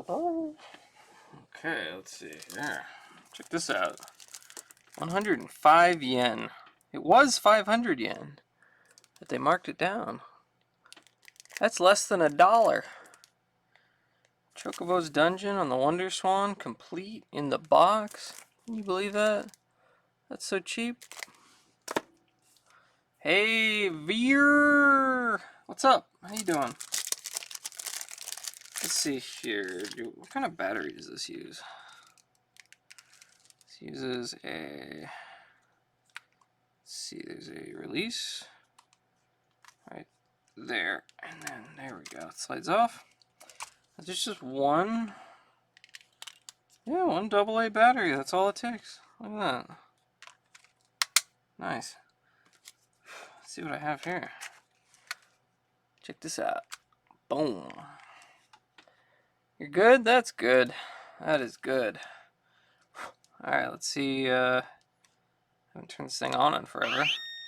Okay, let's see here. Check this out. 105 yen. It was 500 yen, but they marked it down. That's less than $1. Chocobo's Dungeon on the Wonder Swan, complete in the box. Can you believe that? That's so cheap. Hey, Veer! What's up? How you doing? Let's see here. What kind of battery does this use? This uses a... Let's see, there's a release. Right there. And then there we go. It slides off. There's just one... Yeah, one AA battery. That's all it takes. Look at that. Nice. Let's see what I have here. Check this out. Boom. You're good? That's good. That is good. Alright, let's see. I haven't turned this thing on in forever.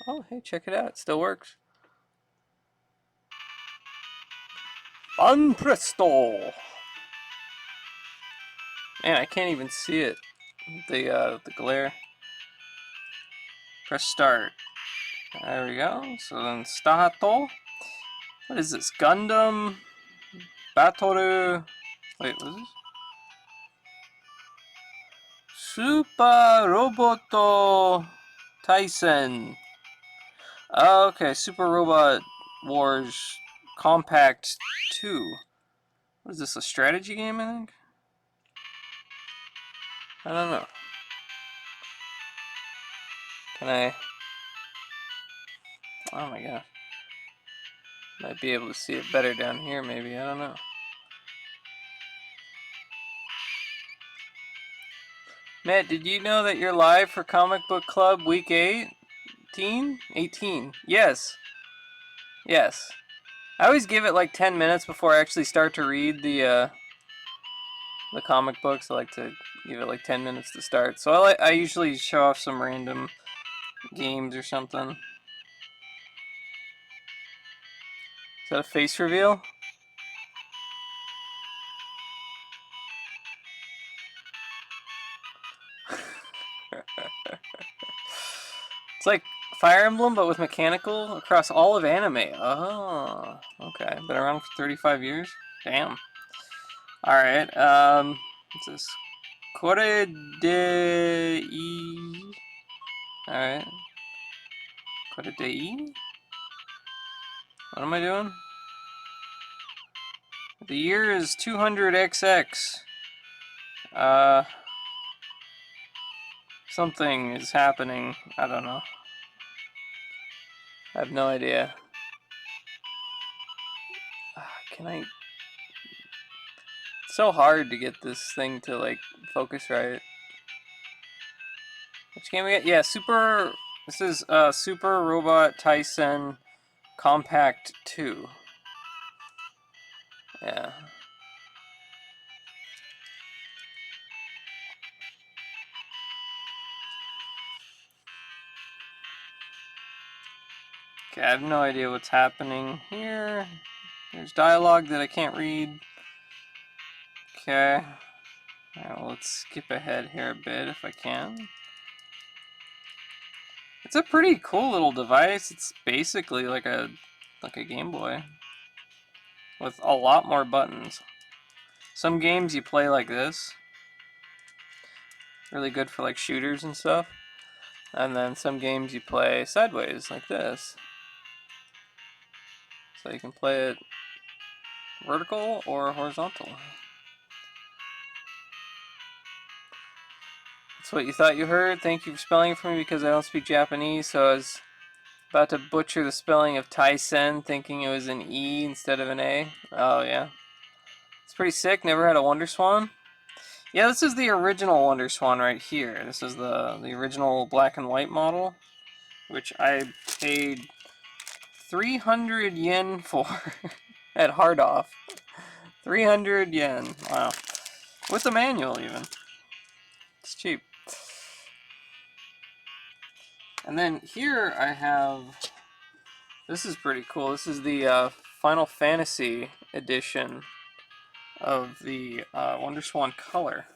Oh, hey, check it out. It still works. Presto! Man, I can't even see it. The glare. Press start. There we go. So then Stahato. What is this? Gundam Battle. Wait, what is this? Super Roboto Tyson. Okay, Super Robot Wars Compact 2. What is this, a strategy game, I think? I don't know. Can I... Oh my god. Might be able to see it better down here, maybe. I don't know. Matt, did you know that you're live for Comic Book Club Week 18? 18. Yes. Yes. I always give it like 10 minutes before I actually start to read the comic books. I like to give it like 10 minutes to start. So I usually show off some random games or something. Is that a face reveal? It's like Fire Emblem, but with mechanical across all of anime. Oh, okay. Been around for 35 years? Damn. Alright, what's this? Kore de I. Alright. Kore de I? What am I doing? The year is 200XX. Something is happening. I don't know. I have no idea. Can I... It's so hard to get this thing to, like, focus right. Which game we get? Yeah, Super... This is, Super Robot Tyson Compact 2. Yeah. Okay, I have no idea what's happening here. There's dialogue that I can't read. Okay. Alright, well, let's skip ahead here a bit if I can. It's a pretty cool little device. It's basically like a Game Boy with a lot more buttons. Some games you play like this. Really good for like shooters and stuff. And then some games you play sideways like this. So you can play it vertical or horizontal. That's what you thought you heard. Thank you for spelling it for me because I don't speak Japanese, so I was about to butcher the spelling of Tyson, thinking it was an E instead of an A. Oh, yeah. It's pretty sick. Never had a Wonder Swan. Yeah, this is the original Wonder Swan right here. This is the original black and white model, which I paid 300 yen for at Hard Off. 300 yen. Wow. With the manual, even. It's cheap. And then here I have... This is pretty cool. This is the Final Fantasy edition of the WonderSwan Color.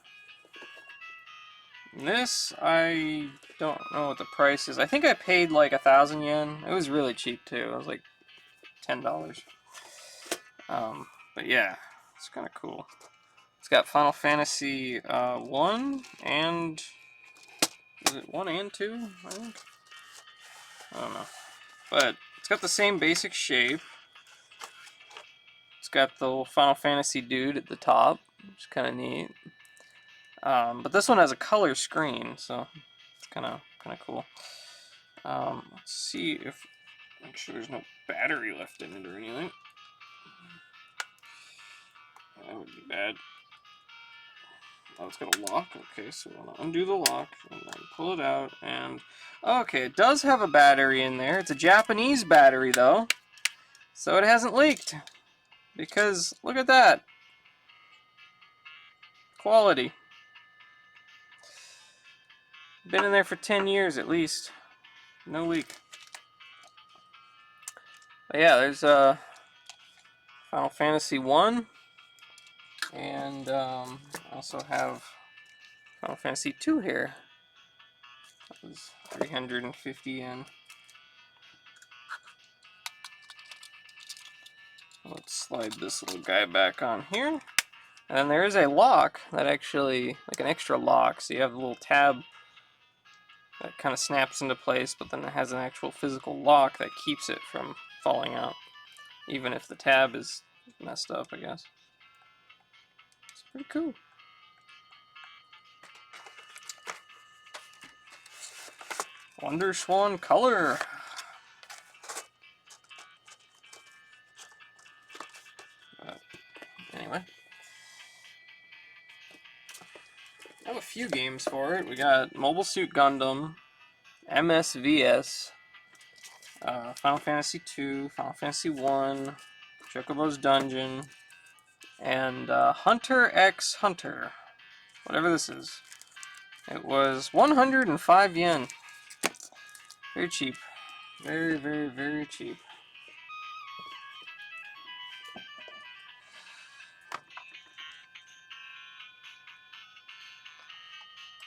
This, I don't know what the price is. I think I paid like 1,000 yen. It was really cheap too. It was like $10. But yeah, it's kind of cool. It's got Final Fantasy 1 and... is it 1 and 2? I think? I don't know. But it's got the same basic shape. It's got the Final Fantasy dude at the top, which is kind of neat. But this one has a color screen, so it's kind of cool. Let's see if... make sure there's no battery left in it or anything. That would be bad. Oh, it's got a lock. Okay, so we're gonna undo the lock and then pull it out. And okay, it does have a battery in there. It's a Japanese battery though, so it hasn't leaked. Because look at that quality. Been in there for 10 years at least. No leak. But yeah, there's Final Fantasy 1. And I also have Final Fantasy 2 here. That was 350 yen. Let's slide this little guy back on here. And then there is a lock that actually, like an extra lock, so you have a little tab that kind of snaps into place, but then it has an actual physical lock that keeps it from falling out, even if the tab is messed up, I guess. It's pretty cool. WonderSwan Color. Anyway. I have a few games for it. We got Mobile Suit Gundam, MSVS, Final Fantasy 2, Final Fantasy 1, Chocobo's Dungeon, and Hunter x Hunter, whatever this is. It was 105 yen. Very cheap. Very, very, very cheap.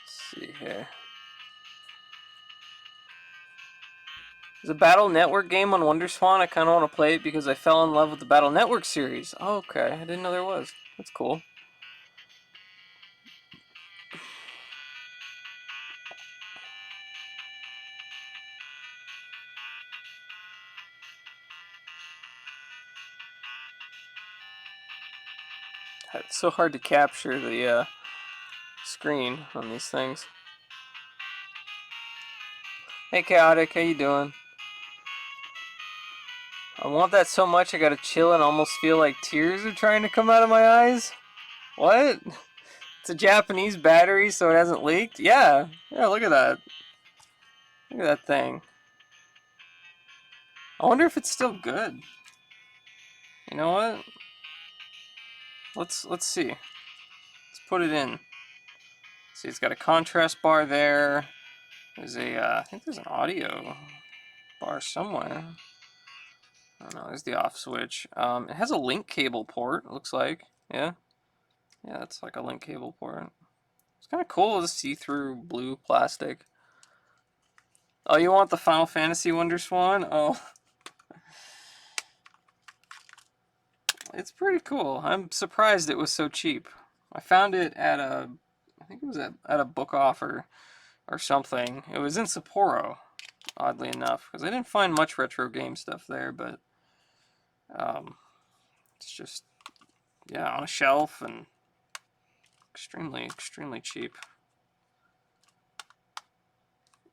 Let's see here. There's a Battle Network game on WonderSwan. I kind of want to play it because I fell in love with the Battle Network series. Oh, okay. I didn't know there was. That's cool. It's so hard to capture the screen on these things. Hey, Chaotic. How you doing? I want that so much I gotta chill and almost feel like tears are trying to come out of my eyes. What? It's a Japanese battery, so it hasn't leaked? Yeah. Yeah, look at that. Look at that thing. I wonder if it's still good. You know what? Let's see. Let's put it in. See, it's got a contrast bar there. There's a, I think there's an audio bar somewhere. I don't know, there's the off switch. It has a link cable port, it looks like. Yeah. Yeah, it's like a link cable port. It's kind of cool, the see-through blue plastic. Oh, you want the Final Fantasy WonderSwan? Oh. It's pretty cool. I'm surprised it was so cheap. I found it at a, I think it was at a book offer or something. It was in Sapporo, oddly enough, because I didn't find much retro game stuff there, but it's just, yeah, on a shelf and extremely, extremely cheap.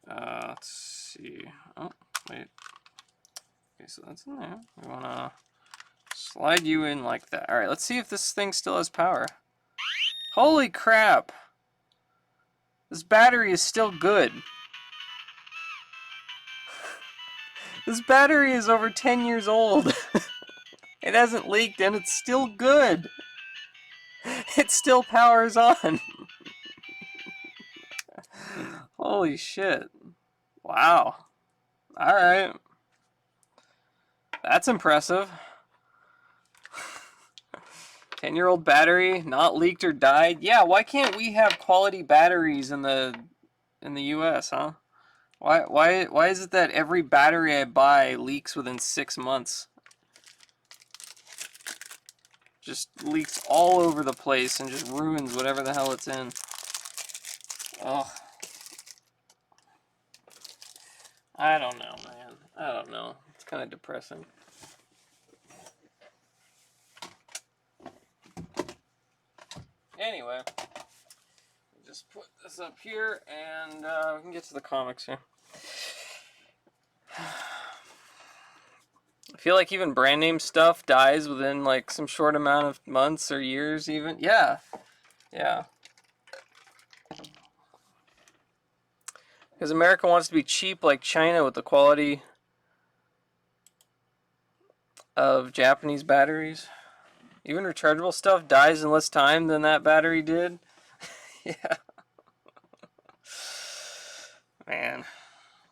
Let's see. Oh, wait. Okay, so that's in there. We want to slide you in like that. Alright, let's see if this thing still has power. Holy crap! This battery is still good. This battery is over 10 years old. It hasn't leaked and it's still good. It still powers on. Holy shit. Wow. Alright. That's impressive. 10-year-old battery, not leaked or died. Yeah, why can't we have quality batteries in the US, huh? Why is it that every battery I buy leaks within 6 months? Just leaks all over the place and just ruins whatever the hell it's in. Ugh. I don't know, man. I don't know. It's kind of depressing. Anyway, just put this up here and we can get to the comics here. I feel like even brand name stuff dies within like some short amount of months or years even. Yeah. Yeah. Because America wants to be cheap like China with the quality of Japanese batteries. Even rechargeable stuff dies in less time than that battery did. Yeah. Man.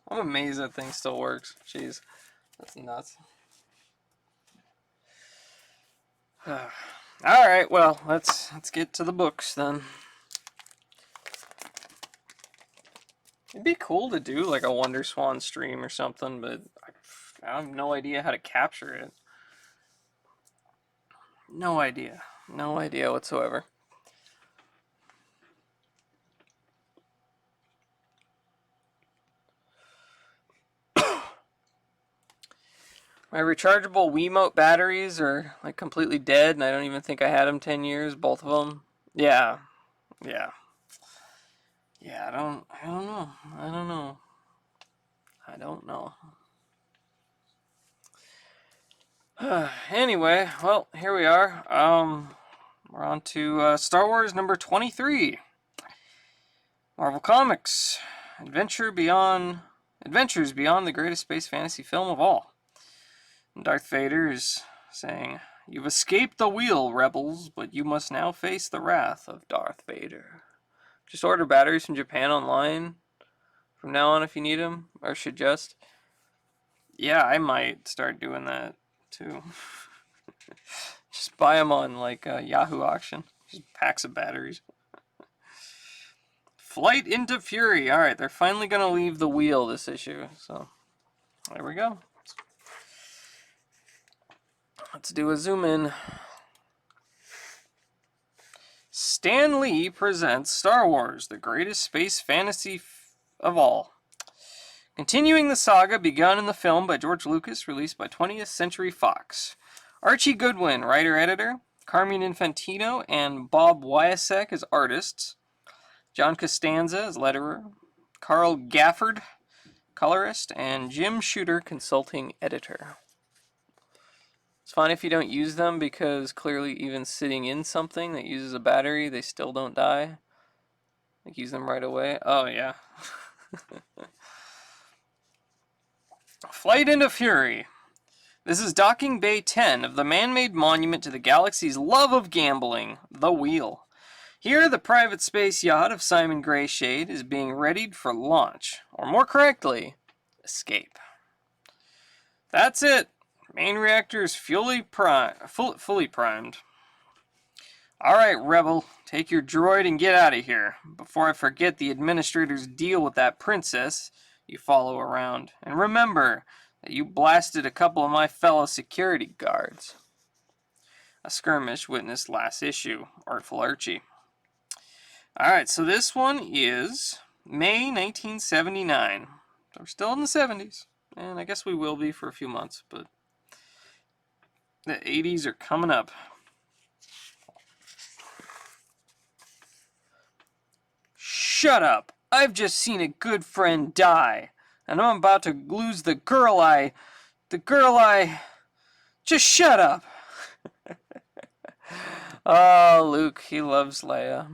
I'm amazed that thing still works. Jeez. That's nuts. Alright, well, let's get to the books then. It'd be cool to do like a WonderSwan stream or something, but I have no idea how to capture it. No idea. No idea whatsoever. My rechargeable Wiimote batteries are like completely dead, and I don't even think I had them 10 years, both of them. Yeah. Yeah. Yeah, I don't know. I don't know. I don't know. Anyway, well, here we are. We're on to Star Wars number 23. Marvel Comics. Adventures beyond the greatest space fantasy film of all. And Darth Vader is saying, "You've escaped the wheel, rebels, but you must now face the wrath of Darth Vader." Just order batteries from Japan online from now on if you need them, or should just. Yeah, I might start doing that too. Just buy them on like Yahoo auction. Just packs of batteries. Flight into Fury. Alright, they're finally going to leave the wheel this issue. So, there we go. Let's do a zoom in. Stan Lee presents Star Wars, the greatest space fantasy of all. Continuing the saga begun in the film by George Lucas, released by 20th Century Fox. Archie Goodwin, writer-editor. Carmine Infantino and Bob Wiacek as artists. John Costanza as letterer. Carl Gafford, colorist. And Jim Shooter, consulting editor. It's fine if you don't use them because clearly even sitting in something that uses a battery, they still don't die. Like use them right away. Oh, yeah. Flight into Fury. This is Docking Bay 10 of the man-made monument to the galaxy's love of gambling, the Wheel. Here, the private space yacht of Simon Greyshade is being readied for launch, or more correctly, escape. That's it. Main reactor is fully primed. Alright, Rebel, take your droid and get out of here, before I forget the administrator's deal with that princess you follow around. And remember that you blasted a couple of my fellow security guards. A skirmish witnessed last issue, Artful Archie. Alright, so this one is May 1979. We're still in the 70s, and I guess we will be for a few months, but the 80s are coming up. Shut up! I've just seen a good friend die, and I'm about to lose the girl I... Just shut up! Oh, Luke, he loves Leia.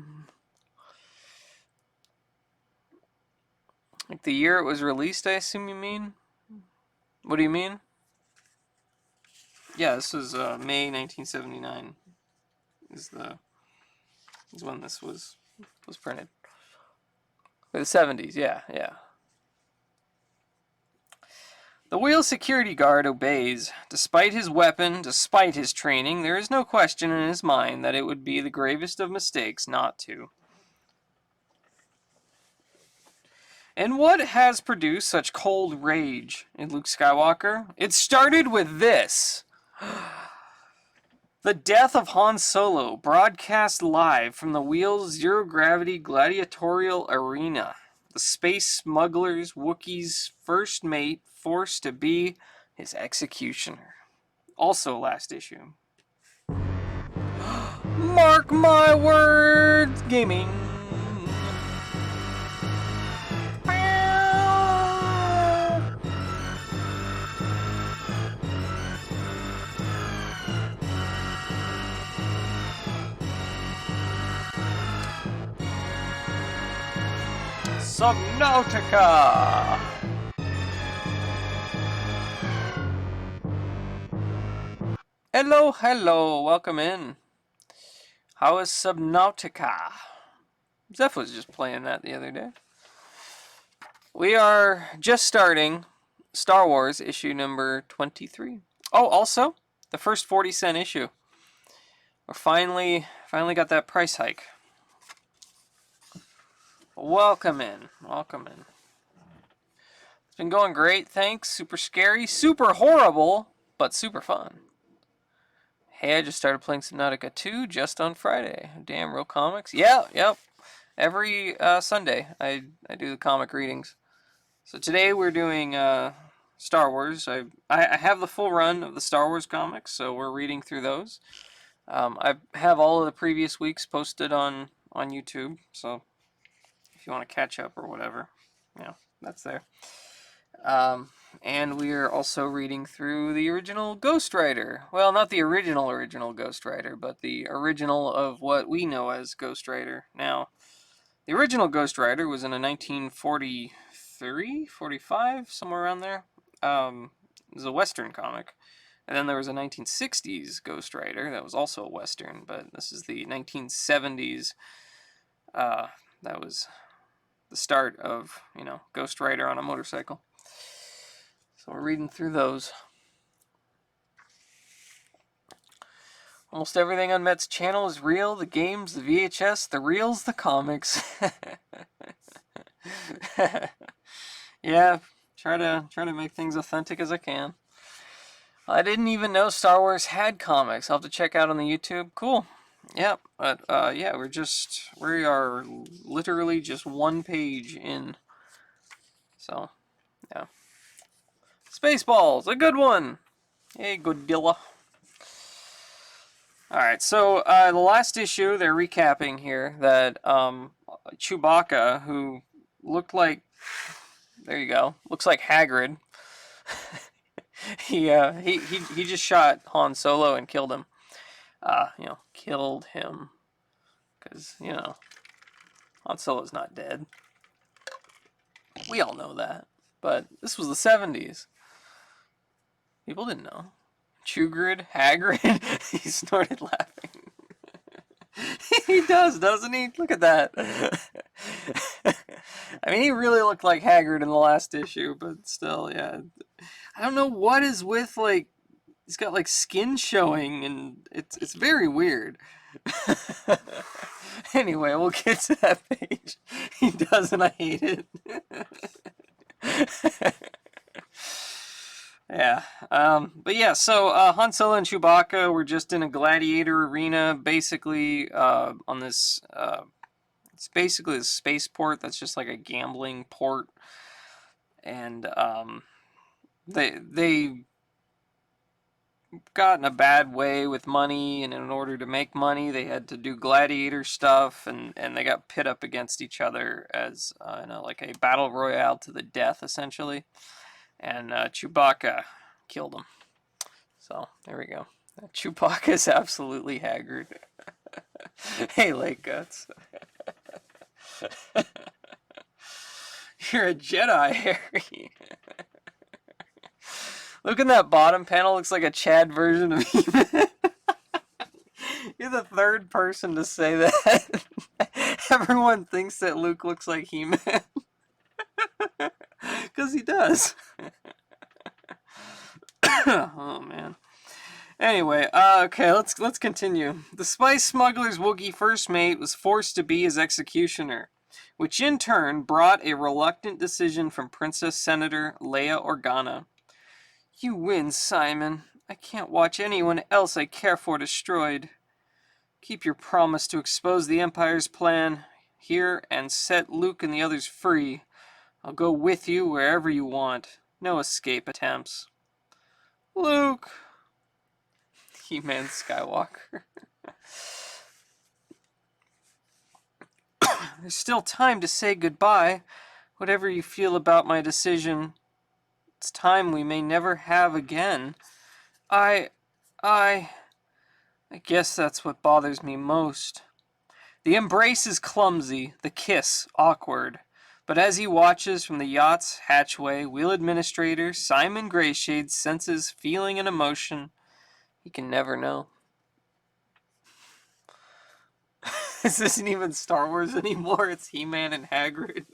Like the year it was released, I assume you mean? What do you mean? Yeah, this was May 1979. Is when this was printed. The 70s, yeah. The wheel security guard obeys. Despite his weapon, despite his training, there is no question in his mind that it would be the gravest of mistakes not to. And what has produced such cold rage in Luke Skywalker? It started with this. The death of Han Solo, broadcast live from the Wheels Zero-Gravity Gladiatorial Arena. The space smuggler's Wookiee's first mate forced to be his executioner. Also last issue. Mark my words, gaming. Subnautica! Hello, hello, welcome in. How is Subnautica? Zeph was just playing that the other day. We are just starting Star Wars issue number 23. Oh, also, the first 40-cent issue. We finally got that price hike. Welcome in. Welcome in. It's been going great, thanks. Super scary, super horrible, but super fun. Hey, I just started playing Subnautica 2 just on Friday. Damn, real comics? Yeah, yep. Every Sunday I do the comic readings. So today we're doing Star Wars. I have the full run of the Star Wars comics, so we're reading through those. I have all of the previous weeks posted on YouTube, so if you want to catch up or whatever, yeah, that's there. And we are also reading through the original Ghost Rider. Well, not the original Ghost Rider, but the original of what we know as Ghost Rider. Now, the original Ghost Rider was in a 1943, 45, somewhere around there. It was a Western comic. And then there was a 1960s Ghost Rider that was also a Western, but this is the 1970s. That was the start of, Ghost Rider on a motorcycle. So we're reading through those. Almost everything on Matt's channel is real. The games, the VHS, the reels, the comics. Yeah, try to make things authentic as I can. I didn't even know Star Wars had comics. I'll have to check out on the YouTube. Cool. Yeah, but yeah, we are literally just one page in. So, yeah. Spaceballs, a good one. Hey, Godzilla. Alright, so the last issue, they're recapping here that Chewbacca, who looked like, there you go, looks like Hagrid. he just shot Han Solo and killed him. Killed him. Because, Han Solo's not dead. We all know that. But this was the 70s. People didn't know. Chugrid, Hagrid. He snorted laughing. He does, doesn't he? Look at that. I mean, he really looked like Hagrid in the last issue, but still, yeah. I don't know what is with, like, he's got, like, skin showing, and it's very weird. Anyway, we'll get to that page. He does, and I hate it. Yeah, but yeah, so Han Solo and Chewbacca were just in a gladiator arena, basically on this. It's basically a spaceport that's just like a gambling port, and they got in a bad way with money, and in order to make money, they had to do gladiator stuff, and they got pit up against each other as like a battle royale to the death, essentially. And Chewbacca killed him. So, there we go. Chewbacca's absolutely Hagrid. Hey, Lake Guts. You're a Jedi, Harry. Look at that bottom panel. Looks like a Chad version of He-Man. You're the third person to say that. Everyone thinks that Luke looks like He-Man. Because he does. Oh man. Anyway, okay, let's continue. The spice smuggler's Wookiee first mate was forced to be his executioner, which in turn brought a reluctant decision from Princess Senator Leia Organa. You win, Simon. I can't watch anyone else I care for destroyed. Keep your promise to expose the Empire's plan here and set Luke and the others free. I'll go with you wherever you want. No escape attempts. Luke! He-Man Skywalker. There's still time to say goodbye. Whatever you feel about my decision, it's time we may never have again. I guess that's what bothers me most. The embrace is clumsy, the kiss awkward. But as he watches from the yacht's hatchway, Wheel Administrator Simon Greyshade senses feeling and emotion he can never know. This isn't even Star Wars anymore, it's He-Man and Hagrid.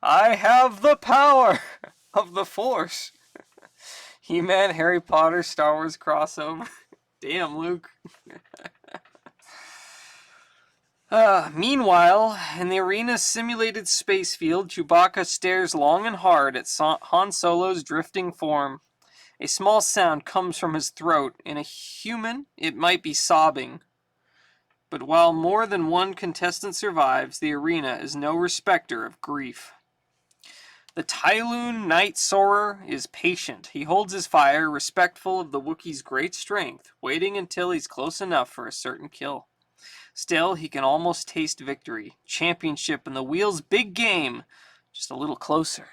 I have the power of the Force. He-Man, Harry Potter, Star Wars crossover. Damn, Luke. Meanwhile, in the arena's simulated space field, Chewbacca stares long and hard at Han Solo's drifting form. A small sound comes from his throat. In a human, it might be sobbing. But while more than one contestant survives, the arena is no respecter of grief. The Tyloon Night Soarer is patient. He holds his fire, respectful of the Wookiee's great strength, waiting until he's close enough for a certain kill. Still, he can almost taste victory. Championship in the wheel's big game. Just a little closer.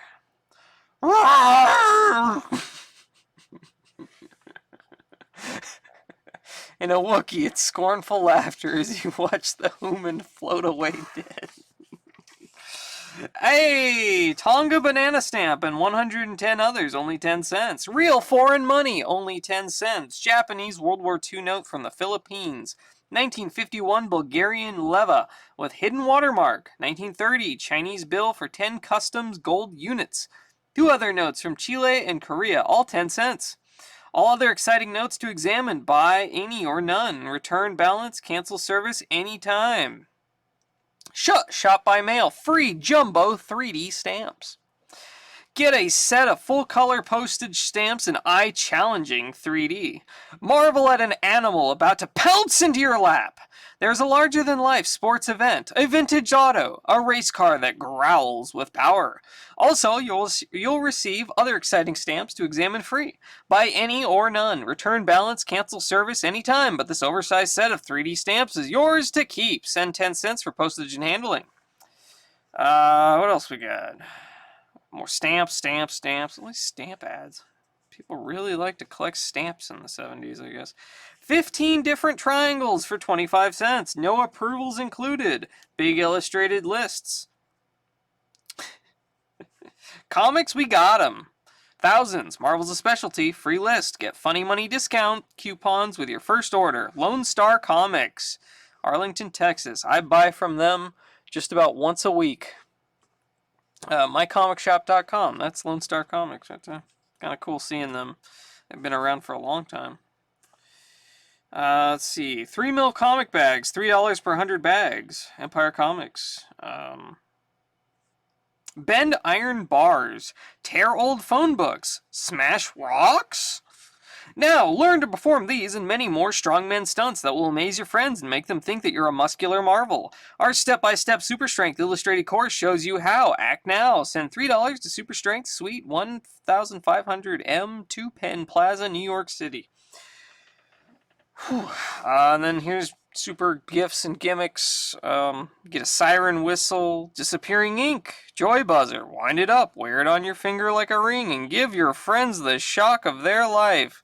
In a Wookiee, it's scornful laughter as you watch the human float away dead. Hey! Tonga Banana Stamp and 110 others, only 10 cents. Real foreign money, only 10 cents. Japanese World War II note from the Philippines. 1951 Bulgarian leva with hidden watermark. 1930 Chinese bill for 10 customs gold units. 2 other notes from Chile and Korea, all 10 cents. All other exciting notes to examine. Buy any or none. Return balance. Cancel service anytime. Shop by mail. Free jumbo 3D stamps. Get a set of full-color postage stamps in eye-challenging 3D. Marvel at an animal about to pounce into your lap. There's a larger-than-life sports event, a vintage auto, a race car that growls with power. Also, you'll receive other exciting stamps to examine free. Buy any or none. Return balance, cancel service anytime, but this oversized set of 3D stamps is yours to keep. Send 10 cents for postage and handling. What else we got? More stamps. Only stamp ads. People really like to collect stamps in the 70s, I guess. 15 different triangles for 25 cents. No approvals included. Big illustrated lists. Comics, we got 'em. Thousands. Marvel's a specialty. Free list. Get funny money discount coupons with your first order. Lone Star Comics. Arlington, Texas. I buy from them just about once a week. MyComicShop.com. That's Lone Star Comics right there. Kind of cool seeing them. They've been around for a long time. Let's see. 3 mil comic bags. $3 per 100 bags. Empire Comics. Bend iron bars. Tear old phone books. Smash rocks? Now, learn to perform these and many more strongman stunts that will amaze your friends and make them think that you're a muscular marvel. Our step-by-step Super Strength illustrated course shows you how. Act now. Send $3 to Super Strength Suite 1500 M, 2 Penn Plaza, New York City. And then here's super gifts and gimmicks. Get a siren whistle, disappearing ink, joy buzzer, wind it up, wear it on your finger like a ring, and give your friends the shock of their life.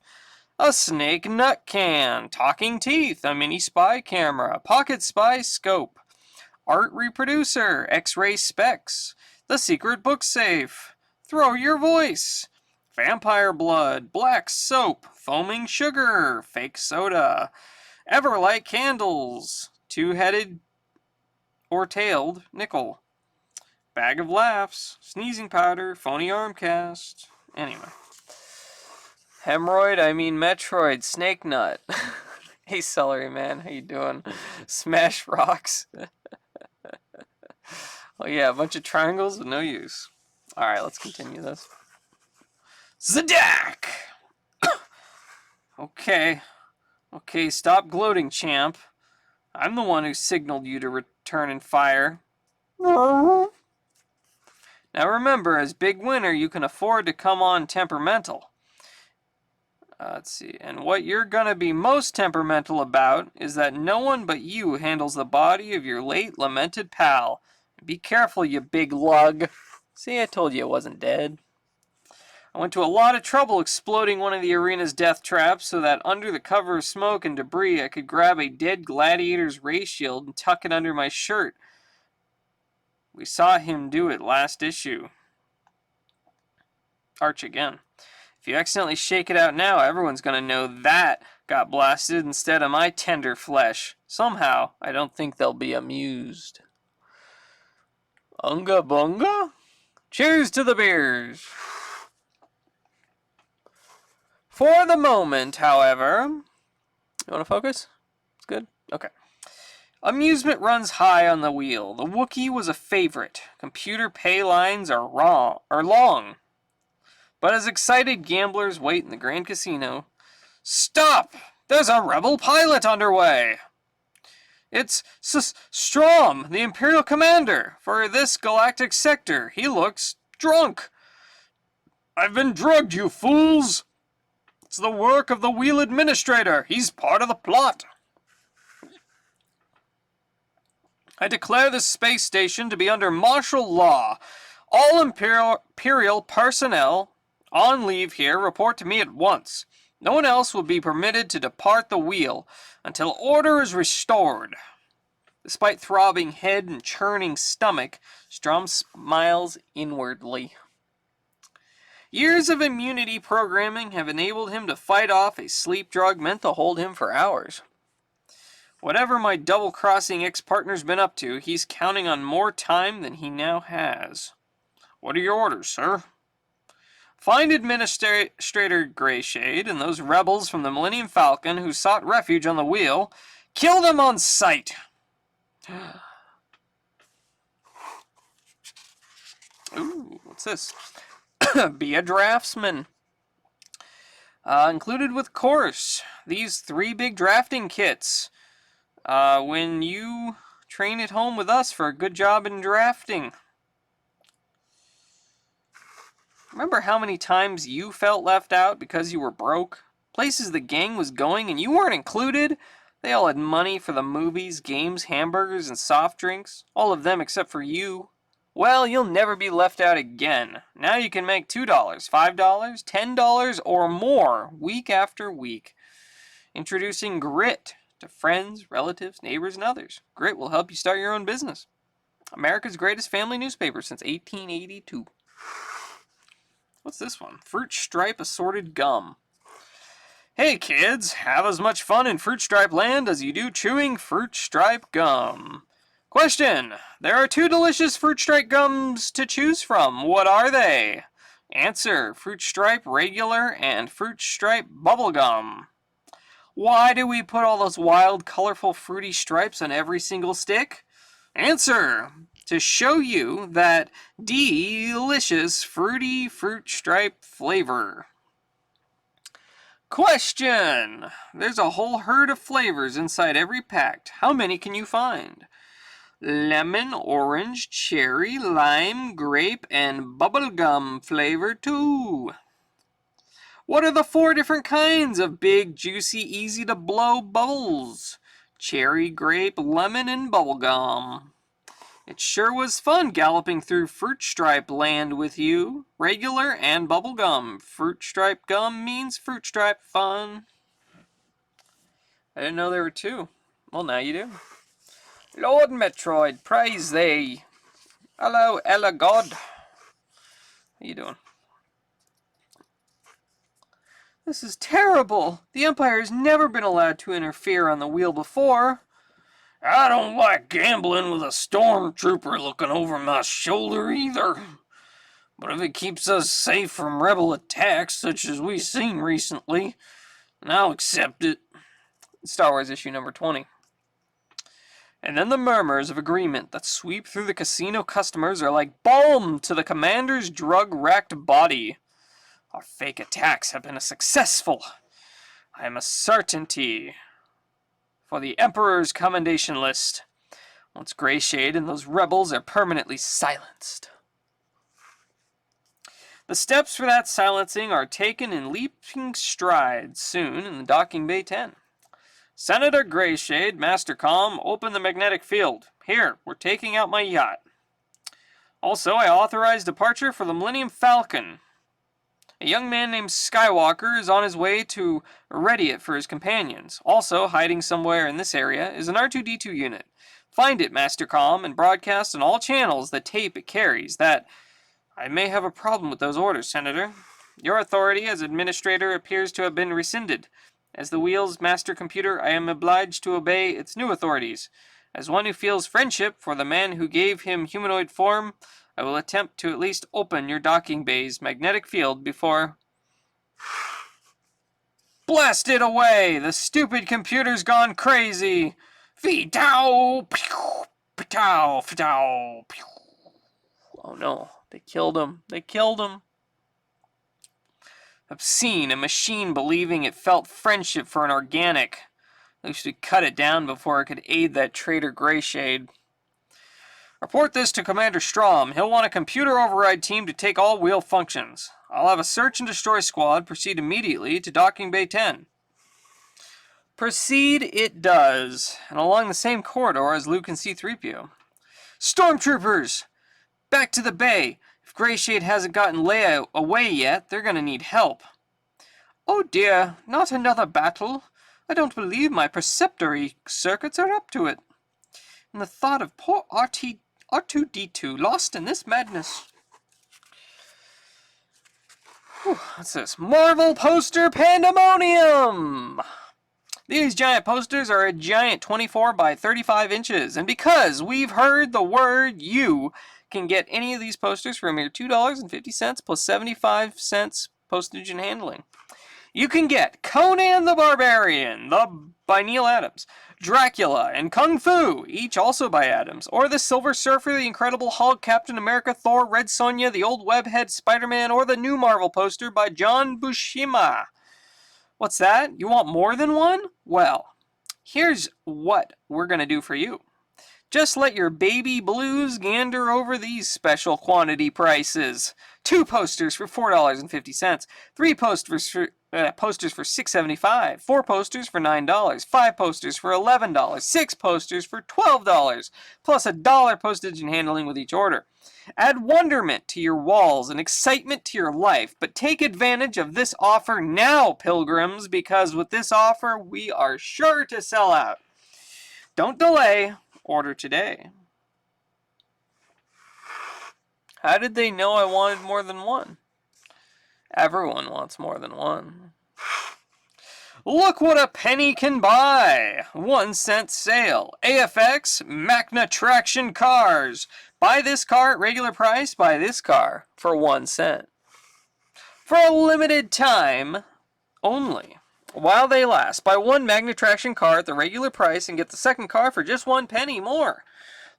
A snake nut can, talking teeth, a mini spy camera, pocket spy scope, art reproducer, x-ray specs, the secret book safe, throw your voice, vampire blood, black soap, foaming sugar, fake soda, Everlight candles, two-headed or tailed nickel, bag of laughs, sneezing powder, phony arm cast. Anyway. Hemorrhoid, I mean Metroid, Snake Nut. Hey, Celery Man, how you doing? Smash Rocks. Oh yeah, a bunch of triangles with no use. Alright, let's continue this. Zadak! Okay. Okay, stop gloating, champ. I'm the one who signaled you to return and fire. Now remember, as big winner, you can afford to come on temperamental. Let's see. And what you're going to be most temperamental about is that no one but you handles the body of your late lamented pal. Be careful, you big lug. See, I told you it wasn't dead. I went to a lot of trouble exploding one of the arena's death traps so that under the cover of smoke and debris I could grab a dead gladiator's ray shield and tuck it under my shirt. We saw him do it last issue. Arch again. If you accidentally shake it out now, everyone's going to know that got blasted instead of my tender flesh. Somehow, I don't think they'll be amused. Unga bunga? Cheers to the beers! For the moment, however... You want to focus? It's good? Okay. Amusement runs high on the wheel. The Wookiee was a favorite. Computer pay lines are long. But as excited gamblers wait in the Grand Casino... Stop! There's a rebel pilot underway! It's Strom, the Imperial Commander, for this galactic sector. He looks drunk. I've been drugged, you fools! It's the work of the Wheel Administrator. He's part of the plot. I declare this space station to be under martial law. All Imperial personnel on leave here report to me at once. No one else will be permitted to depart the wheel until order is restored. Despite throbbing head and churning stomach, Strom smiles inwardly. Years of immunity programming have enabled him to fight off a sleep drug meant to hold him for hours. Whatever my double-crossing ex-partner's been up to, he's counting on more time than he now has. What are your orders, sir? Find Administrator Greyshade and those rebels from the Millennium Falcon who sought refuge on the wheel. Kill them on sight! Ooh, what's this? Be a draftsman. Included with course, these 3 big drafting kits. When you train at home with us for a good job in drafting. Remember how many times you felt left out because you were broke? Places the gang was going and you weren't included? They all had money for the movies, games, hamburgers, and soft drinks. All of them except for you. Well, you'll never be left out again. Now you can make $2, $5, $10, or more week after week. Introducing Grit to friends, relatives, neighbors, and others. Grit will help you start your own business. America's greatest family newspaper since 1882. What's this one? Fruit Stripe Assorted Gum. Hey kids, have as much fun in Fruit Stripe Land as you do chewing Fruit Stripe gum. Question. There are 2 delicious Fruit Stripe gums to choose from. What are they? Answer. Fruit Stripe Regular and Fruit Stripe Bubblegum. Why do we put all those wild, colorful, fruity stripes on every single stick? Answer. To show you that delicious, fruity Fruit Stripe flavor. Question. There's a whole herd of flavors inside every pack. How many can you find? Lemon, orange, cherry, lime, grape, and bubblegum flavor too. What are the 4 different kinds of big, juicy, easy-to-blow bubbles? Cherry, grape, lemon, and bubblegum. It sure was fun galloping through Fruit Stripe Land with you. Regular and bubblegum. Fruit Stripe gum means Fruit Stripe fun. I didn't know there were 2. Well, now you do. Lord Metroid, praise thee. Hello, Ella God. How you doing? This is terrible. The Empire has never been allowed to interfere on the wheel before. I don't like gambling with a stormtrooper looking over my shoulder either. But if it keeps us safe from rebel attacks such as we've seen recently, I'll accept it. Star Wars issue number 20. And then the murmurs of agreement that sweep through the casino customers are like balm to the commander's drug-racked body. Our fake attacks have been successful. I am a certainty for the Emperor's commendation list. Once Greyshade and those rebels are permanently silenced. The steps for that silencing are taken in leaping strides soon in the docking bay 10. Senator Greyshade, Mastercom, open the magnetic field. Here, we're taking out my yacht. Also, I authorize departure for the Millennium Falcon. A young man named Skywalker is on his way to ready it for his companions. Also, hiding somewhere in this area is an R2-D2 unit. Find it, Mastercom, and broadcast on all channels the tape it carries. That I may have a problem with those orders, Senator. Your authority as administrator appears to have been rescinded. As the Wheels master computer, I am obliged to obey its new authorities. As one who feels friendship for the man who gave him humanoid form, I will attempt to at least open your docking bay's magnetic field before... Blast it away! The stupid computer's gone crazy! Fee-tow! Pew-tow! Fee-tow! Pew. Oh no, they killed him. They killed him. Obscene, a machine believing it felt friendship for an organic. At least we cut it down before it could aid that traitor Greyshade. Report this to Commander Strom. He'll want a computer override team to take all wheel functions. I'll have a search and destroy squad proceed immediately to Docking Bay 10. Proceed it does, and along the same corridor as Luke and C-3PO. Stormtroopers! Back to the bay. If Greyshade hasn't gotten Leia away yet, they're gonna need help. Oh dear, not another battle. I don't believe my preceptory circuits are up to it. And the thought of poor R2-D2 lost in this madness. Whew, what's this? Marvel Poster Pandemonium! These giant posters are a giant 24 by 35 inches, and because we've heard the word, you can get any of these posters for a mere $2.50 plus 75 cents postage and handling. You can get Conan the Barbarian, by Neil Adams, Dracula, and Kung Fu, each also by Adams, or the Silver Surfer, the Incredible Hulk, Captain America, Thor, Red Sonja, the Old Webhead, Spider-Man, or the new Marvel poster by John Buscema. What's that? You want more than one? Well, here's what we're going to do for you. Just let your baby blues gander over these special quantity prices. 2 posters for $4.50, 3 posters for $6.75, 4 posters for $9, 5 posters for $11, 6 posters for $12, plus $1 postage and handling with each order. Add wonderment to your walls and excitement to your life, but take advantage of this offer now, pilgrims, because with this offer, we are sure to sell out. Don't delay. Order today. How did they know I wanted more than one? Everyone wants more than one. Look what a penny can buy! 1 cent sale. AFX Magna Traction Cars. Buy this car at regular price, buy this car for 1 cent. For a limited time only. While they last, buy 1 Magna Traction car at the regular price and get the second car for just 1 penny more.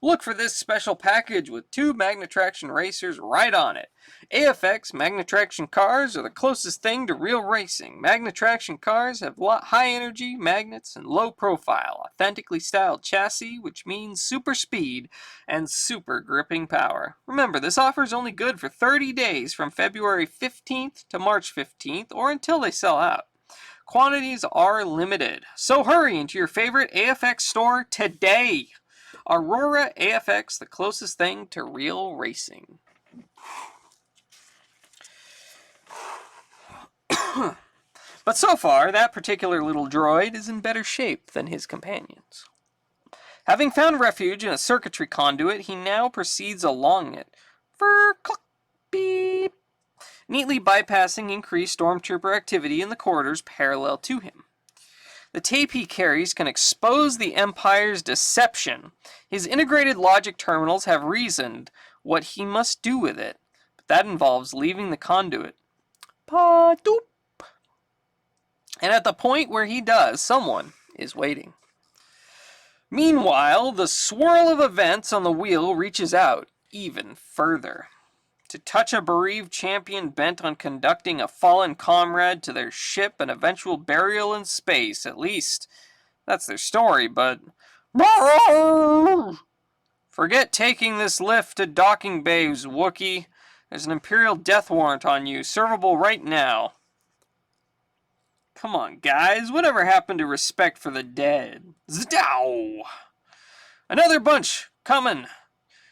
Look for this special package with 2 Magna Traction racers right on it. AFX Magna Traction cars are the closest thing to real racing. Magna Traction cars have high energy, magnets, and low profile, authentically styled chassis, which means super speed and super gripping power. Remember, this offer is only good for 30 days from February 15th to March 15th or until they sell out. Quantities are limited, so hurry into your favorite AFX store today. Aurora AFX, the closest thing to real racing. But so far, that particular little droid is in better shape than his companions. Having found refuge in a circuitry conduit, he now proceeds along it. Beep. Neatly bypassing increased stormtrooper activity in the corridors parallel to him. The tape he carries can expose the Empire's deception. His integrated logic terminals have reasoned what he must do with it, but that involves leaving the conduit. Pa-doop. And at the point where he does, someone is waiting. Meanwhile, the swirl of events on the wheel reaches out even further. To touch a bereaved champion bent on conducting a fallen comrade to their ship and eventual burial in space, at least. That's their story, but... Forget taking this lift to docking bays, Wookiee. There's an Imperial death warrant on you, servable right now. Come on, guys. Whatever happened to respect for the dead? Zdow! Another bunch coming.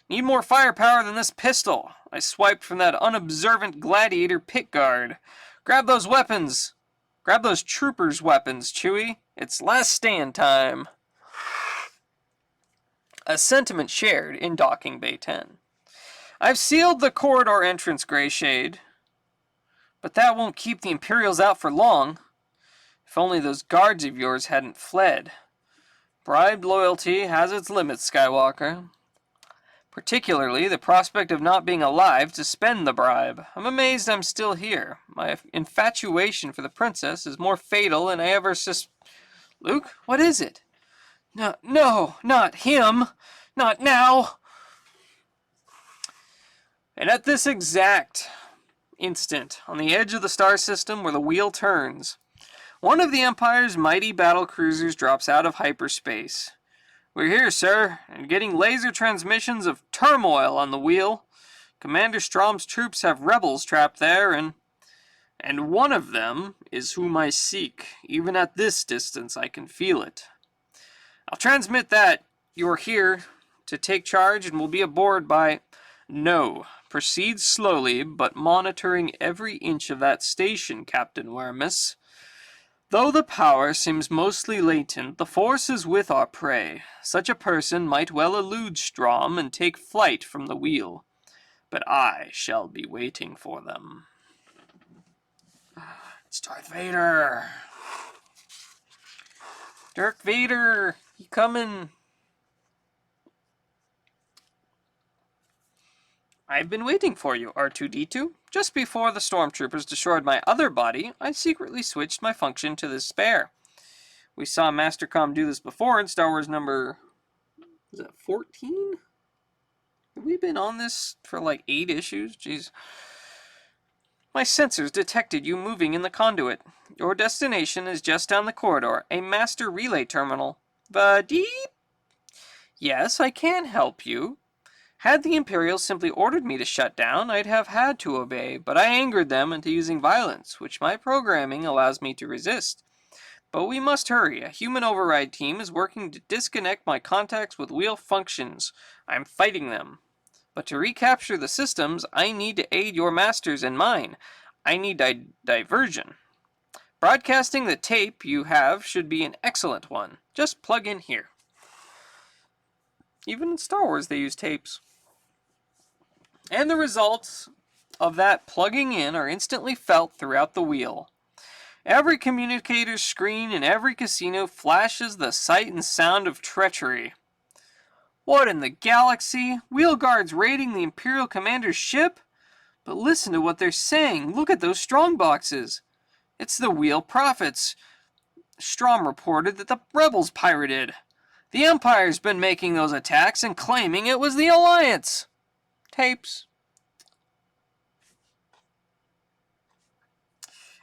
Need more firepower than this pistol. I swiped from that unobservant gladiator pit guard. Grab those weapons. Grab those troopers' weapons, Chewie. It's last stand time. A sentiment shared in Docking Bay 10. I've sealed the corridor entrance, Greyshade. But that won't keep the Imperials out for long. If only those guards of yours hadn't fled. Bribed loyalty has its limits, Skywalker. Particularly the prospect of not being alive to spend the bribe. I'm amazed I'm still here. My infatuation for the princess is more fatal than I ever Luke, what is it? No, not him. Not now. And at this exact instant, on the edge of the star system where the wheel turns, one of the Empire's mighty battle cruisers drops out of hyperspace. We're here, sir, and getting laser transmissions of turmoil on the wheel. Commander Strom's troops have rebels trapped there, and one of them is whom I seek. Even at this distance, I can feel it. I'll transmit that you're here to take charge and will be aboard by... No. Proceed slowly, but monitoring every inch of that station, Captain Waramis. Though the power seems mostly latent, the Force is with our prey. Such a person might well elude Strom and take flight from the wheel. But I shall be waiting for them. It's Darth Vader! Darth Vader! You coming? I've been waiting for you, R2-D2. Just before the stormtroopers destroyed my other body, I secretly switched my function to the spare. We saw Mastercom do this before in Star Wars number... is that 14? Have we been on this for like 8 issues? Jeez. My sensors detected you moving in the conduit. Your destination is just down the corridor, a master relay terminal. Vadeep? Yes, I can help you. Had the Imperials simply ordered me to shut down, I'd have had to obey, but I angered them into using violence, which my programming allows me to resist. But we must hurry. A human override team is working to disconnect my contacts with wheel functions. I'm fighting them. But to recapture the systems, I need to aid your masters and mine. I need diversion. Broadcasting the tape you have should be an excellent one. Just plug in here. Even in Star Wars they use tapes. And the results of that plugging in are instantly felt throughout the wheel. Every communicator's screen in every casino flashes the sight and sound of treachery. What in the galaxy? Wheel guards raiding the Imperial commander's ship? But listen to what they're saying. Look at those strong boxes. It's the wheel prophets. Strom reported that the rebels pirated. The Empire's been making those attacks and claiming it was the Alliance. Tapes.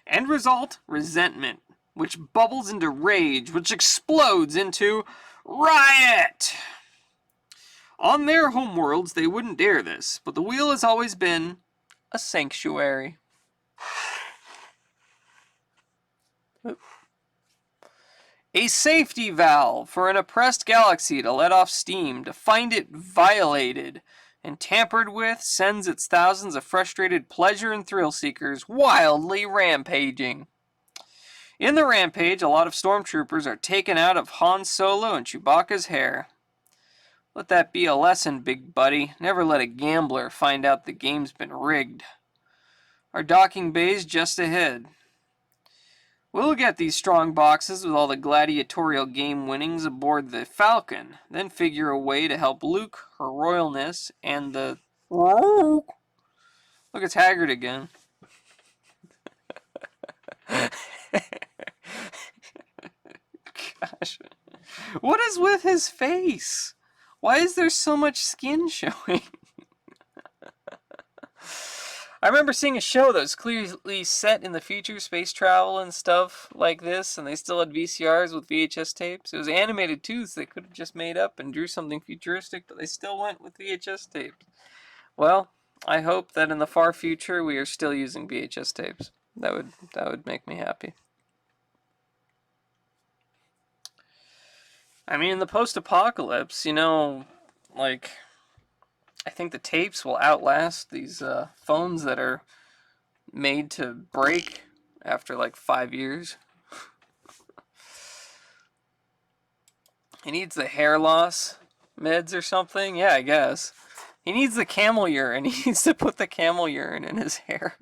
End result, resentment, which bubbles into rage, which explodes into riot. On their homeworlds, they wouldn't dare this, but the wheel has always been a sanctuary. A safety valve for an oppressed galaxy to let off steam, to find it violated and tampered with, sends its thousands of frustrated pleasure and thrill seekers wildly rampaging. In the rampage, a lot of stormtroopers are taken out of Han Solo and Chewbacca's hair. Let that be a lesson, big buddy. Never let a gambler find out the game's been rigged. Our docking bay's just ahead. We'll get these strong boxes with all the gladiatorial game winnings aboard the Falcon, then figure a way to help Luke, Her Royalness, and the... Look, it's Haggard again. Gosh. What is with his face? Why is there so much skin showing? I remember seeing a show that was clearly set in the future, space travel and stuff like this, and they still had VCRs with VHS tapes. It was animated too, so they could have just made up and drew something futuristic, but they still went with VHS tapes. Well, I hope that in the far future we are still using VHS tapes. That would make me happy. I mean, in the post-apocalypse, you know, like, I think the tapes will outlast these phones that are made to break after like 5 years. He needs the hair loss meds or something. Yeah, I guess. He needs the camel urine. He needs to put the camel urine in his hair.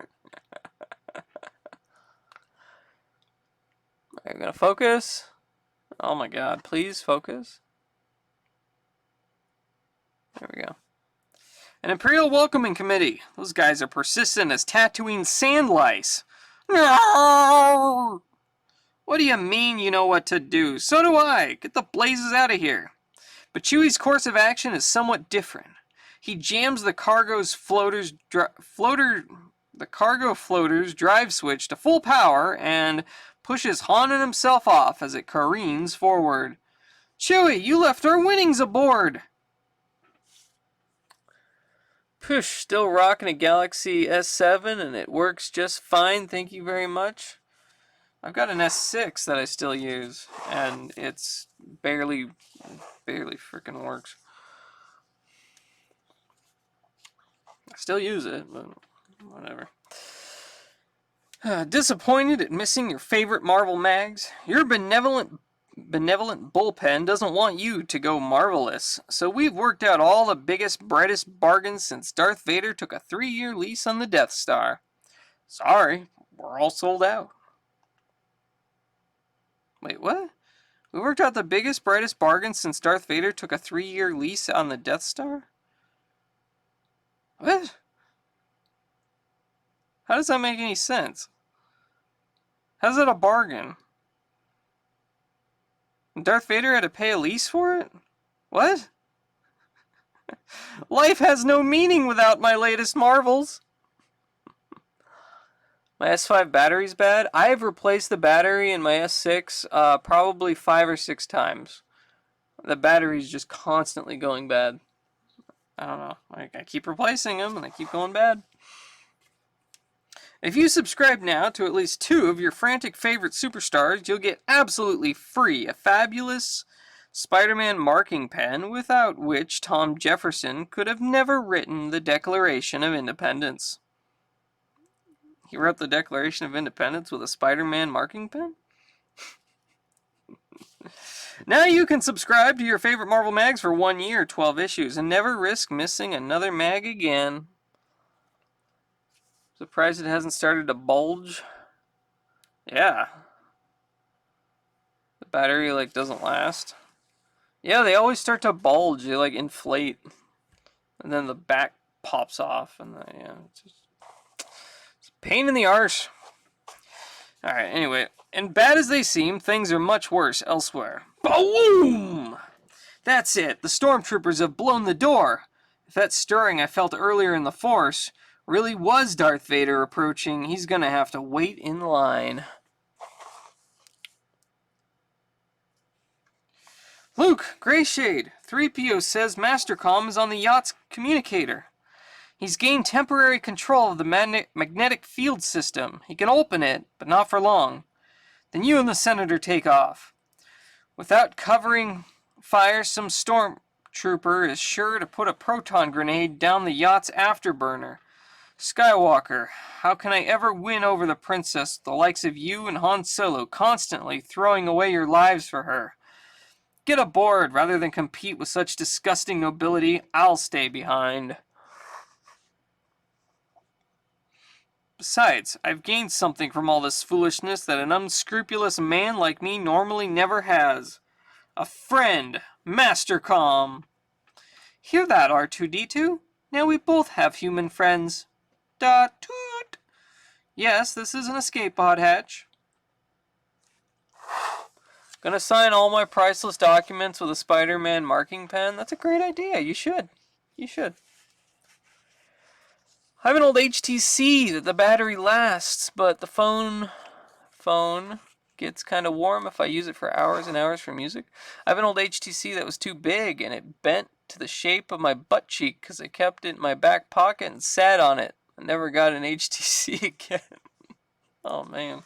Are you gonna focus? Oh my god, please focus. There we go. An Imperial Welcoming Committee. Those guys are persistent as Tatooine sand lice. No! What do you mean you know what to do? So do I. Get the blazes out of here. But Chewie's course of action is somewhat different. He jams the cargo floater's drive switch to full power and pushes Han and himself off as it careens forward. Chewie, you left our winnings aboard! Push, still rocking a Galaxy S7 and it works just fine, thank you very much. I've got an S6 that I still use and it's barely freaking works. I still use it, but whatever. Disappointed at missing your favorite Marvel mags? Your benevolent bullpen doesn't want you to go marvelous, so we've worked out all the biggest, brightest bargains since Darth Vader took a 3-year lease on the Death Star. Sorry, we're all sold out. Wait, what? We worked out the biggest, brightest bargains since Darth Vader took a 3-year lease on the Death Star? What? How does that make any sense? How's that a bargain? Darth Vader had to pay a lease for it? What? Life has no meaning without my latest marvels. My S5 battery's bad. I've replaced the battery in my S6 probably 5 or 6 times. The battery's just constantly going bad. I don't know. I keep replacing them and they keep going bad. If you subscribe now to at least 2 of your frantic favorite superstars, you'll get absolutely free a fabulous Spider-Man marking pen without which Tom Jefferson could have never written the Declaration of Independence. He wrote the Declaration of Independence with a Spider-Man marking pen? Now you can subscribe to your favorite Marvel mags for 1 year, 12 issues, and never risk missing another mag again. Surprised it hasn't started to bulge. Yeah. The battery, like, doesn't last. Yeah, they always start to bulge. They, like, inflate. And then the back pops off. And then, yeah, it's a pain in the arse. Alright, anyway. And bad as they seem, things are much worse elsewhere. Boom! That's it. The stormtroopers have blown the door. If that stirring I felt earlier in the Force really was Darth Vader approaching, he's gonna have to wait in line. Luke, Greyshade, 3PO says Mastercom is on the yacht's communicator. He's gained temporary control of the magnetic field system. He can open it, but not for long. Then you and the Senator take off. Without covering fire, some stormtrooper is sure to put a proton grenade down the yacht's afterburner. Skywalker, how can I ever win over the princess, the likes of you and Han Solo, constantly throwing away your lives for her? Get aboard, rather than compete with such disgusting nobility. I'll stay behind. Besides, I've gained something from all this foolishness that an unscrupulous man like me normally never has. A friend, Master Calm. Hear that, R2-D2? Now we both have human friends. Dot toot. Yes, this is an escape pod hatch. Gonna sign all my priceless documents with a Spider-Man marking pen? That's a great idea. You should. You should. I have an old HTC that the battery lasts, but the phone gets kind of warm if I use it for hours and hours for music. I have an old HTC that was too big and it bent to the shape of my butt cheek because I kept it in my back pocket and sat on it. I never got an HTC again. Oh man.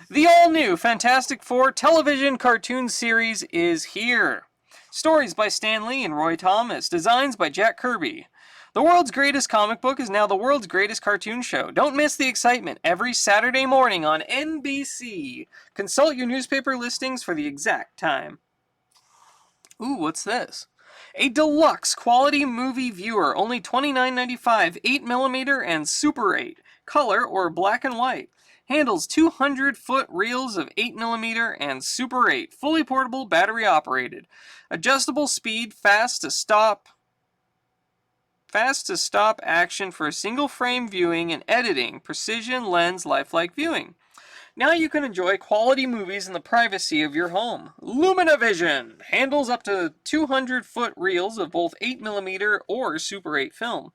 The all-new Fantastic Four television cartoon series is here. Stories by Stan Lee and Roy Thomas, designs by Jack Kirby. The world's greatest comic book is now the world's greatest cartoon show. Don't miss the excitement every Saturday morning on NBC. Consult your newspaper listings for the exact time. Ooh, what's this? A deluxe quality movie viewer, only $29.95, 8mm and Super 8, color or black and white. Handles 200-foot reels of 8mm and Super 8, fully portable, battery operated. Adjustable speed, fast to stop action for single frame viewing and editing, precision lens lifelike viewing. Now you can enjoy quality movies in the privacy of your home. LuminaVision handles up to 200-foot reels of both 8mm or Super 8 film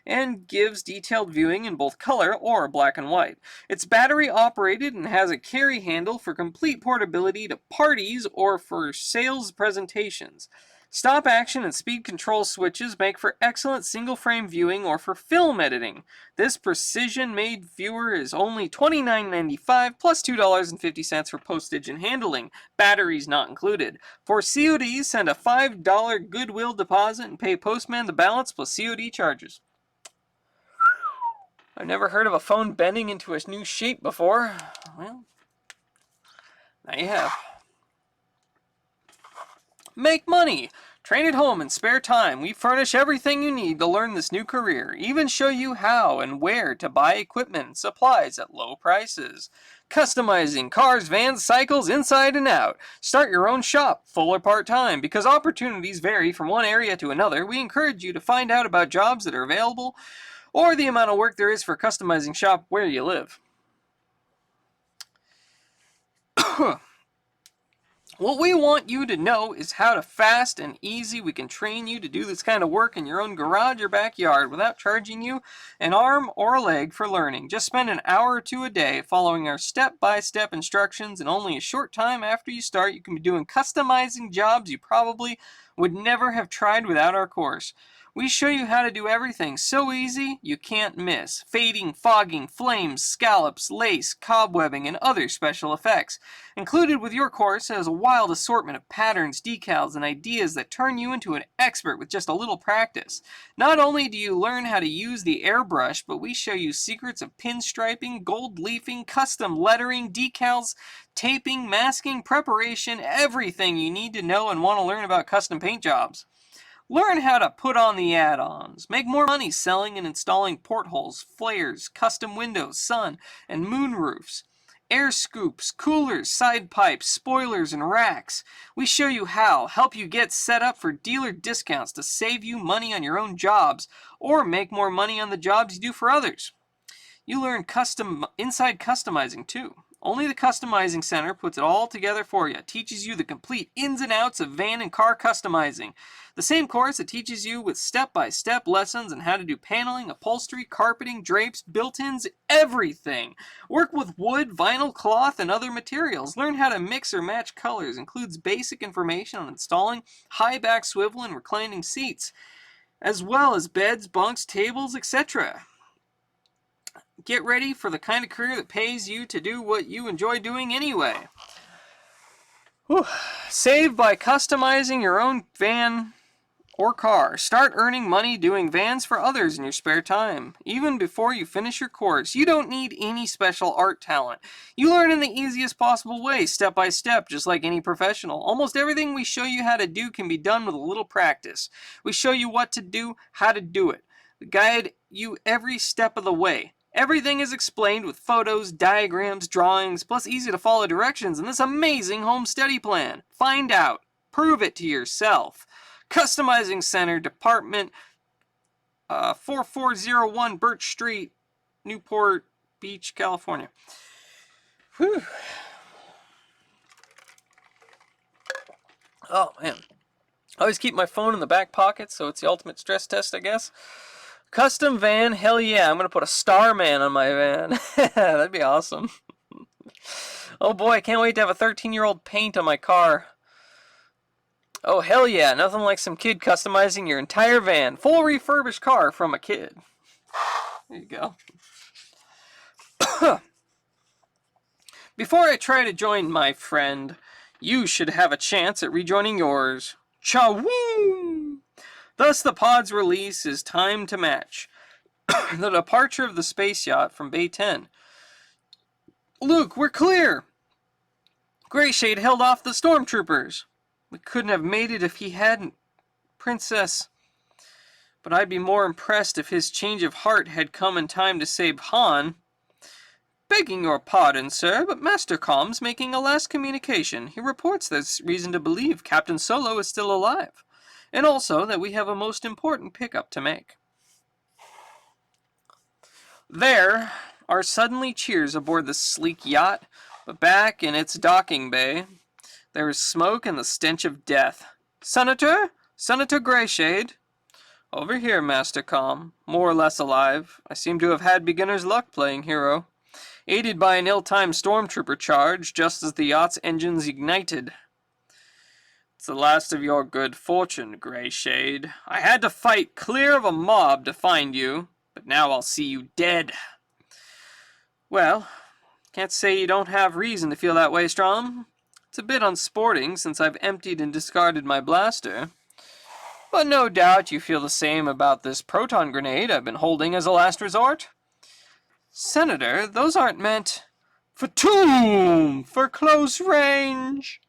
and gives detailed viewing in both color or black and white. It's battery operated and has a carry handle for complete portability to parties or for sales presentations. Stop action and speed control switches make for excellent single-frame viewing or for film editing. This precision-made viewer is only $29.95 plus $2.50 for postage and handling. Batteries not included. For COD, send a $5 Goodwill deposit and pay postman the balance plus COD charges. I've never heard of a phone bending into a new shape before. Well, now you have. Make money! Train at home in spare time. We furnish everything you need to learn this new career. Even show you how and where to buy equipment and supplies at low prices. Customizing cars, vans, cycles, inside and out. Start your own shop, full or part-time. Because opportunities vary from one area to another, we encourage you to find out about jobs that are available or the amount of work there is for customizing shop where you live. What we want you to know is how to fast and easy we can train you to do this kind of work in your own garage or backyard without charging you an arm or a leg for learning. Just spend an hour or two a day following our step-by-step instructions, and only a short time after you start you can be doing customizing jobs you probably would never have tried without our course. We show you how to do everything so easy you can't miss. Fading, fogging, flames, scallops, lace, cobwebbing, and other special effects. Included with your course is a wild assortment of patterns, decals, and ideas that turn you into an expert with just a little practice. Not only do you learn how to use the airbrush, but we show you secrets of pinstriping, gold leafing, custom lettering, decals, taping, masking, preparation, everything you need to know and want to learn about custom paint jobs. Learn how to put on the add-ons. Make more money selling and installing portholes, flares, custom windows, sun and moon roofs, air scoops, coolers, side pipes, spoilers, and racks. We show you how, help you get set up for dealer discounts to save you money on your own jobs or make more money on the jobs you do for others. You learn inside customizing too. Only the Customizing Center puts it all together for you. It teaches you the complete ins and outs of van and car customizing. The same course that teaches you with step-by-step lessons on how to do paneling, upholstery, carpeting, drapes, built-ins, everything. Work with wood, vinyl, cloth, and other materials. Learn how to mix or match colors. Includes basic information on installing high-back swivel and reclining seats, as well as beds, bunks, tables, etc. Get ready for the kind of career that pays you to do what you enjoy doing anyway. Whew. Save by customizing your own van or car. Start earning money doing vans for others in your spare time. Even before you finish your course, you don't need any special art talent. You learn in the easiest possible way, step by step, just like any professional. Almost everything we show you how to do can be done with a little practice. We show you what to do, how to do it. We guide you every step of the way. Everything is explained with photos, diagrams, drawings, plus easy to follow directions in this amazing home study plan. Find out. Prove it to yourself. Customizing Center, Department 4401 Birch Street, Newport Beach, California. Whew. Oh, man. I always keep my phone in the back pocket, so it's the ultimate stress test, I guess. Custom van, hell yeah. I'm going to put a Starman on my van. That'd be awesome. Oh boy, I can't wait to have a 13-year-old paint on my car. Oh hell yeah, nothing like some kid customizing your entire van. Full refurbished car from a kid. There you go. Before I try to join my friend, you should have a chance at rejoining yours. Cha-woo! Thus the pod's release is timed to match the departure of the space yacht from Bay 10. Luke, we're clear! Greyshade held off the stormtroopers. We couldn't have made it if he hadn't, Princess. But I'd be more impressed if his change of heart had come in time to save Han. Begging your pardon, sir, but Master Com's making a last communication. He reports there's reason to believe Captain Solo is still alive, and also that we have a most important pickup to make. There are suddenly cheers aboard the sleek yacht, but back in its docking bay, there is smoke and the stench of death. Senator? Senator Greyshade? Over here, Master Com. More or less alive. I seem to have had beginner's luck playing hero. Aided by an ill-timed stormtrooper charge, just as the yacht's engines ignited. It's the last of your good fortune, Greyshade. I had to fight clear of a mob to find you, but now I'll see you dead. Well, can't say you don't have reason to feel that way, Strom. It's a bit unsporting since I've emptied and discarded my blaster. But no doubt you feel the same about this proton grenade I've been holding as a last resort. Senator, those aren't meant for tomb, for close range.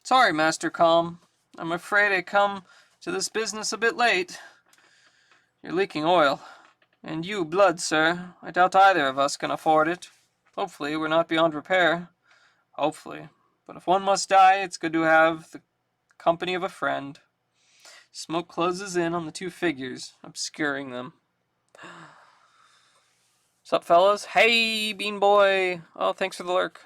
Sorry, Master Com. I'm afraid I come to this business a bit late. You're leaking oil. And you, blood, sir. I doubt either of us can afford it. Hopefully, we're not beyond repair. Hopefully. But if one must die, it's good to have the company of a friend. Smoke closes in on the two figures, obscuring them. What's up, fellas? Hey, Bean Boy! Oh, thanks for the lurk.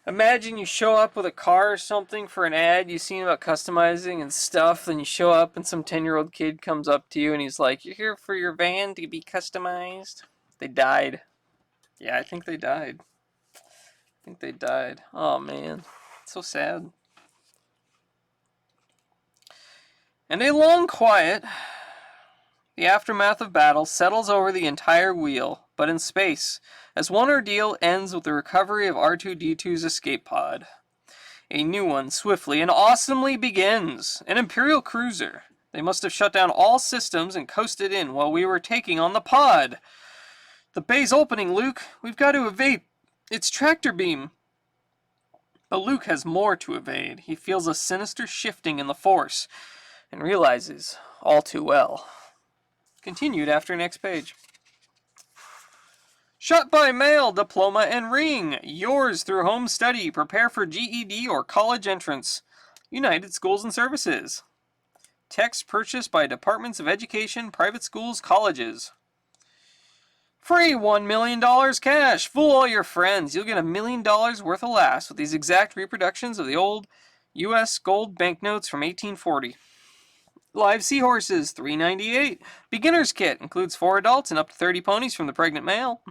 Imagine you show up with a car or something for an ad you've seen about customizing and stuff, then you show up and some 10-year-old kid comes up to you and he's like, "You're here for your van to be customized?" They died. Yeah, I think they died. Oh, man. It's so sad. And a long quiet, the aftermath of battle, settles over the entire wheel, but in space, as one ordeal ends with the recovery of R2-D2's escape pod. A new one swiftly and awesomely begins. An Imperial cruiser. They must have shut down all systems and coasted in while we were taking on the pod. The bay's opening, Luke. We've got to evade its tractor beam. But Luke has more to evade. He feels a sinister shifting in the Force and realizes all too well. Continued after next page. Shot by mail, diploma and ring. Yours through home study. Prepare for GED or college entrance. United Schools and Services. Text purchased by departments of education, private schools, colleges. Free $1 million cash. Fool all your friends. You'll get $1 million worth of laughs with these exact reproductions of the old U.S. gold banknotes from 1840. Live seahorses, $3.98. Beginner's kit includes 4 adults and up to 30 ponies from the pregnant male.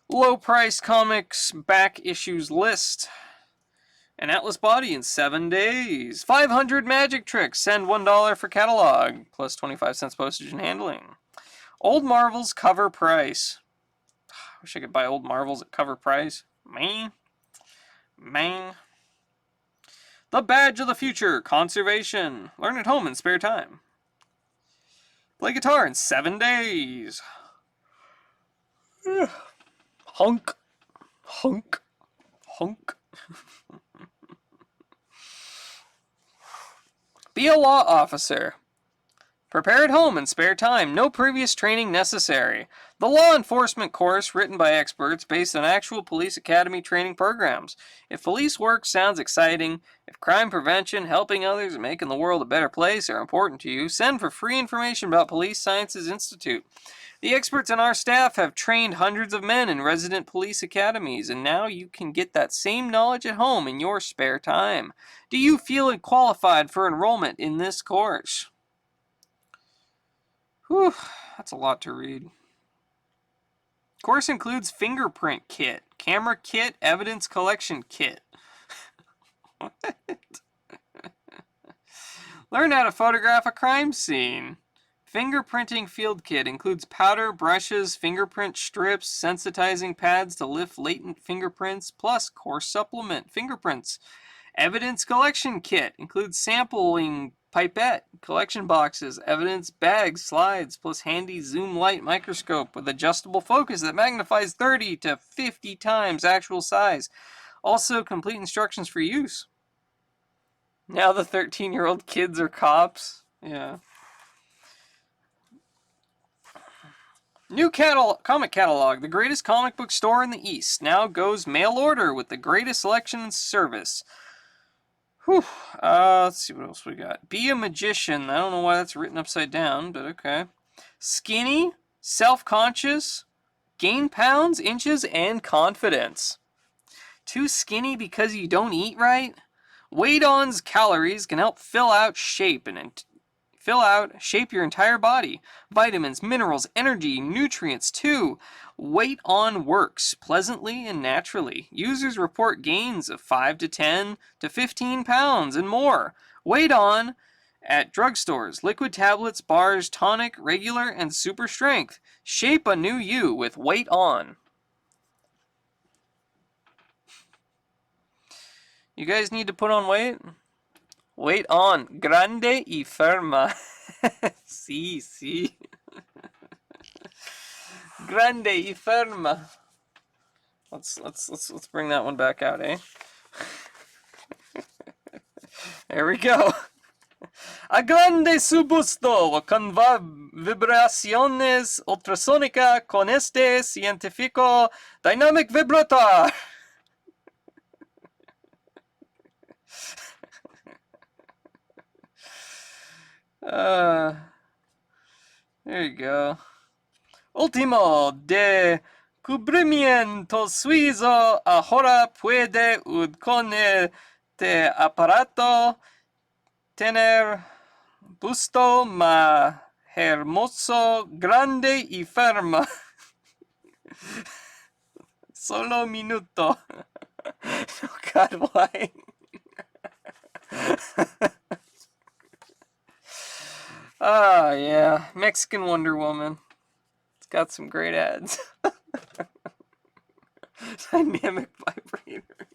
Low price comics back issues list. An Atlas body in 7 days. 500 magic tricks. Send $1 for catalog plus 25 cents postage and handling. Old Marvels cover price. I wish I could buy Old Marvels at cover price. Man. The Badge of the Future. Conservation. Learn at home in spare time. Play guitar in 7 days. Hunk. Be a law officer. Prepare at home in spare time. No previous training necessary. The law enforcement course written by experts based on actual police academy training programs. If police work sounds exciting, if crime prevention, helping others, and making the world a better place are important to you, send for free information about Police Sciences Institute. The experts on our staff have trained hundreds of men in resident police academies, and now you can get that same knowledge at home in your spare time. Do you feel qualified for enrollment in this course? Whew, that's a lot to read. Course includes fingerprint kit, camera kit, evidence collection kit. What? Learn how to photograph a crime scene. Fingerprinting field kit includes powder, brushes, fingerprint strips, sensitizing pads to lift latent fingerprints, plus course supplement fingerprints. Evidence collection kit includes sampling pipette, collection boxes, evidence bags, slides, plus handy zoom light microscope with adjustable focus that magnifies 30 to 50 times actual size. Also, complete instructions for use. Now the 13-year-old kids are cops. Yeah. New comic catalog. The greatest comic book store in the East now goes mail order with the greatest selection and service. Whew. Let's see what else we got. Be a magician. I don't know why that's written upside down, but okay. Skinny, self-conscious, gain pounds, inches, and confidence. Too skinny because you don't eat right? Weight On's calories can help shape your entire body. Vitamins, minerals, energy, nutrients too. Weight On works pleasantly and naturally. Users report gains of 5 to 10 to 15 pounds and more. Weight On at drugstores, liquid tablets, bars, tonic, regular, and super strength. Shape a new you with Weight On. You guys need to put on weight? Weight On. Grande y firma. Sí. Grande y firma. Let's bring that one back out, eh? There we go. A grande su busto con vibraciones ultrasónica con este científico dynamic vibrator. There you go. Último descubrimiento suizo ahora puede con este aparato tener busto más hermoso, grande y firme. Solo minuto. Oh God, why? Oh, yeah. Mexican Wonder Woman. It's got some great ads. Dynamic vibrator.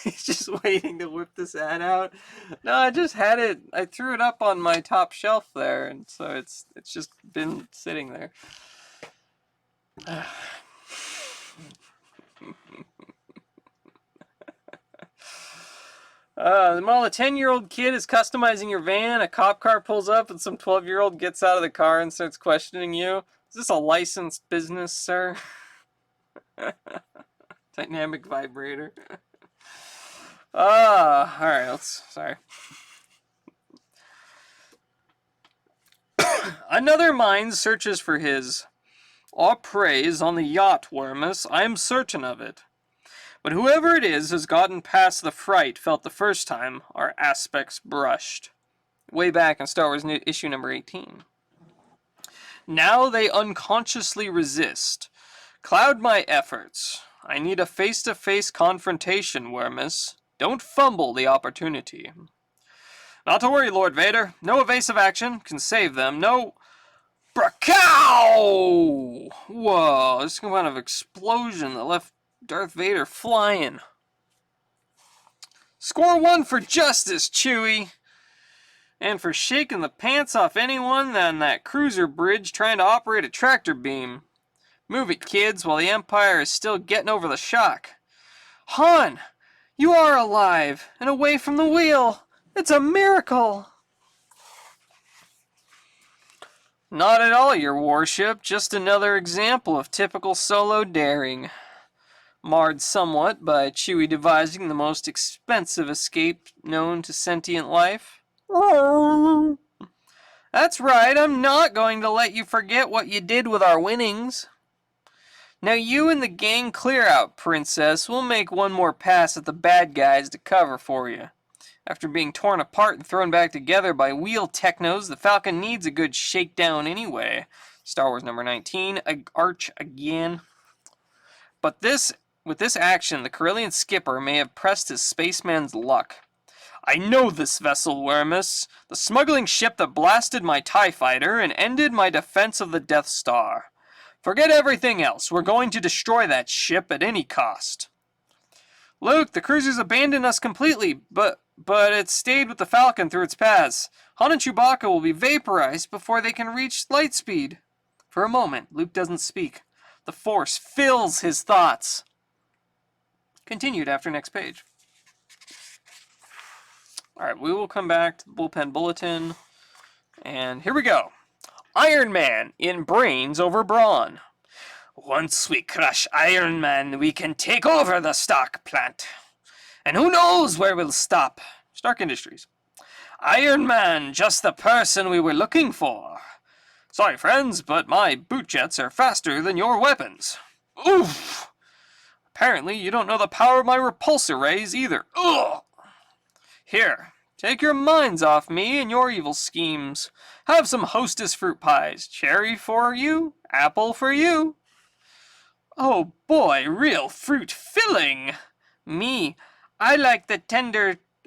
He's just waiting to whip this ad out. No, I just had it. I threw it up on my top shelf there, and so it's just been sitting there. While a 10-year-old kid is customizing your van, a cop car pulls up and some 12-year-old gets out of the car and starts questioning you. Is this a licensed business, sir? Dynamic vibrator. Alright, sorry. Another mind searches for his praise on the yacht, Wormus. I am certain of it. But whoever it is has gotten past the fright felt the first time our aspects brushed. Way back in Star Wars issue number 18. Now they unconsciously resist. Cloud my efforts. I need a face-to-face confrontation, Wormus. Don't fumble the opportunity. Not to worry, Lord Vader. No evasive action can save them. No... Bracow! Whoa, this kind of explosion that left Darth Vader flying. Score 1 for justice, Chewie. And for shaking the pants off anyone on that cruiser bridge trying to operate a tractor beam. Move it, kids, while the Empire is still getting over the shock. Han! You are alive and away from the wheel. It's a miracle! Not at all, your worship. Just another example of typical solo daring. Marred somewhat by Chewie devising the most expensive escape known to sentient life. That's right, I'm not going to let you forget what you did with our winnings. Now you and the gang clear out, Princess. We'll make one more pass at the bad guys to cover for you. After being torn apart and thrown back together by wheel technos, the Falcon needs a good shakedown anyway. Star Wars number 19, Arch again. But with this action, the Corellian skipper may have pressed his spaceman's luck. I know this vessel, Waramus. The smuggling ship that blasted my TIE fighter and ended my defense of the Death Star. Forget everything else. We're going to destroy that ship at any cost. Luke, the cruisers abandoned us completely, but it stayed with the Falcon through its paths. Han and Chewbacca will be vaporized before they can reach light speed. For a moment, Luke doesn't speak. The Force fills his thoughts. Continued after next page. Alright, we will come back to the bullpen bulletin. And here we go. Iron Man in brains over brawn. Once we crush Iron Man, we can take over the Stark plant. And who knows where we'll stop. Stark Industries. Iron Man, just the person we were looking for. Sorry, friends, but my boot jets are faster than your weapons. Oof! Apparently, you don't know the power of my repulsor rays either. Ugh! Here, take your minds off me and your evil schemes. Have some Hostess fruit pies. Cherry for you, apple for you. Oh boy, real fruit filling. Me, I like the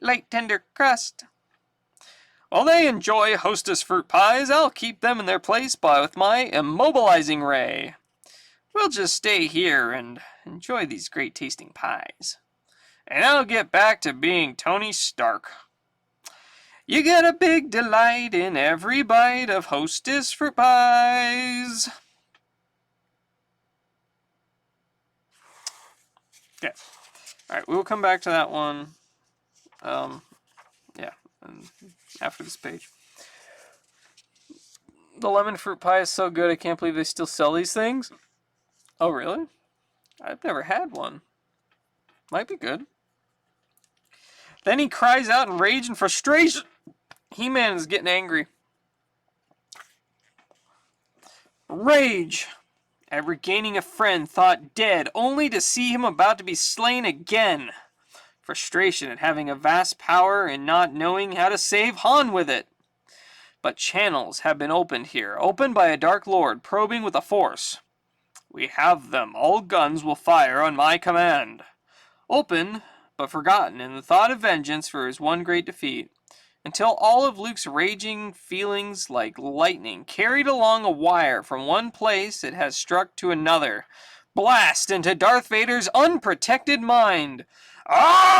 light tender crust. While they enjoy Hostess fruit pies, I'll keep them in their place with my immobilizing ray. We'll just stay here and enjoy these great tasting pies. And I'll get back to being Tony Stark. You get a big delight in every bite of Hostess fruit pies. Okay. Alright, we'll come back to that one. Yeah, after this page. The lemon fruit pie is so good, I can't believe they still sell these things. Oh, really? I've never had one. Might be good. Then he cries out in rage and frustration. He-Man is getting angry. Rage at regaining a friend thought dead, only to see him about to be slain again. Frustration at having a vast power and not knowing how to save Han with it. But channels have been opened here, opened by a Dark Lord probing with the Force. We have them. All guns will fire on my command. Open, but forgotten in the thought of vengeance for his one great defeat. Until all of Luke's raging feelings like lightning carried along a wire from one place it has struck to another. Blast into Darth Vader's unprotected mind. Ah!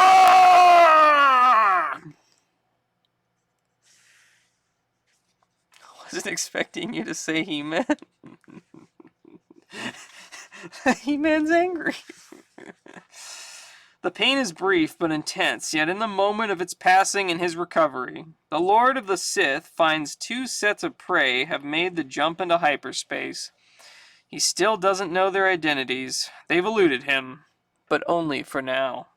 I wasn't expecting you to say He-Man. He-Man's angry. The pain is brief but intense, yet in the moment of its passing and his recovery, the Lord of the Sith finds two sets of prey have made the jump into hyperspace. He still doesn't know their identities. They've eluded him, but only for now.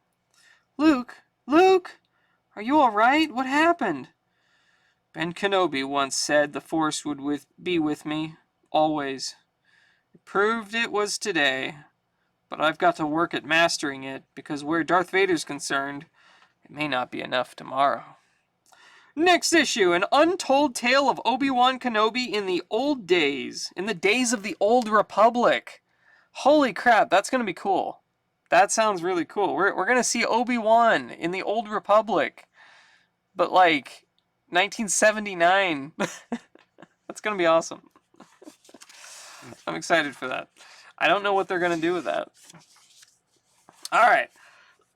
Luke? Luke? Are you alright? What happened? Ben Kenobi once said the Force would be with me, always. It proved it was today. But I've got to work at mastering it, because where Darth Vader's concerned, it may not be enough tomorrow. Next issue, an untold tale of Obi-Wan Kenobi in the old days, in the days of the Old Republic. Holy crap, that's going to be cool. That sounds really cool. We're going to see Obi-Wan in the Old Republic, but like 1979. That's going to be awesome. I'm excited for that. I don't know what they're going to do with that. Alright.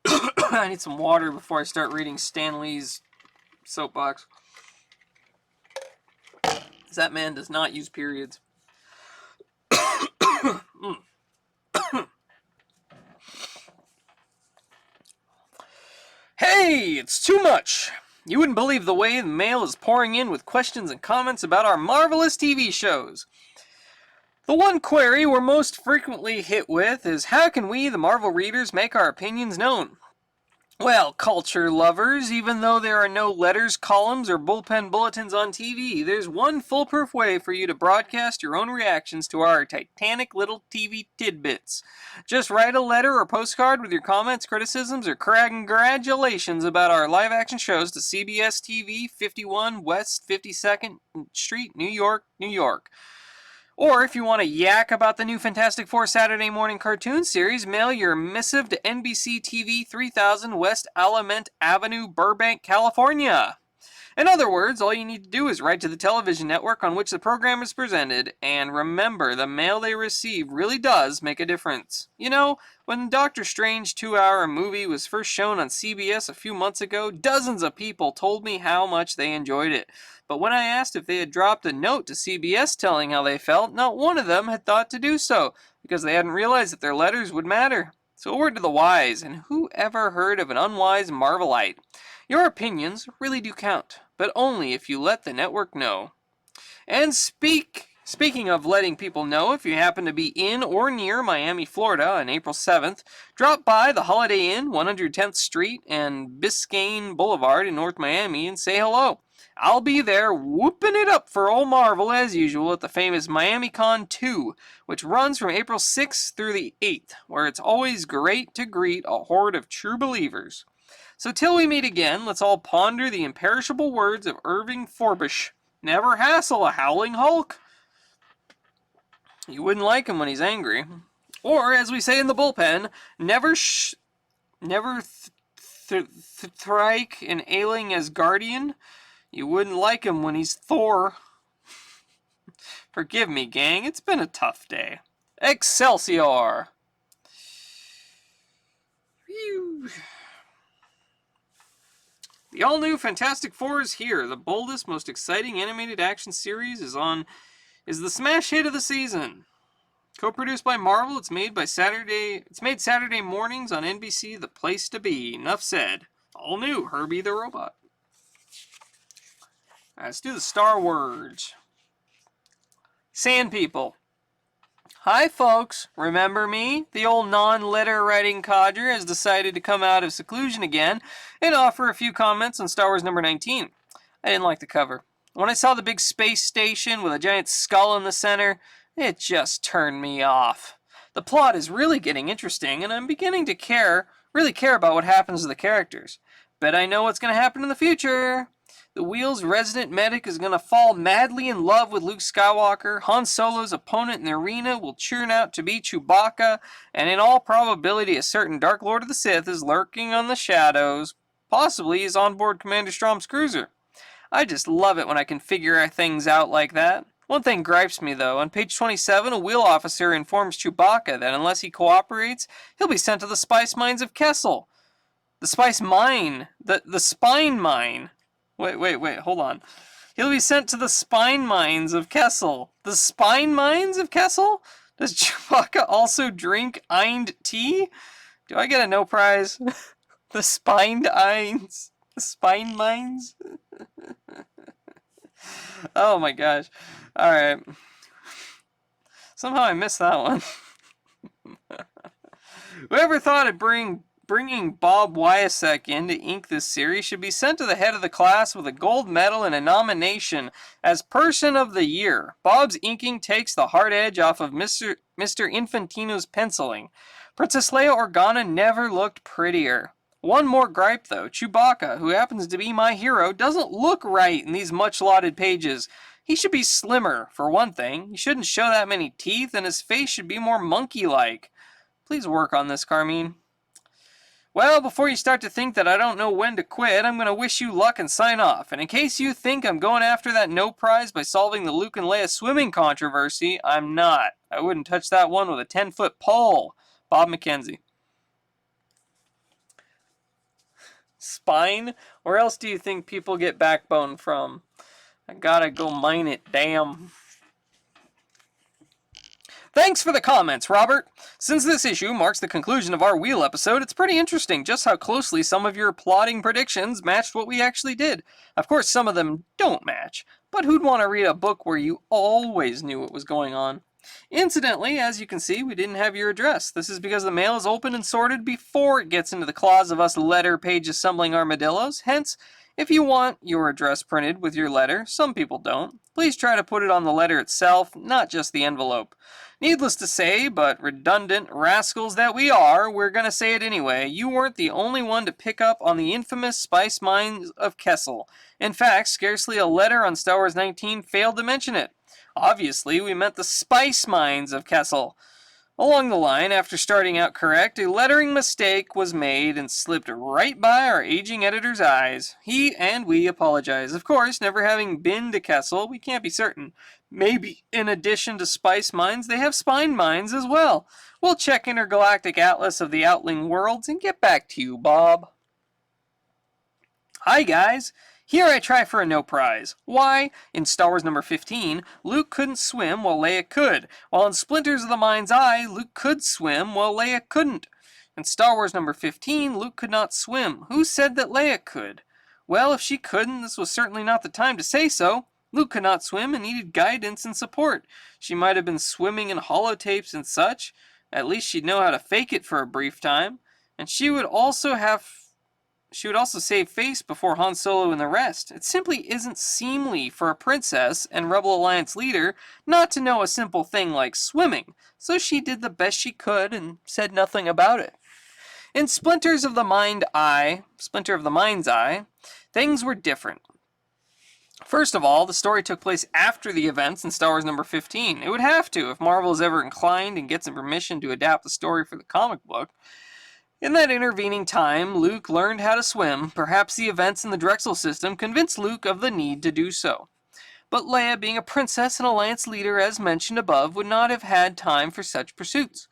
I need some water before I start reading Stan Lee's soapbox. That man does not use periods. Hey, it's too much. You wouldn't believe the way the mail is pouring in with questions and comments about our marvelous TV shows. The one query we're most frequently hit with is how can we, the Marvel readers, make our opinions known? Well, culture lovers, even though there are no letters, columns, or bullpen bulletins on TV, there's one foolproof way for you to broadcast your own reactions to our titanic little TV tidbits. Just write a letter or postcard with your comments, criticisms, or congratulations about our live-action shows to CBS TV, 51 West 52nd Street, New York, New York. Or if you want to yak about the new Fantastic Four Saturday morning cartoon series, mail your missive to NBC TV 3000 West Alamance Avenue, Burbank, California. In other words, all you need to do is write to the television network on which the program is presented, and remember, the mail they receive really does make a difference. You know, when the Doctor Strange 2-hour movie was first shown on CBS a few months ago, dozens of people told me how much they enjoyed it. But when I asked if they had dropped a note to CBS telling how they felt, not one of them had thought to do so, because they hadn't realized that their letters would matter. So a word to the wise, and who ever heard of an unwise Marvelite? Your opinions really do count, but only if you let the network know. And speaking of letting people know, if you happen to be in or near Miami, Florida on April 7th, drop by the Holiday Inn, 110th Street and Biscayne Boulevard in North Miami and say hello. I'll be there whooping it up for old Marvel as usual at the famous MiamiCon 2, which runs from April 6th through the 8th, where it's always great to greet a horde of true believers. So till we meet again, let's all ponder the imperishable words of Irving Forbush. Never hassle a howling Hulk. You wouldn't like him when he's angry. Or, as we say in the bullpen, never thrike an ailing as guardian. You wouldn't like him when he's Thor. Forgive me, gang, it's been a tough day. Excelsior! Phew. The all-new Fantastic Four is here. The boldest, most exciting animated action series is the smash hit of the season. Co-produced by Marvel, it's made Saturday mornings on NBC, the place to be. Enough said. All new, Herbie the Robot. All right, let's do the Star Wars. Sand People. Hi folks, remember me? The old non-letter writing codger has decided to come out of seclusion again and offer a few comments on Star Wars number 19. I didn't like the cover. When I saw the big space station with a giant skull in the center, it just turned me off. The plot is really getting interesting and I'm beginning to really care about what happens to the characters. Bet I know what's going to happen in the future. The Wheel's resident medic is going to fall madly in love with Luke Skywalker. Han Solo's opponent in the arena will churn out to be Chewbacca. And in all probability, a certain Dark Lord of the Sith is lurking on the shadows. Possibly he's on board Commander Strom's cruiser. I just love it when I can figure things out like that. One thing gripes me, though. On page 27, a Wheel officer informs Chewbacca that unless he cooperates, he'll be sent to the spice mines of Kessel. The spice mine. The spine mine. Wait, hold on. He'll be sent to the spine mines of Kessel. The spine mines of Kessel? Does Chewbacca also drink Eind tea? Do I get a no prize? The spined Einds. The spine mines? Oh my gosh. Alright. Somehow I missed that one. Whoever thought of bringing Bob Wyasek in to ink this series should be sent to the head of the class with a gold medal and a nomination as Person of the Year. Bob's inking takes the hard edge off of Mr. Infantino's penciling. Princess Leia Organa never looked prettier. One more gripe though, Chewbacca, who happens to be my hero, doesn't look right in these much-lauded pages. He should be slimmer, for one thing. He shouldn't show that many teeth, and his face should be more monkey-like. Please work on this, Carmine. Well, before you start to think that I don't know when to quit, I'm going to wish you luck and sign off. And in case you think I'm going after that no prize by solving the Luke and Leia swimming controversy, I'm not. I wouldn't touch that one with a 10-foot pole. Bob McKenzie. Spine? Where else do you think people get backbone from? I gotta go mine it, damn. Thanks for the comments, Robert. Since this issue marks the conclusion of our Wheel episode, it's pretty interesting just how closely some of your plotting predictions matched what we actually did. Of course, some of them don't match, but who'd want to read a book where you always knew what was going on? Incidentally, as you can see, we didn't have your address. This is because the mail is opened and sorted before it gets into the claws of us letter page assembling armadillos. Hence, if you want your address printed with your letter, some people don't, please try to put it on the letter itself, not just the envelope. Needless to say, but redundant rascals that we are, we're gonna say it anyway. You weren't the only one to pick up on the infamous spice mines of Kessel. In fact, scarcely a letter on Star Wars 19 failed to mention it. Obviously, we meant the spice mines of Kessel. Along the line, after starting out correct, a lettering mistake was made and slipped right by our aging editor's eyes. He and we apologize. Of course, never having been to Kessel, we can't be certain. Maybe, in addition to spice mines, they have spine mines as well. We'll check Intergalactic Atlas of the Outling Worlds and get back to you, Bob. Hi, guys. Here I try for a no prize. Why, in Star Wars number 15, Luke couldn't swim while Leia could, while in Splinters of the Mind's Eye, Luke could swim while Leia couldn't. In Star Wars number 15, Luke could not swim. Who said that Leia could? Well, if she couldn't, this was certainly not the time to say so. Luke could not swim and needed guidance and support. She might have been swimming in holotapes and such. At least she'd know how to fake it for a brief time. And she would also save face before Han Solo and the rest. It simply isn't seemly for a princess and Rebel Alliance leader not to know a simple thing like swimming, so she did the best she could and said nothing about it. In Splinter of the Mind's Eye, things were different. First of all, the story took place after the events in Star Wars number 15. It would have to if Marvel is ever inclined and gets permission to adapt the story for the comic book. In that intervening time, Luke learned how to swim. Perhaps the events in the Drexel system convinced Luke of the need to do so. But Leia, being a princess and Alliance leader as mentioned above, would not have had time for such pursuits.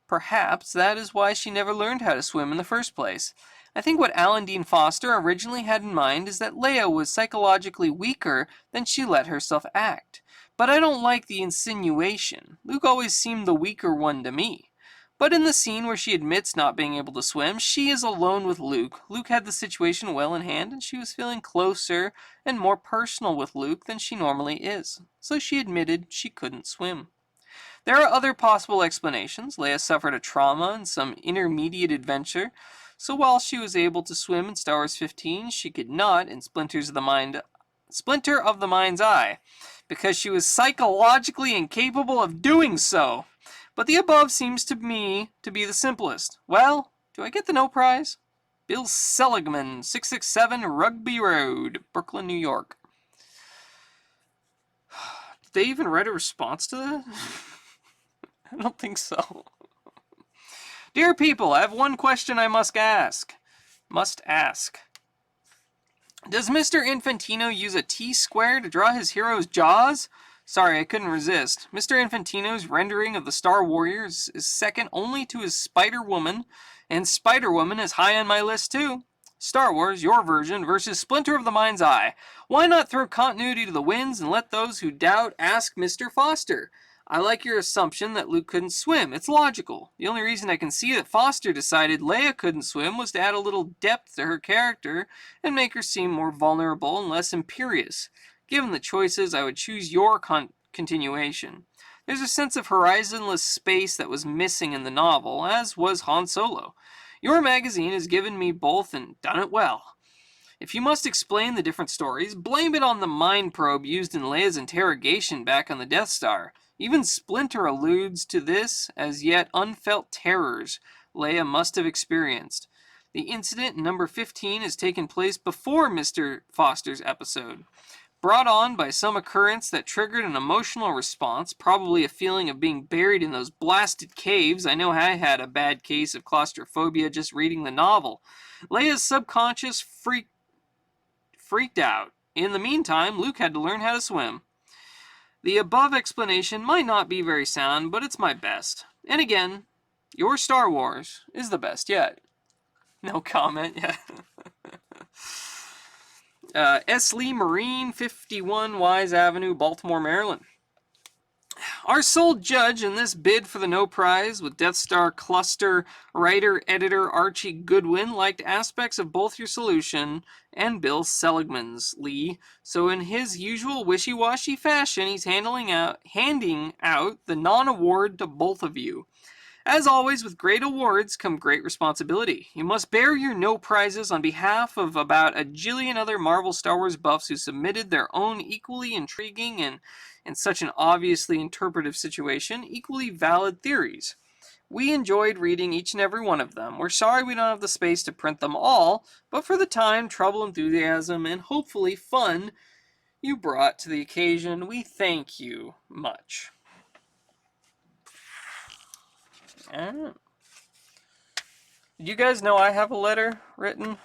Perhaps that is why she never learned how to swim in the first place. I think what Alan Dean Foster originally had in mind is that Leia was psychologically weaker than she let herself act. But I don't like the insinuation. Luke always seemed the weaker one to me. But in the scene where she admits not being able to swim, she is alone with Luke. Luke had the situation well in hand, and she was feeling closer and more personal with Luke than she normally is. So she admitted she couldn't swim. There are other possible explanations. Leia suffered a trauma in some intermediate adventure, so while she was able to swim in Star Wars 15, she could not in Splinter of the Mind's Eye, because she was psychologically incapable of doing so. But the above seems to me to be the simplest. Well, do I get the no prize? Bill Seligman, 667 Rugby Road, Brooklyn, New York. Did they even write a response to that? I don't think so. Dear people, I have one question I must ask. Does Mr. Infantino use a T-square to draw his hero's jaws? Sorry, I couldn't resist. Mr. Infantino's rendering of the Star Warriors is second only to his Spider-Woman, and Spider-Woman is high on my list too. Star Wars, your version, versus Splinter of the Mind's Eye. Why not throw continuity to the winds and let those who doubt ask Mr. Foster? I like your assumption that Luke couldn't swim. It's logical. The only reason I can see that Foster decided Leia couldn't swim was to add a little depth to her character and make her seem more vulnerable and less imperious. Given the choices, I would choose your continuation. There's a sense of horizonless space that was missing in the novel, as was Han Solo. Your magazine has given me both and done it well. If you must explain the different stories, blame it on the mind probe used in Leia's interrogation back on the Death Star. Even Splinter alludes to this as yet unfelt terrors Leia must have experienced. The incident in number 15 has taken place before Mr. Foster's episode. Brought on by some occurrence that triggered an emotional response, probably a feeling of being buried in those blasted caves. I know I had a bad case of claustrophobia just reading the novel. Leia's subconscious freaked out. In the meantime, Luke had to learn how to swim. The above explanation might not be very sound, but it's my best. And again, your Star Wars is the best yet. No comment, yeah. S. Lee Marine, 51 Wise Avenue, Baltimore, Maryland. our sole judge in this bid for the no prize with Death Star Cluster writer-editor Archie Goodwin liked aspects of both your solution and Bill Seligman's, Lee. So in his usual wishy-washy fashion, he's handing out the non-award to both of you. As always, with great awards come great responsibility. You must bear your no prizes on behalf of about a jillion other Marvel Star Wars buffs who submitted their own equally intriguing and, in such an obviously interpretive situation, equally valid theories. We enjoyed reading each and every one of them. We're sorry we don't have the space to print them all, but for the time, trouble, enthusiasm, and hopefully fun you brought to the occasion, we thank you much. Did you guys know I have a letter written,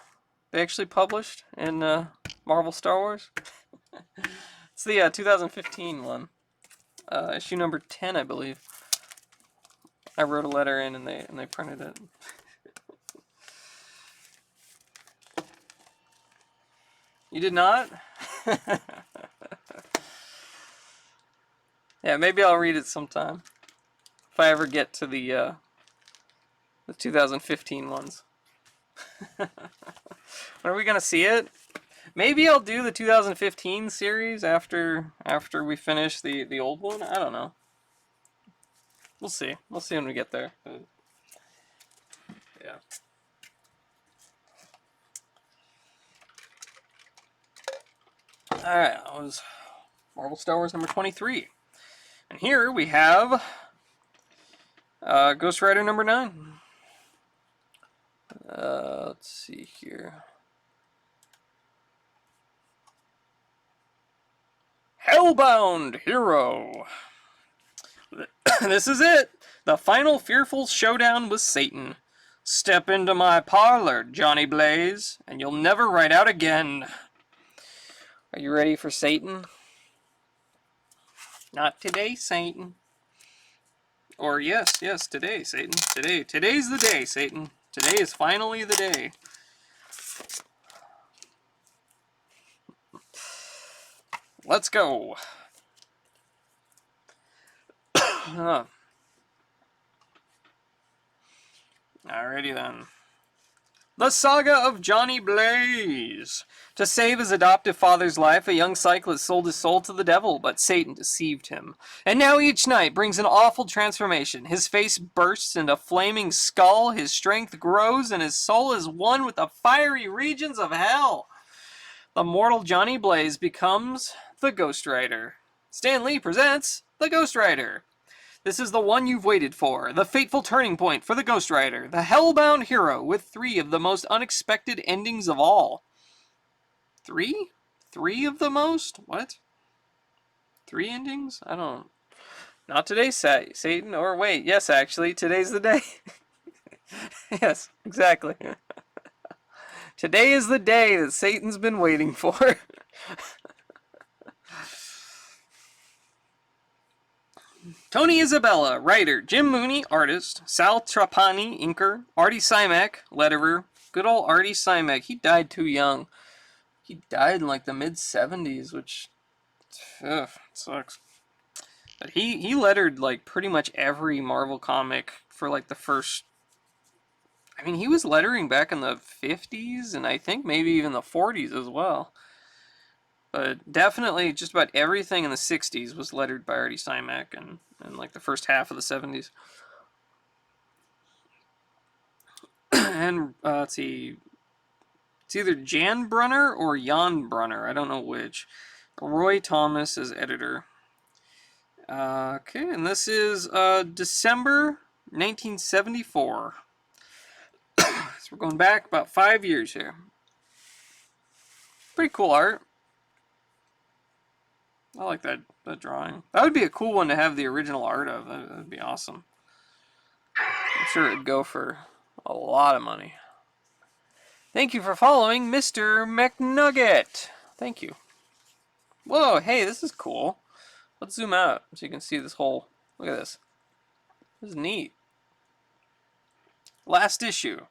they actually published in Marvel Star Wars? It's the 2015 one, issue number 10, I believe. I wrote a letter in and they printed it. You did not? Yeah, maybe I'll read it sometime. If I ever get to the 2015 ones. When are we gonna see it? Maybe I'll do the 2015 series after we finish the old one. I don't know. We'll see. We'll see when we get there. But, yeah. Alright, that was Marvel Star Wars number 23. And here we have Ghost Rider number 9. Let's see here. Hellbound Hero. This is it. The final fearful showdown with Satan. Step into my parlor, Johnny Blaze, and you'll never ride out again. Are you ready for Satan? Not today, Satan. Or yes, today, Satan. Today's the day, Satan. Today is finally the day. Let's go. Alrighty then. The Saga of Johnny Blaze. To save his adoptive father's life, a young cyclist sold his soul to the devil, but Satan deceived him. And now each night brings an awful transformation. His face bursts into a flaming skull, his strength grows, and his soul is one with the fiery regions of hell. The mortal Johnny Blaze becomes the Ghost Rider. Stan Lee presents the Ghost Rider. This is the one you've waited for, the fateful turning point for the Ghost Rider, the hellbound hero with 3 of the most unexpected endings of all. 3? 3 of the most? What? 3 endings? I don't... Not today, Satan. Or wait, yes, actually, today's the day. Yes, exactly. Today is the day that Satan's been waiting for. Tony Isabella, writer. Jim Mooney, artist. Sal Trapani, inker. Artie Simek, letterer. Good old Artie Simek. He died too young. He died in like the mid-70s, which sucks. But he lettered like pretty much every Marvel comic for like the first... I mean, he was lettering back in the 50s and I think maybe even the 40s as well. But definitely just about everything in the 60s was lettered by Artie Simek and like the first half of the 70s. And let's see. It's either Jan Brunner or Jan Brunner. I don't know which. Roy Thomas is editor. Okay, and this is December 1974. So we're going back about 5 years here. Pretty cool art. I like that drawing. That would be a cool one to have the original art of. That would be awesome. I'm sure it'd go for a lot of money. Thank you for following Mr. McNugget. Thank you. Whoa, hey, this is cool. Let's zoom out so you can see this whole... Look at this. This is neat. Last issue.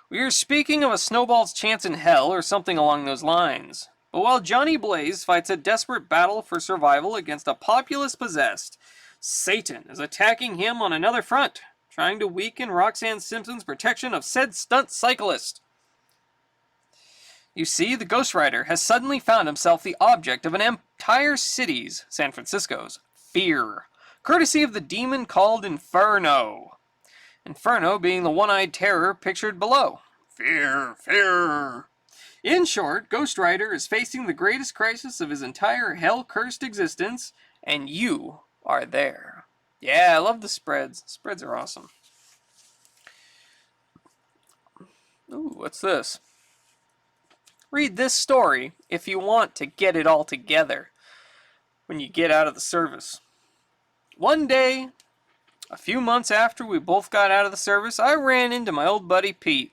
We are speaking of a snowball's chance in hell or something along those lines. But while Johnny Blaze fights a desperate battle for survival against a populace possessed, Satan is attacking him on another front, trying to weaken Roxanne Simpson's protection of said stunt cyclist. You see, the Ghost Rider has suddenly found himself the object of an entire city's, San Francisco's, fear, courtesy of the demon called Inferno. Inferno being the one-eyed terror pictured below. Fear, fear. In short, Ghost Rider is facing the greatest crisis of his entire hell-cursed existence, and you are there. Yeah, I love the spreads. Spreads are awesome. Ooh, what's this? Read this story if you want to get it all together when you get out of the service. One day, a few months after we both got out of the service, I ran into my old buddy Pete.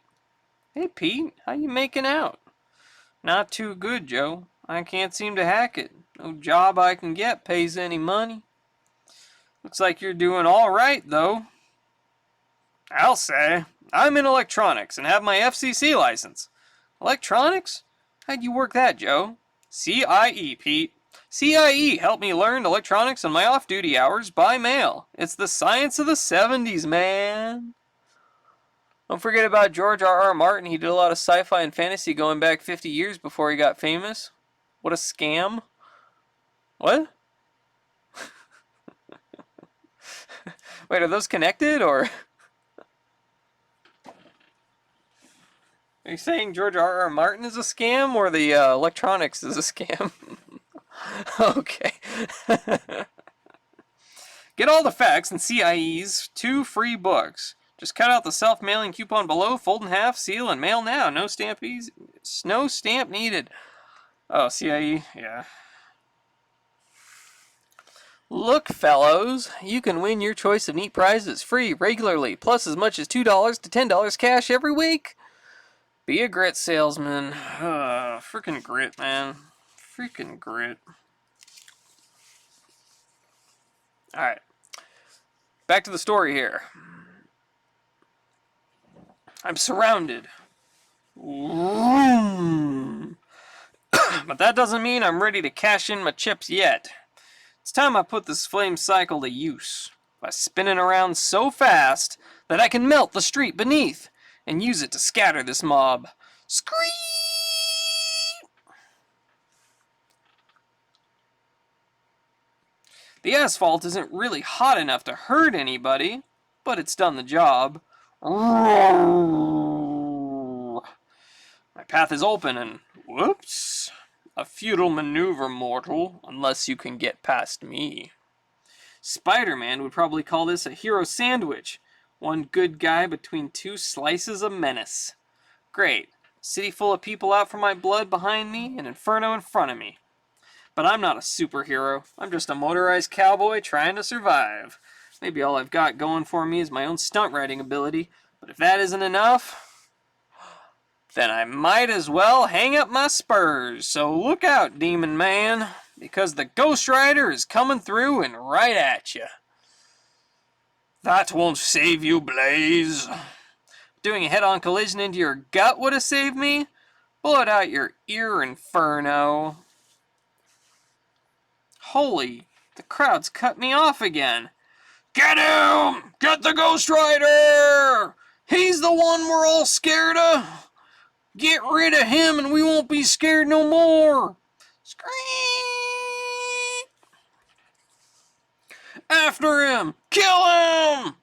Hey Pete, how you making out? Not too good, Joe. I can't seem to hack it. No job I can get pays any money. Looks like you're doing all right, though. I'll say. I'm in electronics and have my FCC license. Electronics? How'd you work that, Joe? CIE, Pete. CIE helped me learn electronics on my off-duty hours by mail. It's the science of the 70s, man. Don't forget about George R.R. Martin. He did a lot of sci-fi and fantasy going back 50 years before he got famous. What a scam. What? Wait, are those connected, or? Are you saying George R.R. Martin is a scam, or the electronics is a scam? Okay. Get all the facts in CIE's 2 free books. Just cut out the self-mailing coupon below, fold in half, seal, and mail now. No stamp needed. Oh, CIE, yeah. Look, fellows, you can win your choice of neat prizes free regularly, plus as much as $2 to $10 cash every week. Be a grit salesman. Freaking grit, man. Freaking grit. Alright. Back to the story here. I'm surrounded. But that doesn't mean I'm ready to cash in my chips yet. It's time I put this flame cycle to use by spinning around so fast that I can melt the street beneath and use it to scatter this mob. Scream! The asphalt isn't really hot enough to hurt anybody, but it's done the job. My path is open and whoops. A futile maneuver, mortal, unless you can get past me. Spider-Man would probably call this a hero sandwich. One good guy between 2 slices of menace. Great. City full of people out for my blood behind me and Inferno in front of me. But I'm not a superhero. I'm just a motorized cowboy trying to survive. Maybe all I've got going for me is my own stunt riding ability, but if that isn't enough, then I might as well hang up my spurs. So look out, Demon Man, because the Ghost Rider is coming through and right at you. That won't save you, Blaze. Doing a head-on collision into your gut would have saved me. Bullet out your ear, Inferno. Holy, the crowd's cut me off again. Get him! Get the Ghost Rider! He's the one we're all scared of. Get rid of him and we won't be scared no more. Scream! After him! Kill him!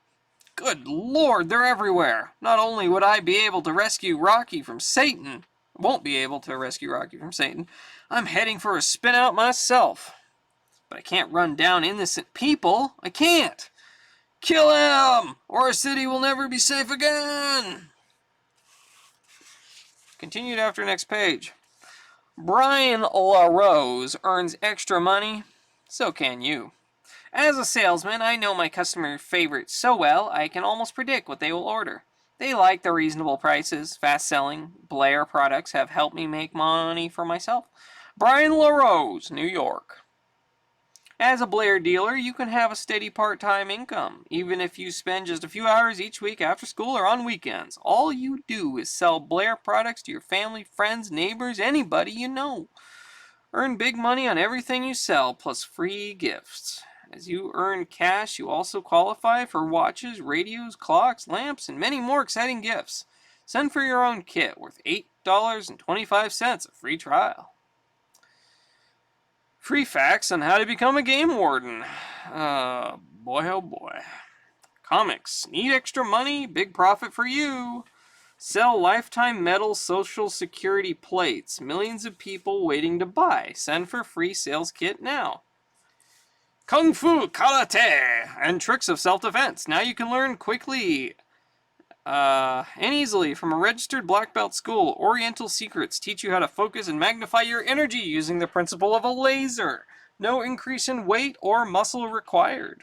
Good Lord, they're everywhere. Not only would I be able to rescue Rocky from Satan, won't be able to rescue Rocky from Satan, I'm heading for a spin out myself. But I can't run down innocent people. I can't. Kill him, or our city will never be safe again. Continued after next page. Brian LaRose earns extra money. So can you. As a salesman, I know my customer favorites so well, I can almost predict what they will order. They like the reasonable prices. Fast-selling Blair products have helped me make money for myself. Brian LaRose, New York. As a Blair dealer, you can have a steady part-time income, even if you spend just a few hours each week after school or on weekends. All you do is sell Blair products to your family, friends, neighbors, anybody you know. Earn big money on everything you sell, plus free gifts. As you earn cash, you also qualify for watches, radios, clocks, lamps, and many more exciting gifts. Send for your own kit worth $8.25 a free trial. Free facts on how to become a game warden. Boy oh boy. Comics. Need extra money? Big profit for you. Sell lifetime metal social security plates. Millions of people waiting to buy. Send for free sales kit now. Kung Fu, Karate, and tricks of self-defense. Now you can learn quickly and easily from a registered black belt school. Oriental Secrets teach you how to focus and magnify your energy using the principle of a laser. No increase in weight or muscle required.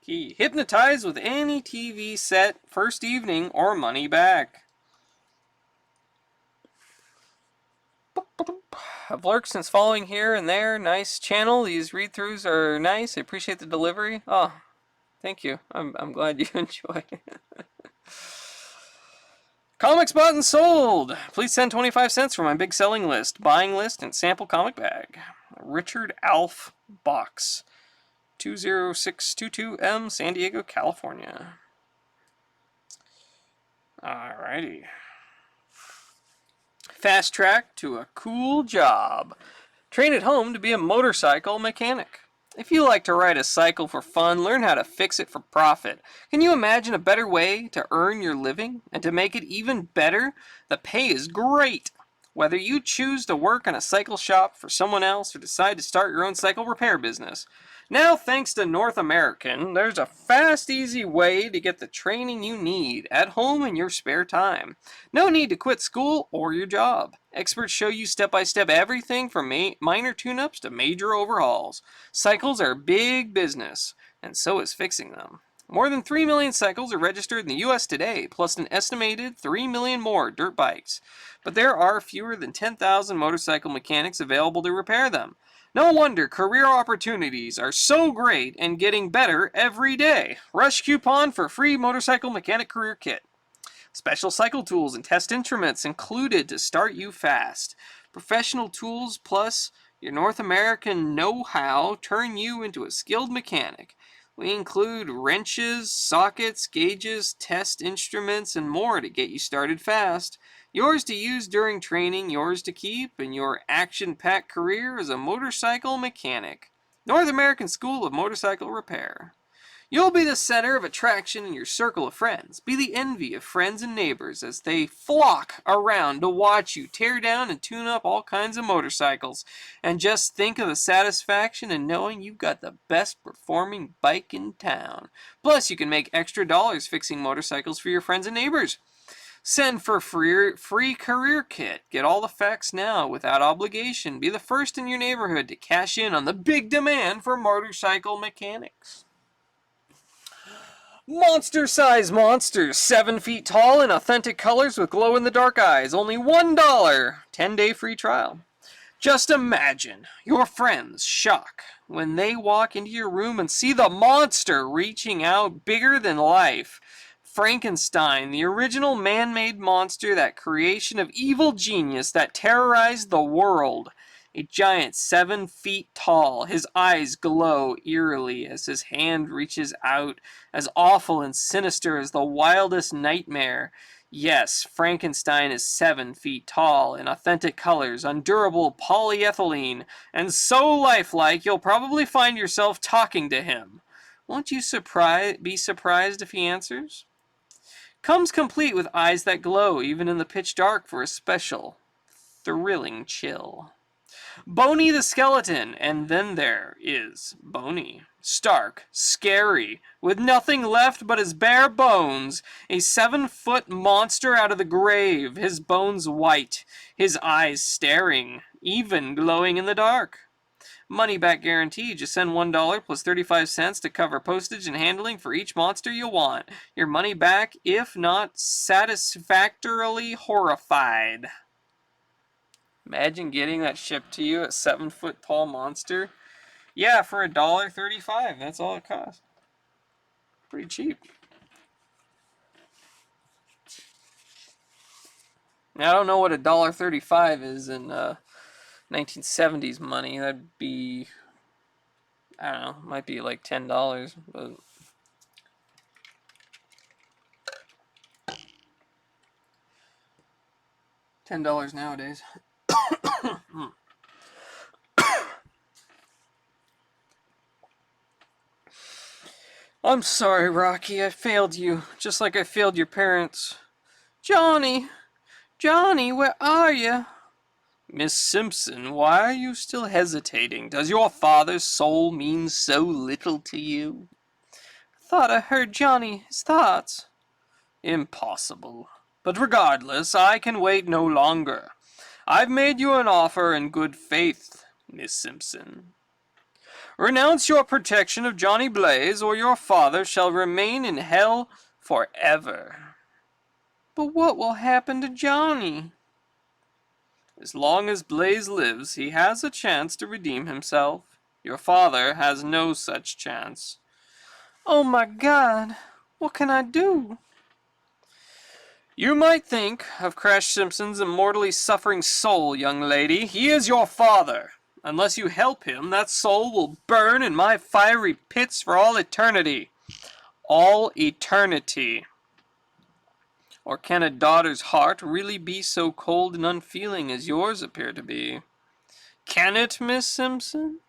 Key. Hypnotize with any TV set first evening or money back. I've lurked since following here and there. Nice channel. These read-throughs are nice. I appreciate the delivery. Oh, thank you. I'm glad you enjoy. Comics bought and sold. Please send 25 cents for my big selling list, buying list, and sample comic bag. Richard Alf Box. 20622M, San Diego, California. Alrighty. Fast track to a cool job. Train at home to be a motorcycle mechanic. If you like to ride a cycle for fun, learn how to fix it for profit. Can you imagine a better way to earn your living? And to make it even better, the pay is great. Whether you choose to work in a cycle shop for someone else or decide to start your own cycle repair business, now thanks to North American, there's a fast, easy way to get the training you need at home in your spare time. No need to quit school or your job. Experts show you step-by-step everything from minor tune-ups to major overhauls. Cycles are big business, and so is fixing them. More than 3 million cycles are registered in the U.S. today, plus an estimated 3 million more dirt bikes. But there are fewer than 10,000 motorcycle mechanics available to repair them. No wonder career opportunities are so great and getting better every day. Rush coupon for free motorcycle mechanic career kit. Special cycle tools and test instruments included to start you fast. Professional tools plus your North American know-how turn you into a skilled mechanic. We include wrenches, sockets, gauges, test instruments, and more to get you started fast. Yours to use during training, yours to keep in your action-packed career as a motorcycle mechanic. North American School of Motorcycle Repair. You'll be the center of attraction in your circle of friends. Be the envy of friends and neighbors as they flock around to watch you tear down and tune up all kinds of motorcycles. And just think of the satisfaction in knowing you've got the best performing bike in town. Plus, you can make extra dollars fixing motorcycles for your friends and neighbors. Send for free career kit. Get all the facts now without obligation. Be the first in your neighborhood to cash in on the big demand for motorcycle mechanics. Monster size monsters, 7 feet tall in authentic colors with glow in the dark eyes. Only $1. 10-day free trial. Just imagine your friends' shock when they walk into your room and see the monster reaching out bigger than life. Frankenstein, the original man-made monster, that creation of evil genius that terrorized the world. A giant 7 feet tall, his eyes glow eerily as his hand reaches out, as awful and sinister as the wildest nightmare. Yes, Frankenstein is 7 feet tall, in authentic colors, undurable polyethylene, and so lifelike you'll probably find yourself talking to him. Won't you be surprised if he answers? Comes complete with eyes that glow even in the pitch dark for a special, thrilling chill. Boney the Skeleton, and then there is Boney. Stark, scary, with nothing left but his bare bones, a 7-foot monster out of the grave, his bones white, his eyes staring, even glowing in the dark. Money back guarantee. Just send $1 plus 35 cents to cover postage and handling for each monster you want. Your money back if not satisfactorily horrified. Imagine getting that shipped to you, a 7-foot tall monster. Yeah, for $1.35. That's all it costs. Pretty cheap. Now, I don't know what $1.35 is in 1970s money. That'd be I don't know, might be like $10, but $10 nowadays. I'm sorry, Rocky. I failed you, just like I failed your parents. Johnny! Johnny, where are you? Miss Simpson, why are you still hesitating? Does your father's soul mean so little to you? I thought I heard Johnny's thoughts. Impossible. But regardless, I can wait no longer. I've made you an offer in good faith, Miss Simpson. Renounce your protection of Johnny Blaze, or your father shall remain in hell forever. But what will happen to Johnny? As long as Blaze lives, he has a chance to redeem himself. Your father has no such chance. Oh my God, what can I do? You might think of Crash Simpson's immortally suffering soul, young lady. He is your father. Unless you help him, that soul will burn in my fiery pits for all eternity. All eternity. Or can a daughter's heart really be so cold and unfeeling as yours appear to be? Can it, Miss Simpson?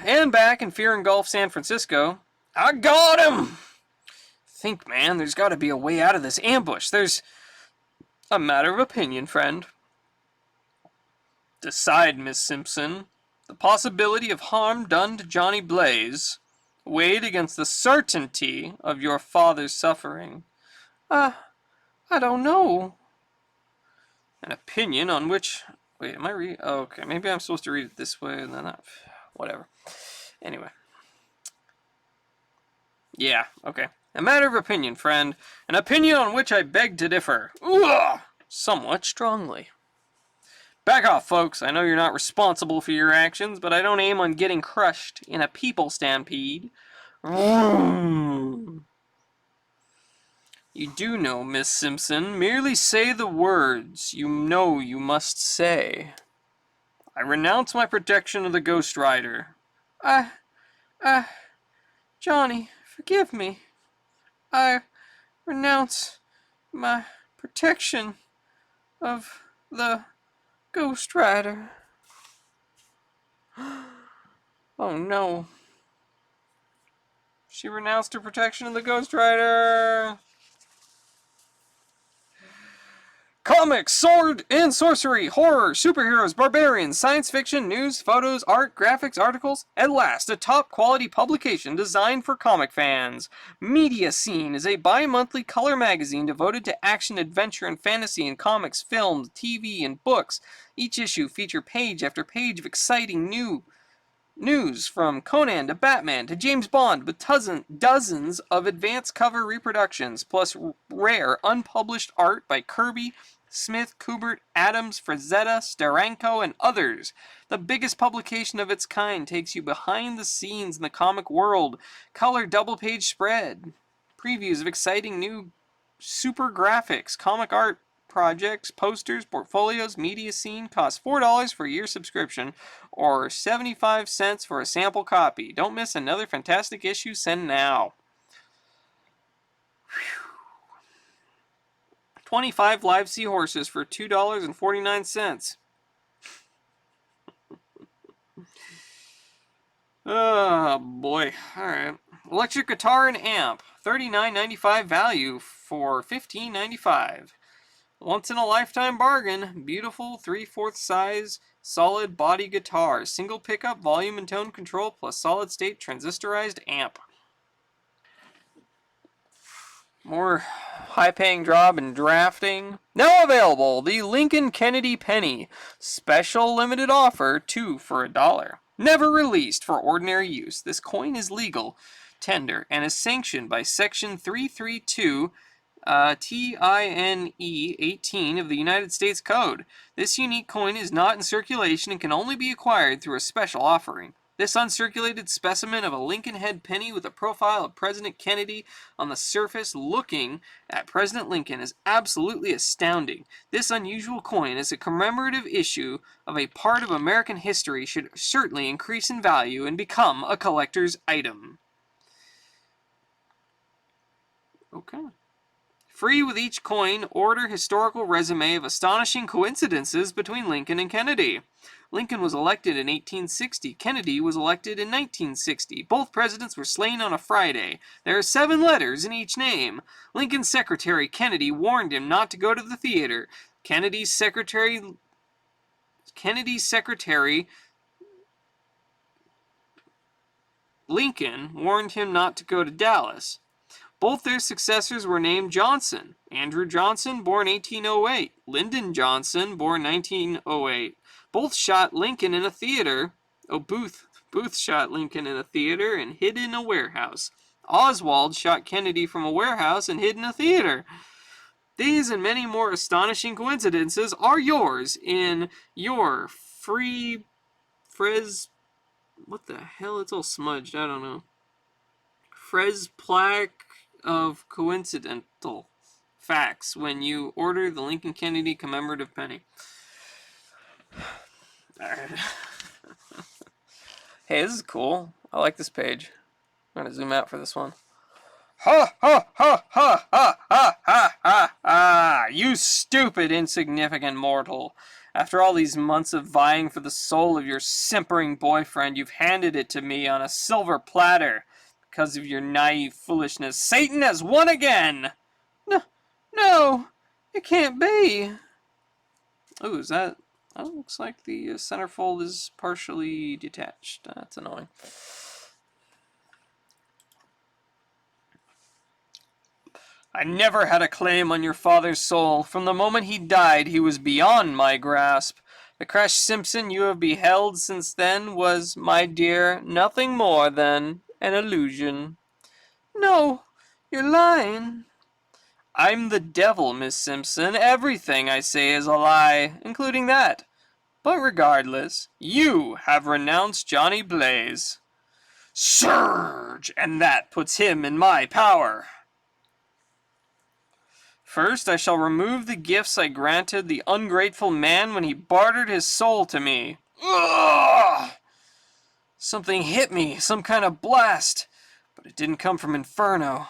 And back in Fear and Gulf, San Francisco, I got him! Think, man, there's got to be a way out of this ambush. There's a matter of opinion, friend. Decide, Miss Simpson. The possibility of harm done to Johnny Blaze weighed against the certainty of your father's suffering. I don't know. An opinion on which... Wait, am I reading? Oh, okay, maybe I'm supposed to read it this way and then that. Whatever. Anyway. Yeah, okay. A matter of opinion, friend. An opinion on which I beg to differ. Ugh! Somewhat strongly. Back off, folks. I know you're not responsible for your actions, but I don't aim on getting crushed in a people stampede. You do know, Miss Simpson. Merely say the words you know you must say. I renounce my protection of the Ghost Rider. Johnny, forgive me. I renounce my protection of the Ghost Rider. Oh no. She renounced her protection of the Ghost Rider. Comics, sword and sorcery, horror, superheroes, barbarians, science fiction, news, photos, art, graphics, articles. At last, a top-quality publication designed for comic fans. Media Scene is a bi-monthly color magazine devoted to action, adventure, and fantasy in comics, films, TV, and books. Each issue features page after page of exciting news from Conan to Batman to James Bond, with dozens of advanced cover reproductions, plus rare unpublished art by Kirby, Smith, Kubert, Adams, Frazetta, Steranko, and others. The biggest publication of its kind takes you behind the scenes in the comic world. Color double-page spread. Previews of exciting new super graphics, comic art projects, posters, portfolios. Media Scene costs $4 for a year subscription or 75 cents for a sample copy. Don't miss another fantastic issue. Send now. 25 live seahorses for $2.49. Oh boy. Alright. Electric guitar and amp. $39.95 value for $15.95. Once in a lifetime bargain. Beautiful 3/4 size solid body guitar. Single pickup, volume and tone control, plus solid state transistorized amp. More high-paying job in drafting. Now available, the Lincoln Kennedy Penny. Special limited offer, 2 for $1. Never released for ordinary use. This coin is legal tender and is sanctioned by Section 332 TINE 18 of the United States Code. This unique coin is not in circulation and can only be acquired through a special offering. This uncirculated specimen of a Lincoln head penny with a profile of President Kennedy on the surface looking at President Lincoln is absolutely astounding. This unusual coin, as a commemorative issue of a part of American history, should certainly increase in value and become a collector's item. Okay. Free with each coin, order historical resume of astonishing coincidences between Lincoln and Kennedy. Lincoln was elected in 1860. Kennedy was elected in 1960. Both presidents were slain on a Friday. There are 7 letters in each name. Lincoln's secretary, Kennedy, warned him not to go to the theater. Kennedy's secretary, Lincoln, warned him not to go to Dallas. Both their successors were named Johnson. Andrew Johnson, born 1808. Lyndon Johnson, born 1908. Both shot Lincoln in a theater. Booth shot Lincoln in a theater and hid in a warehouse. Oswald shot Kennedy from a warehouse and hid in a theater. These and many more astonishing coincidences are yours in your free what the hell? It's all smudged. I don't know. Plaque of coincidental facts when you order the Lincoln Kennedy commemorative penny. Alright. Hey, this is cool. I like this page. I'm gonna zoom out for this one. Ha ha ha ha ha ha ha ha ha! You stupid, insignificant mortal. After all these months of vying for the soul of your simpering boyfriend, you've handed it to me on a silver platter. Because of your naive foolishness, Satan has won again! No, it can't be. Oh, is that... Oh, looks like the centerfold is partially detached. That's annoying. I never had a claim on your father's soul. From the moment he died, he was beyond my grasp. The Crash Simpson you have beheld since then was, my dear, nothing more than an illusion. No, you're lying. I'm the devil, Miss Simpson. Everything I say is a lie, including that. But regardless, you have renounced Johnny Blaze. Surge! And that puts him in my power. First, I shall remove the gifts I granted the ungrateful man when he bartered his soul to me. Ugh! Something hit me, some kind of blast, but it didn't come from Inferno.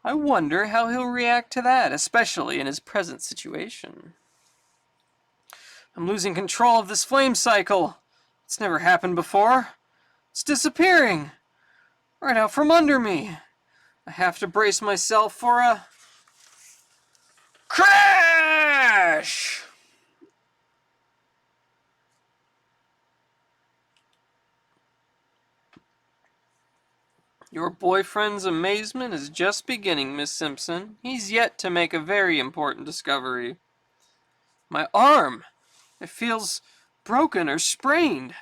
I wonder how he'll react to that, especially in his present situation. I'm losing control of this flame cycle. It's never happened before. It's disappearing. Right out from under me. I have to brace myself for a... crash! Your boyfriend's amazement is just beginning, Miss Simpson. He's yet to make a very important discovery. My arm! It feels broken or sprained.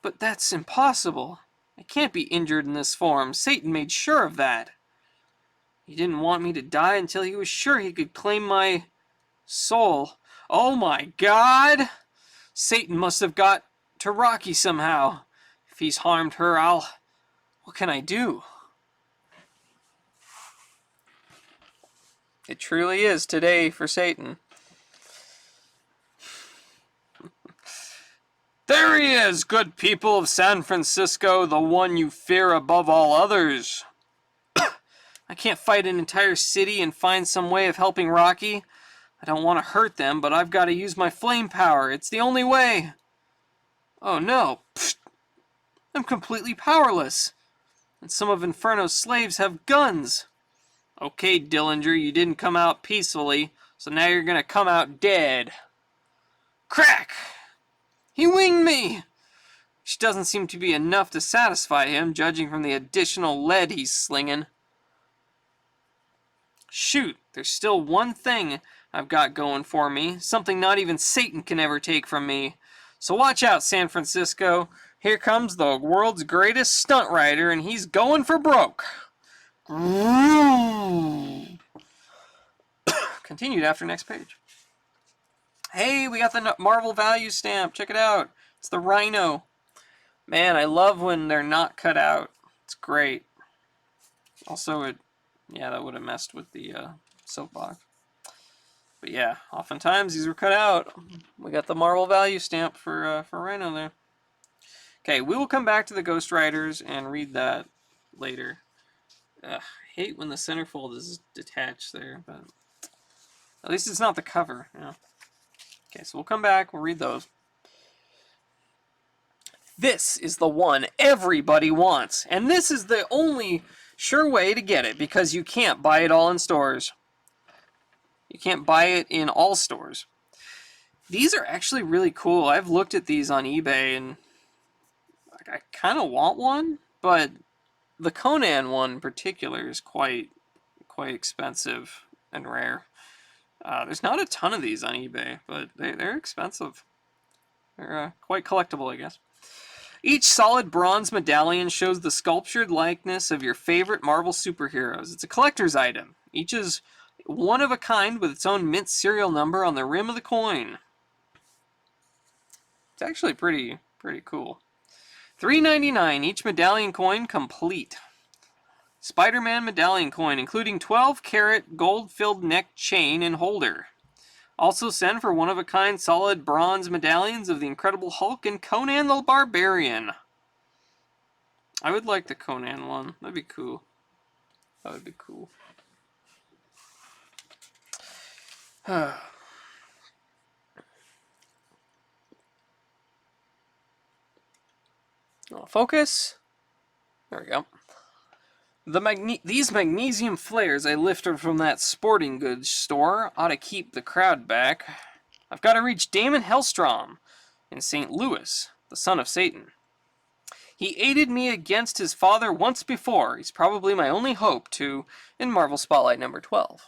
But that's impossible. I can't be injured in this form. Satan made sure of that. He didn't want me to die until he was sure he could claim my soul. Oh my God! Satan must have got to Rocky somehow. If he's harmed her, what can I do? It truly is today for Satan. There he is, good people of San Francisco, the one you fear above all others. I can't fight an entire city and find some way of helping Rocky. I don't want to hurt them, but I've got to use my flame power. It's the only way. Oh no. Pfft. I'm completely powerless. And some of Inferno's slaves have guns. Okay, Dillinger, you didn't come out peacefully, so now you're gonna come out dead. Crack! He winged me! Which doesn't seem to be enough to satisfy him, judging from the additional lead he's slinging. Shoot, there's still one thing I've got going for me, something not even Satan can ever take from me. So watch out, San Francisco. Here comes the world's greatest stunt rider, and he's going for broke. Continued after next page. Hey, we got the Marvel Value Stamp. Check it out. It's the Rhino. Man, I love when they're not cut out. It's great. Also, yeah, that would have messed with the soapbox. But yeah, oftentimes these were cut out. We got the Marvel value stamp for Rhino there. Okay, we will come back to the Ghost Riders and read that later. I hate when the centerfold is detached there, but at least it's not the cover. Yeah. Okay, so we'll come back. We'll read those. This is the one everybody wants, and this is the only sure way to get it because you can't buy it all in stores. You can't buy it in all stores. These are actually really cool. I've looked at these on eBay and I kind of want one, but the Conan one in particular is quite expensive and rare. There's not a ton of these on eBay, but they're expensive. They're quite collectible, I guess. Each solid bronze medallion shows the sculptured likeness of your favorite Marvel superheroes. It's a collector's item. Each is one of a kind with its own mint serial number on the rim of the coin. It's actually pretty cool. $3.99 each medallion coin complete. Spider-Man medallion coin, including 12-karat gold-filled neck chain and holder. Also send for one-of-a-kind solid bronze medallions of the Incredible Hulk and Conan the Barbarian. I would like the Conan one. That'd be cool. That would be cool. Focus. There we go. These magnesium flares I lifted from that sporting goods store ought to keep the crowd back. I've got to reach Damon Hellstrom in St. Louis, the son of Satan. He aided me against his father once before. He's probably my only hope, too, in Marvel Spotlight number 12.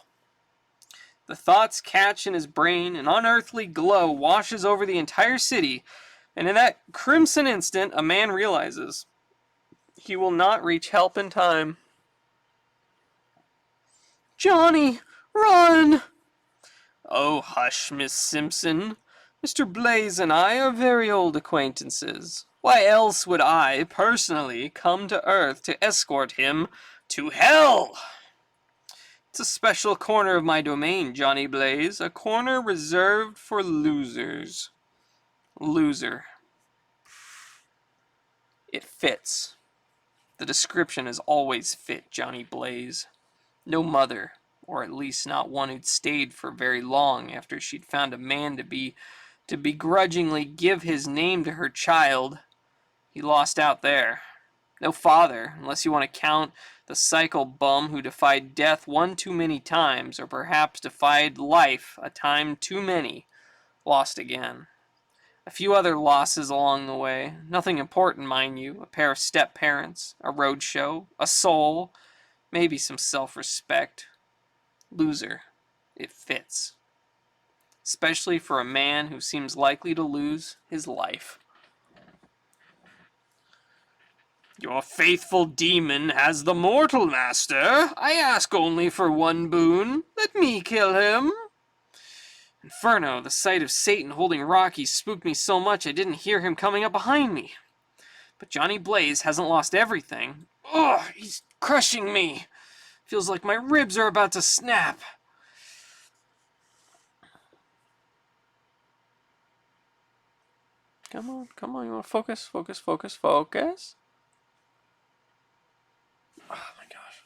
The thoughts catch in his brain, an unearthly glow washes over the entire city, and in that crimson instant, a man realizes he will not reach help in time. Johnny, run! Oh, hush, Miss Simpson. Mr. Blaze and I are very old acquaintances. Why else would I, personally, come to Earth to escort him to hell? It's a special corner of my domain, Johnny Blaze. A corner reserved for losers. Loser. It fits. The description has always fit Johnny Blaze. No mother, or at least not one who'd stayed for very long after she'd found a man to begrudgingly give his name to her child. He lost out there. No father, unless you want to count the cycle bum who defied death one too many times, or perhaps defied life a time too many. Lost again. A few other losses along the way. Nothing important, mind you. A pair of step-parents, a roadshow, a soul, maybe some self-respect. Loser. It fits. Especially for a man who seems likely to lose his life. Your faithful demon has the mortal master. I ask only for one boon. Let me kill him. Inferno, the sight of Satan holding Rocky spooked me so much I didn't hear him coming up behind me. But Johnny Blaze hasn't lost everything. Ugh, he's crushing me. Feels like my ribs are about to snap. Come on, you want to focus? Oh my gosh.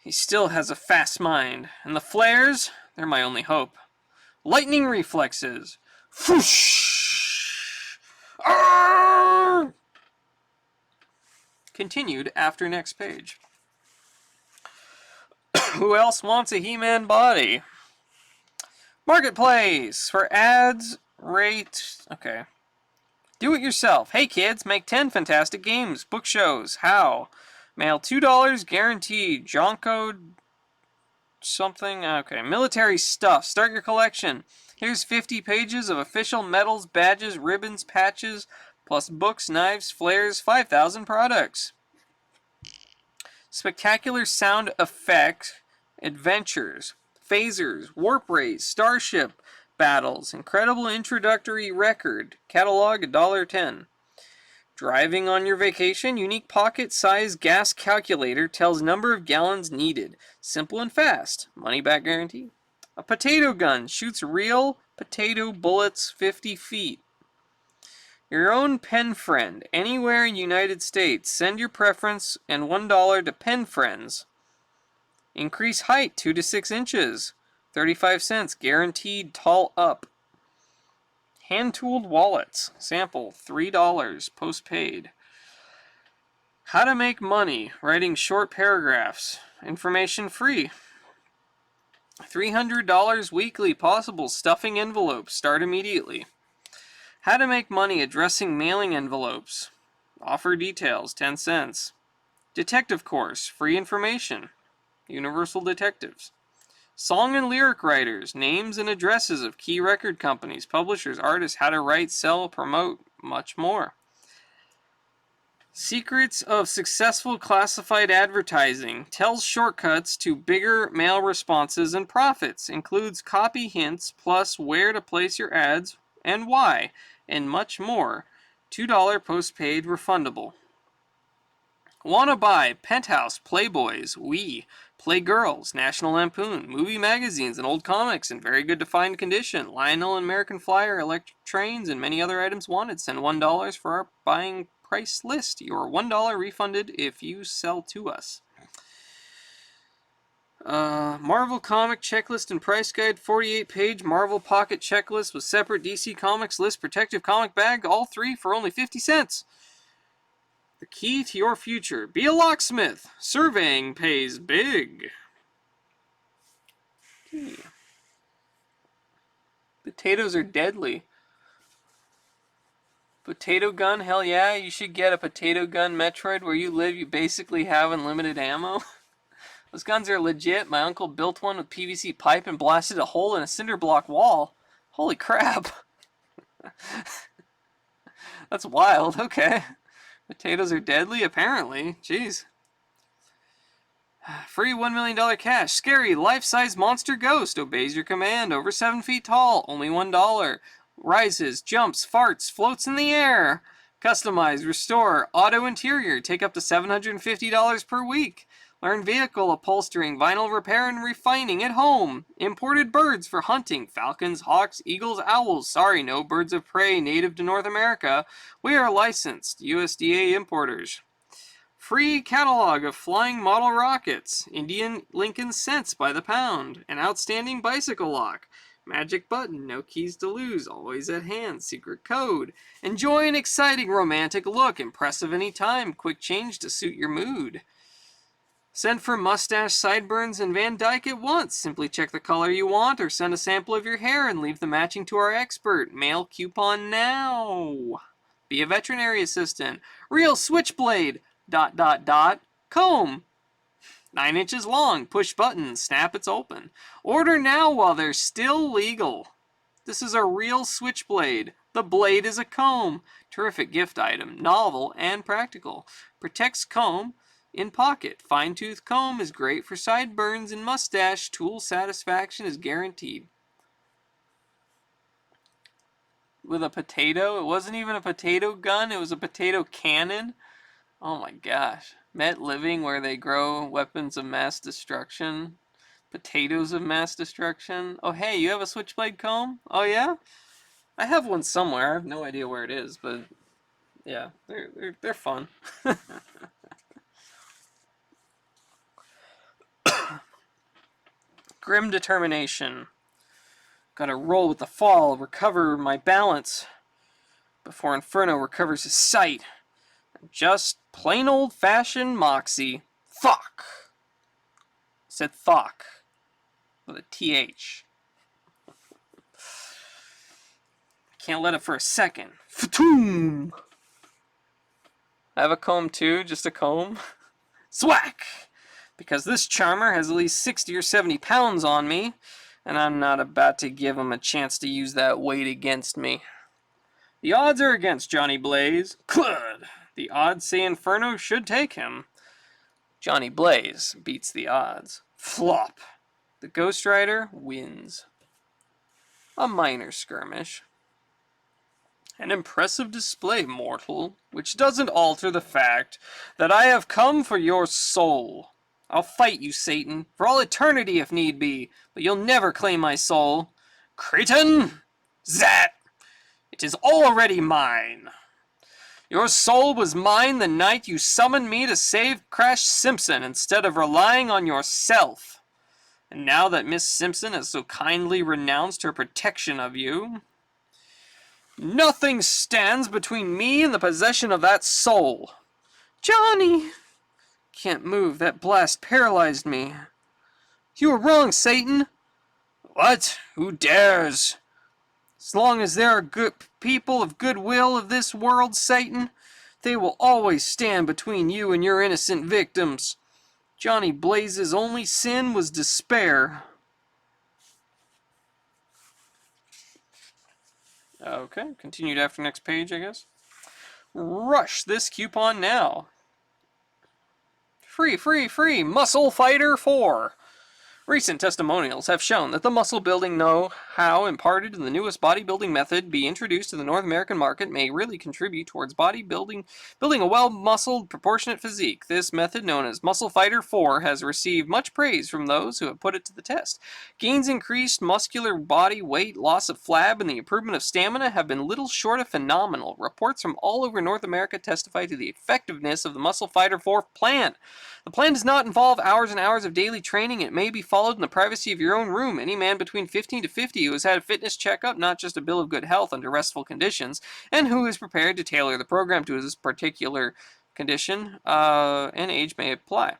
He still has a fast mind, and the flares, they're my only hope. Lightning reflexes. Whoosh! Arrgh! Continued after next page. Who else wants a He-Man body? Marketplace for ads, rate. Okay. Do it yourself. Hey kids, make 10 fantastic games, book shows. How? Mail $2 guaranteed. Jonko something. Okay. Military stuff. Start your collection. Here's 50 pages of official medals, badges, ribbons, patches, plus books, knives, flares, 5,000 products. Spectacular sound effect adventures. phasers, warp rays, starship battles, incredible introductory record, catalog $1.10. Driving on your vacation, unique pocket-sized gas calculator tells number of gallons needed. Simple and fast. Money back guarantee. A potato gun shoots real potato bullets 50 feet. Your own pen friend, anywhere in United States. Send your preference and $1 to Pen Friends. Increase height 2 to 6 inches. 35 cents. Guaranteed tall up. Hand-tooled wallets. Sample $3. Postpaid. How to make money. Writing short paragraphs. Information free. $300 weekly possible. Stuffing envelopes. Start immediately. How to make money addressing mailing envelopes. Offer details. 10 cents. Detective course. Free information. Universal Detectives. Song and lyric writers, names and addresses of key record companies, publishers, artists, how to write, sell, promote, much more. Secrets of successful classified advertising, tells shortcuts to bigger mail responses and profits, includes copy hints plus where to place your ads and why, and much more. $2 postpaid refundable. Wanna buy Penthouse, Playboys, We, Playgirls, National Lampoon, movie magazines and old comics in very good to find condition, Lionel and American Flyer, electric trains, and many other items wanted. Send $1 for our buying price list. Your $1 refunded if you sell to us. Marvel comic checklist and price guide, 48-page Marvel pocket checklist with separate DC Comics list, protective comic bag, all three for only 50 cents. The key to your future. Be a locksmith. Surveying pays big. Potatoes are deadly. Potato gun? Hell yeah. You should get a potato gun. Metroid, where you live, you basically have unlimited ammo. Those guns are legit. My uncle built one with PVC pipe and blasted a hole in a cinder block wall. Holy crap. That's wild. Okay. Potatoes are deadly, apparently. Jeez. Free $1 million cash. Scary, life-size monster ghost. Obeys your command. Over 7 feet tall. Only $1. Rises, jumps, farts, floats in the air. Customize, restore, auto interior. Take up to $750 per week. Learn vehicle upholstering, vinyl repair, and refining at home. Imported birds for hunting. Falcons, hawks, eagles, owls. Sorry, no birds of prey native to North America. We are licensed USDA importers. Free catalog of flying model rockets. Indian Lincoln cents by the pound. An outstanding bicycle lock. Magic button, no keys to lose, always at hand, secret code. Enjoy an exciting romantic look, impressive anytime, quick change to suit your mood. Send for mustache, sideburns, and Van Dyke at once. Simply check the color you want or send a sample of your hair and leave the matching to our expert. Mail coupon now. Be a veterinary assistant. Real switchblade, ... comb. 9 inches long, push button, snap it's open. Order now while they're still legal. This is a real switchblade. The blade is a comb. Terrific gift item, novel and practical. Protects comb in pocket. Fine-tooth comb is great for sideburns and mustache. Tool satisfaction is guaranteed. With a potato? It wasn't even a potato gun, it was a potato cannon. Oh my gosh. Met living where they grow weapons of mass destruction. Potatoes of mass destruction. Oh hey, you have a switchblade comb? Oh yeah? I have one somewhere. I have no idea where it is, but yeah, they're fun. Grim determination. Gotta roll with the fall, recover my balance before Inferno recovers his sight. Just plain old-fashioned moxie. Thok. Said Thok with a TH. Can't let it for a second. Fatoom! I have a comb too, just a comb. Swack! Because this charmer has at least 60 or 70 pounds on me, and I'm not about to give him a chance to use that weight against me. The odds are against Johnny Blaze. Clud! The odds say Inferno should take him. Johnny Blaze beats the odds. Flop! The Ghost Rider wins. A minor skirmish. An impressive display, mortal, which doesn't alter the fact that I have come for your soul. I'll fight you, Satan, for all eternity if need be, but you'll never claim my soul. Cretin! Zat! It is already mine. Your soul was mine the night you summoned me to save Crash Simpson instead of relying on yourself. And now that Miss Simpson has so kindly renounced her protection of you, nothing stands between me and the possession of that soul. Johnny! Can't move, that blast paralyzed me. You were wrong, Satan. What? Who dares? As long as there are good people of goodwill of this world, Satan, they will always stand between you and your innocent victims. Johnny Blaze's only sin was despair. Okay, continued after next page, I guess. Rush this coupon now. Free, free, free! Muscle Fighter 4! Recent testimonials have shown that the muscle building know-how imparted in the newest bodybuilding method be introduced to the North American market may really contribute towards building a well-muscled, proportionate physique. This method, known as Muscle Fighter 4, has received much praise from those who have put it to the test. Gains increased muscular body weight, loss of flab, and the improvement of stamina have been little short of phenomenal. Reports from all over North America testify to the effectiveness of the Muscle Fighter 4 plan. The plan does not involve hours and hours of daily training. It may be followed in the privacy of your own room. Any man between 15 to 50 who has had a fitness checkup, not just a bill of good health under restful conditions, and who is prepared to tailor the program to his particular condition and age may apply.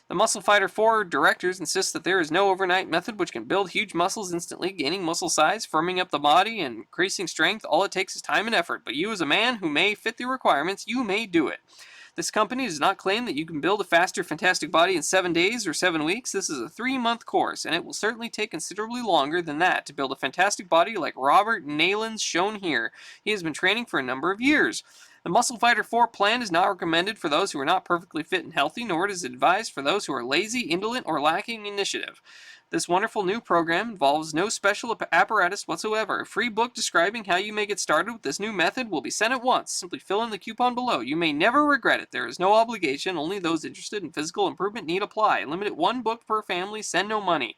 The Muscle Fighter 4 directors insist that there is no overnight method which can build huge muscles instantly, gaining muscle size, firming up the body, and increasing strength. All it takes is time and effort, but you as a man who may fit the requirements, you may do it. This company does not claim that you can build a faster, fantastic body in 7 days or 7 weeks. This is a 3-month course, and it will certainly take considerably longer than that to build a fantastic body like Robert Nayland's shown here. He has been training for a number of years. The Muscle Fighter 4 plan is not recommended for those who are not perfectly fit and healthy, nor is it advised for those who are lazy, indolent, or lacking initiative. This wonderful new program involves no special apparatus whatsoever. A free book describing how you may get started with this new method will be sent at once. Simply fill in the coupon below. You may never regret it. There is no obligation. Only those interested in physical improvement need apply. Limited 1 book per family. Send no money.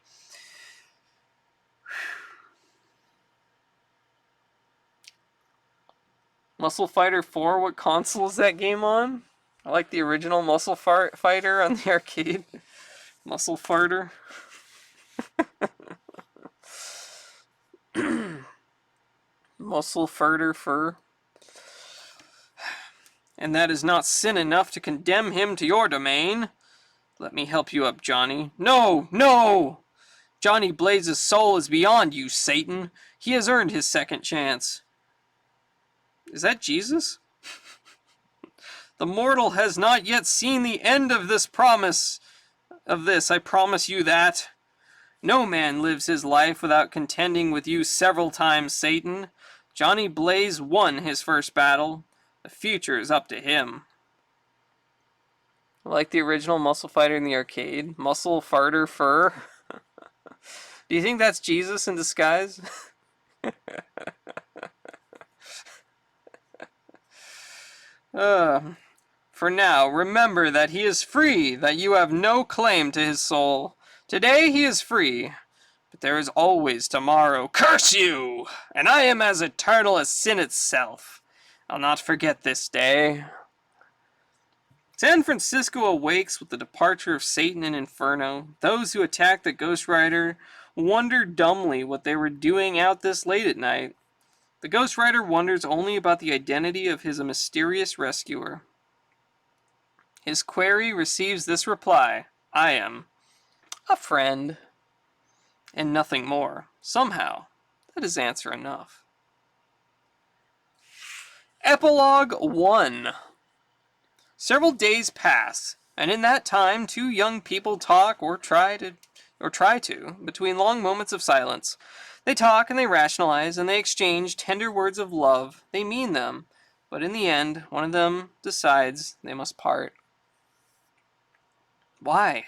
Muscle Fighter 4, what console is that game on? I like the original Muscle Fighter on the arcade. Muscle Farter. Muscle Farter Fur. And that is not sin enough to condemn him to your domain. Let me help you up, Johnny. No, no! Johnny Blaze's soul is beyond you, Satan. He has earned his second chance. Is that Jesus? The mortal has not yet seen the end of this promise. I promise you that. No man lives his life without contending with you several times, Satan. Johnny Blaze won his first battle. The future is up to him. I like the original Muscle Fighter in the arcade. Muscle Farter Fur. Do you think that's Jesus in disguise? For now, remember that he is free, that you have no claim to his soul. Today he is free, but there is always tomorrow. Curse you! And I am as eternal as sin itself. I'll not forget this day. San Francisco awakes with the departure of Satan and Inferno. Those who attacked the Ghost Rider wonder dumbly what they were doing out this late at night. The Ghost Rider wonders only about the identity of his mysterious rescuer. His query receives this reply: I am a friend, and nothing more. Somehow, that is answer enough. Epilogue 1. Several days pass, and in that time 2 young people talk or try to, between long moments of silence. They talk and they rationalize and they exchange tender words of love. They mean them, but in the end, one of them decides they must part. Why?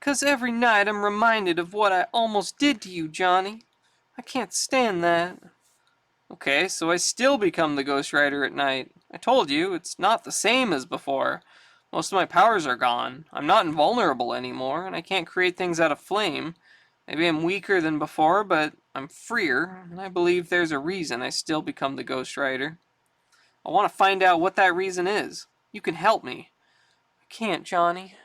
'Cause every night I'm reminded of what I almost did to you, Johnny. I can't stand that. Okay, so I still become the Ghost Rider at night. I told you, it's not the same as before. Most of my powers are gone. I'm not invulnerable anymore, and I can't create things out of flame. Maybe I'm weaker than before, but I'm freer, and I believe there's a reason I still become the Ghost Rider. I want to find out what that reason is. You can help me. I can't, Johnny.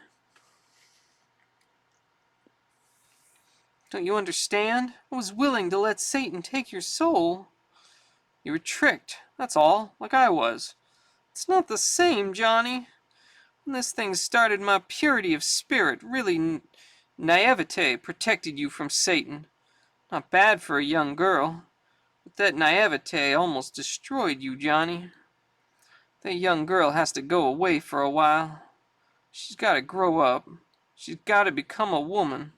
Don't you understand? I was willing to let Satan take your soul. You were tricked, that's all, like I was. It's not the same, Johnny. When this thing started, my purity of spirit, really naivete, protected you from Satan. Not bad for a young girl. But that naivete almost destroyed you, Johnny. That young girl has to go away for a while. She's got to grow up. She's got to become a woman.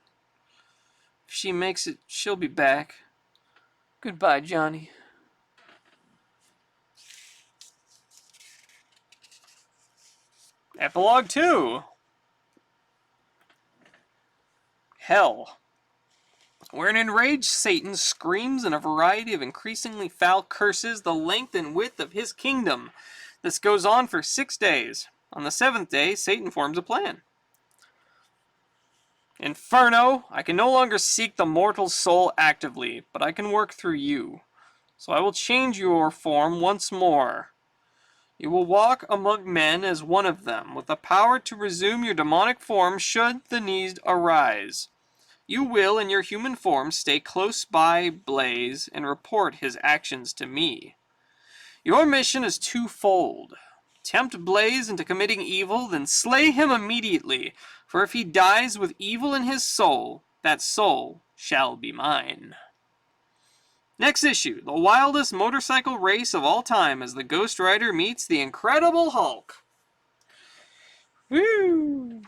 If she makes it, she'll be back. Goodbye, Johnny. Epilogue 2. Hell. Where an enraged Satan screams in a variety of increasingly foul curses the length and width of his kingdom. This goes on for 6 days. On the 7th day, Satan forms a plan. Inferno, I can no longer seek the mortal soul actively, but I can work through you. So I will change your form once more. You will walk among men as one of them, with the power to resume your demonic form should the need arise. You will, in your human form, stay close by Blaze and report his actions to me. Your mission is twofold. Tempt Blaze into committing evil, then slay him immediately, for if he dies with evil in his soul, that soul shall be mine. Next issue, the wildest motorcycle race of all time as the Ghost Rider meets the Incredible Hulk. Woo!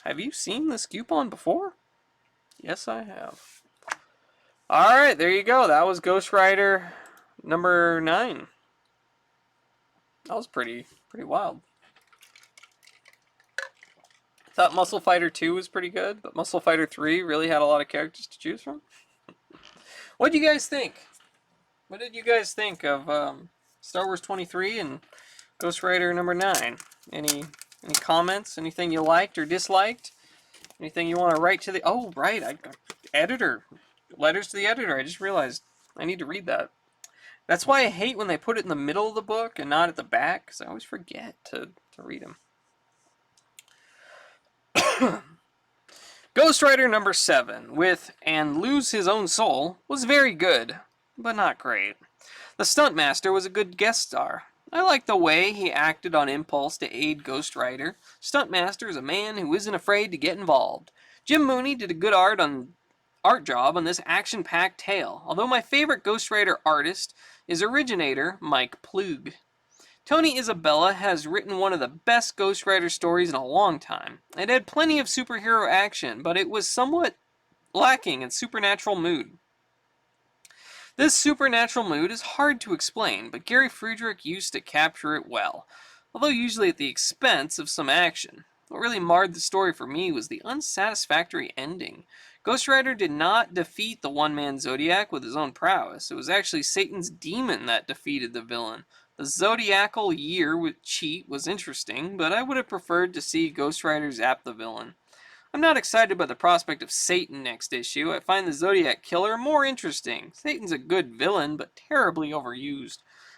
Have you seen this coupon before? Yes, I have. Alright, there you go. That was Ghost Rider number 9. That was pretty wild. I thought Muscle Fighter 2 was pretty good, but Muscle Fighter 3 really had a lot of characters to choose from. What do you guys think? What did you guys think of Star Wars 23 and Ghost Rider number 9? Any comments? Anything you liked or disliked? Anything you want to write to the... Oh, right. Editor. Letters to the editor. I just realized I need to read that. That's why I hate when they put it in the middle of the book and not at the back, because I always forget to read them. Ghost Rider number 7, with And Lose His Own Soul, was very good, but not great. The Stuntmaster was a good guest star. I liked the way he acted on impulse to aid Ghost Rider. Stuntmaster is a man who isn't afraid to get involved. Jim Mooney did a good art job on this action-packed tale, although my favorite Ghost Rider artist is originator Mike Ploog. Tony Isabella has written one of the best Ghost Rider stories in a long time. It had plenty of superhero action, but it was somewhat lacking in supernatural mood. This supernatural mood is hard to explain, but Gary Friedrich used to capture it well, although usually at the expense of some action. What really marred the story for me was the unsatisfactory ending. Ghost Rider did not defeat the one-man Zodiac with his own prowess. It was actually Satan's demon that defeated the villain. The zodiacal year with cheat was interesting, but I would have preferred to see Ghost Rider zap the villain. I'm not excited by the prospect of Satan next issue. I find the Zodiac Killer more interesting. Satan's a good villain, but terribly overused.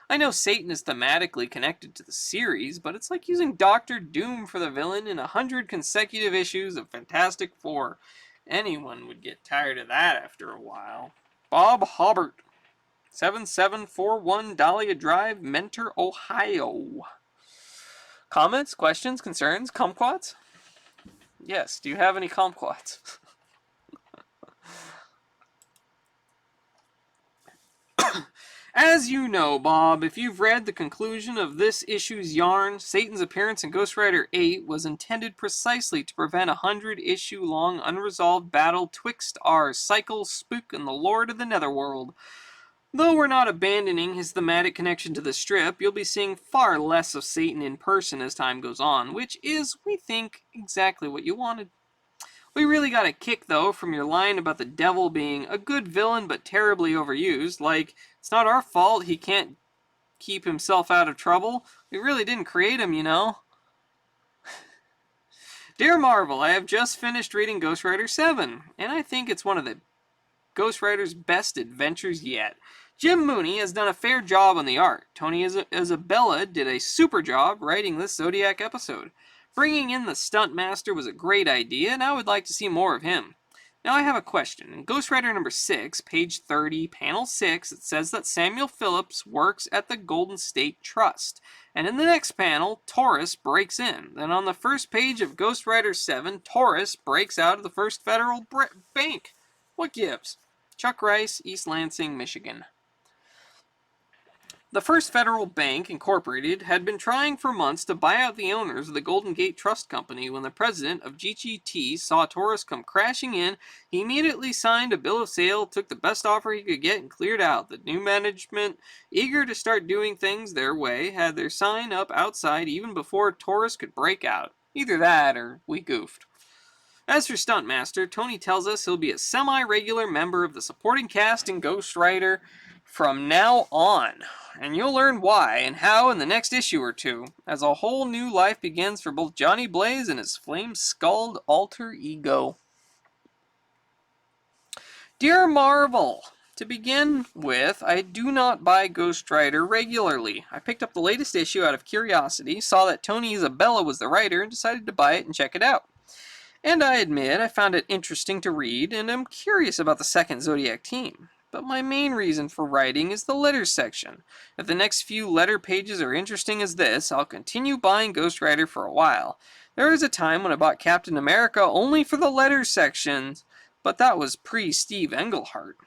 I know Satan is thematically connected to the series, but it's like using Doctor Doom for the villain in 100 consecutive issues of Fantastic Four. Anyone would get tired of that after a while. Bob Hobbert. 7741 Dahlia Drive, Mentor, Ohio. Comments, questions, concerns, kumquats? Yes, do you have any kumquats? As you know, Bob, if you've read the conclusion of this issue's yarn, Satan's appearance in Ghost Rider 8 was intended precisely to prevent a 100-issue-long unresolved battle twixt our Cycle, Spook, and the Lord of the Netherworld. Though we're not abandoning his thematic connection to the strip, you'll be seeing far less of Satan in person as time goes on, which is, we think, exactly what you wanted. We really got a kick, though, from your line about the devil being a good villain but terribly overused. Like, it's not our fault he can't keep himself out of trouble. We really didn't create him, you know. Dear Marvel, I have just finished reading Ghost Rider 7, and I think it's one of the Ghost Rider's best adventures yet. Jim Mooney has done a fair job on the art. Tony Isabella did a super job writing this Zodiac episode. Bringing in the stunt master was a great idea, and I would like to see more of him. Now I have a question. In Ghost Rider number 6, page 30, panel 6, it says that Samuel Phillips works at the Golden State Trust. And in the next panel, Taurus breaks in. Then on the first page of Ghost Rider 7, Taurus breaks out of the First Federal Bank. What gives? Chuck Rice, East Lansing, Michigan. The First Federal Bank, Incorporated, had been trying for months to buy out the owners of the Golden Gate Trust Company. When the president of GGT saw Taurus come crashing in, he immediately signed a bill of sale, took the best offer he could get, and cleared out. The new management, eager to start doing things their way, had their sign up outside even before Taurus could break out. Either that, or we goofed. As for Stuntmaster, Tony tells us he'll be a semi-regular member of the supporting cast in Ghost Rider from now on. And you'll learn why and how in the next issue or two, as a whole new life begins for both Johnny Blaze and his flame-skulled alter ego. Dear Marvel, to begin with, I do not buy Ghost Rider regularly. I picked up the latest issue out of curiosity, saw that Tony Isabella was the writer, and decided to buy it and check it out. And I admit I found it interesting to read, and am curious about the second Zodiac team. But my main reason for writing is the letters section. If the next few letter pages are interesting as this, I'll continue buying Ghost Rider for a while. There was a time when I bought Captain America only for the letters sections, but that was pre-Steve Englehart.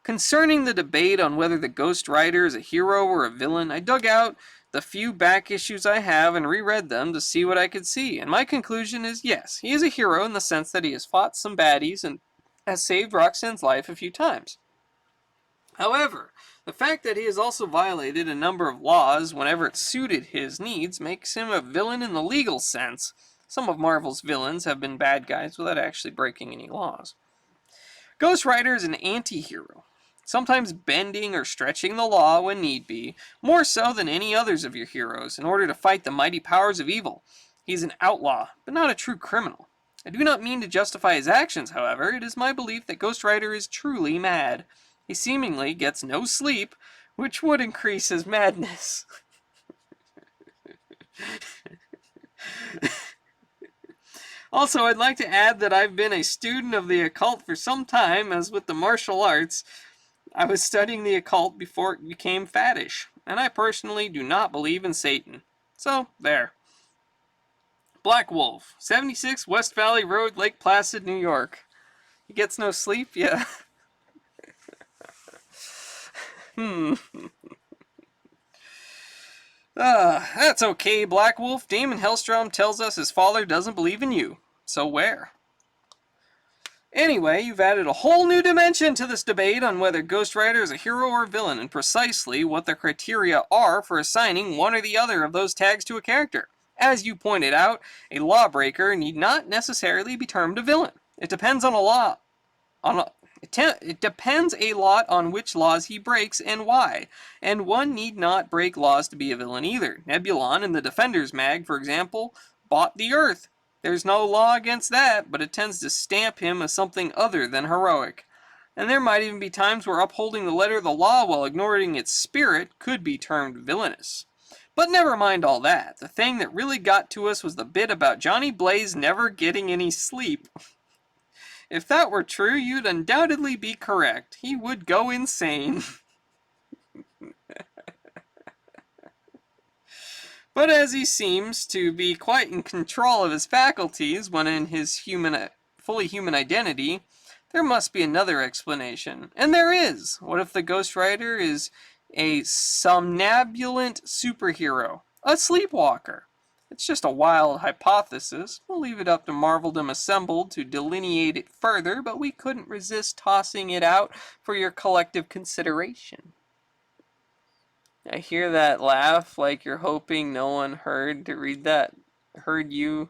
Concerning the debate on whether the Ghost Rider is a hero or a villain, I dug out the few back issues I have and reread them to see what I could see, and my conclusion is yes, he is a hero in the sense that he has fought some baddies and has saved Roxanne's life a few times. However, the fact that he has also violated a number of laws whenever it suited his needs makes him a villain in the legal sense. Some of Marvel's villains have been bad guys without actually breaking any laws. Ghost Rider is an anti-hero, sometimes bending or stretching the law when need be, more so than any others of your heroes, in order to fight the mighty powers of evil. He is an outlaw, but not a true criminal. I do not mean to justify his actions, however. It is my belief that Ghost Rider is truly mad. He seemingly gets no sleep, which would increase his madness. Also, I'd like to add that I've been a student of the occult for some time, as with the martial arts, I was studying the occult before it became faddish, and I personally do not believe in Satan. So, there. Black Wolf, 76 West Valley Road, Lake Placid, New York. He gets no sleep? Yeah. That's okay, Black Wolf. Damon Hellstrom tells us his father doesn't believe in you. So where? Anyway, you've added a whole new dimension to this debate on whether Ghost Rider is a hero or villain, and precisely what the criteria are for assigning one or the other of those tags to a character. As you pointed out, a lawbreaker need not necessarily be termed a villain. It depends it depends a lot on which laws he breaks and why, and one need not break laws to be a villain either. Nebulon in the Defenders mag, for example, bought the Earth. There's no law against that, but it tends to stamp him as something other than heroic. And there might even be times where upholding the letter of the law while ignoring its spirit could be termed villainous. But never mind all that. The thing that really got to us was the bit about Johnny Blaze never getting any sleep. If that were true, you'd undoubtedly be correct. He would go insane. But as he seems to be quite in control of his faculties when in his fully human identity, there must be another explanation. And there is! What if the Ghost Rider is a somnambulant superhero? A sleepwalker? It's just a wild hypothesis. We'll leave it up to Marveldom Assembled to delineate it further, but we couldn't resist tossing it out for your collective consideration. I hear that laugh like you're hoping no one heard you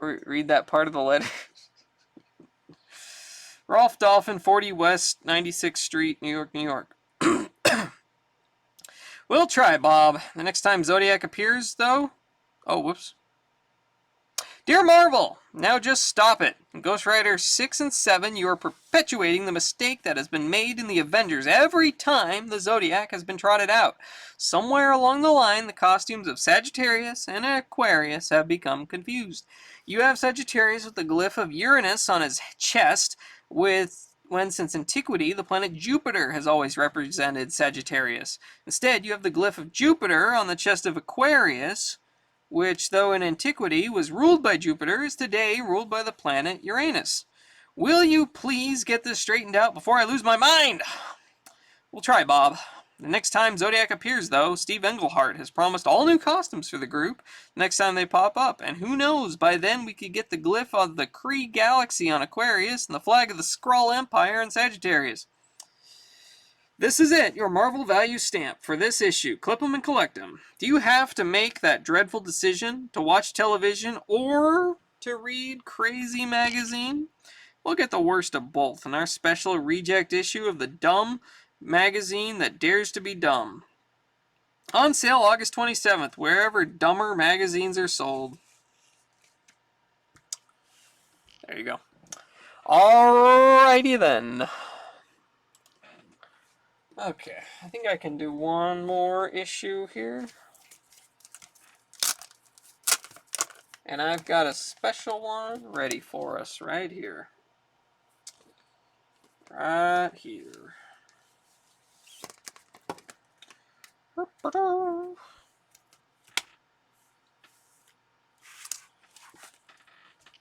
read that part of the letter. Rolf Dolphin, 40 West 96th Street, New York, New York. We'll try, Bob. The next time Zodiac appears, though... Oh, whoops. Dear Marvel, now just stop it. In Ghost Rider 6 and 7, you are perpetuating the mistake that has been made in the Avengers every time the Zodiac has been trotted out. Somewhere along the line, the costumes of Sagittarius and Aquarius have become confused. You have Sagittarius with the glyph of Uranus on his chest, when since antiquity, the planet Jupiter has always represented Sagittarius. Instead, you have the glyph of Jupiter on the chest of Aquarius, which, though in antiquity was ruled by Jupiter, is today ruled by the planet Uranus. Will you please get this straightened out before I lose my mind? We'll try, Bob. The next time Zodiac appears, though, Steve Englehart has promised all new costumes for the group next time they pop up, and who knows, by then we could get the glyph of the Kree Galaxy on Aquarius and the flag of the Skrull Empire on Sagittarius. This is it, your Marvel value stamp for this issue. Clip them and collect them. Do you have to make that dreadful decision to watch television or to read Crazy Magazine? We'll get the worst of both in our special reject issue of the dumb magazine that dares to be dumb. On sale August 27th, wherever dumber magazines are sold. There you go. Alrighty then. Okay, I think I can do one more issue here. And I've got a special one ready for us right here. Right here.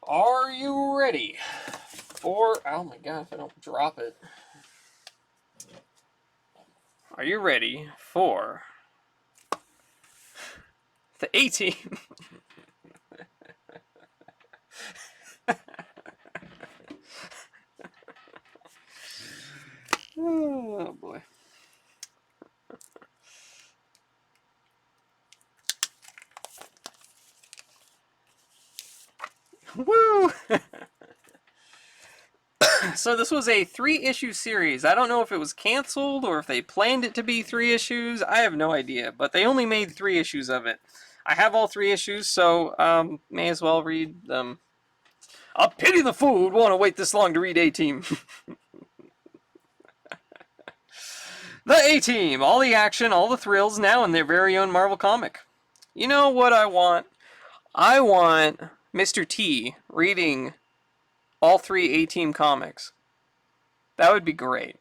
Are you ready for... Oh my god, if I don't drop it. Are you ready for the A-Team? Oh boy. Woo! So this was a 3-issue series. I don't know if it was canceled or if they planned it to be 3 issues. I have no idea, but they only made 3 issues of it. I have all 3 issues, so may as well read them. I pity the fool who'd want to wait this long to read A-Team. The A-Team, all the action, all the thrills, now in their very own Marvel comic. You know what I want? I want Mr. T reading all 3 A-Team comics. That would be great.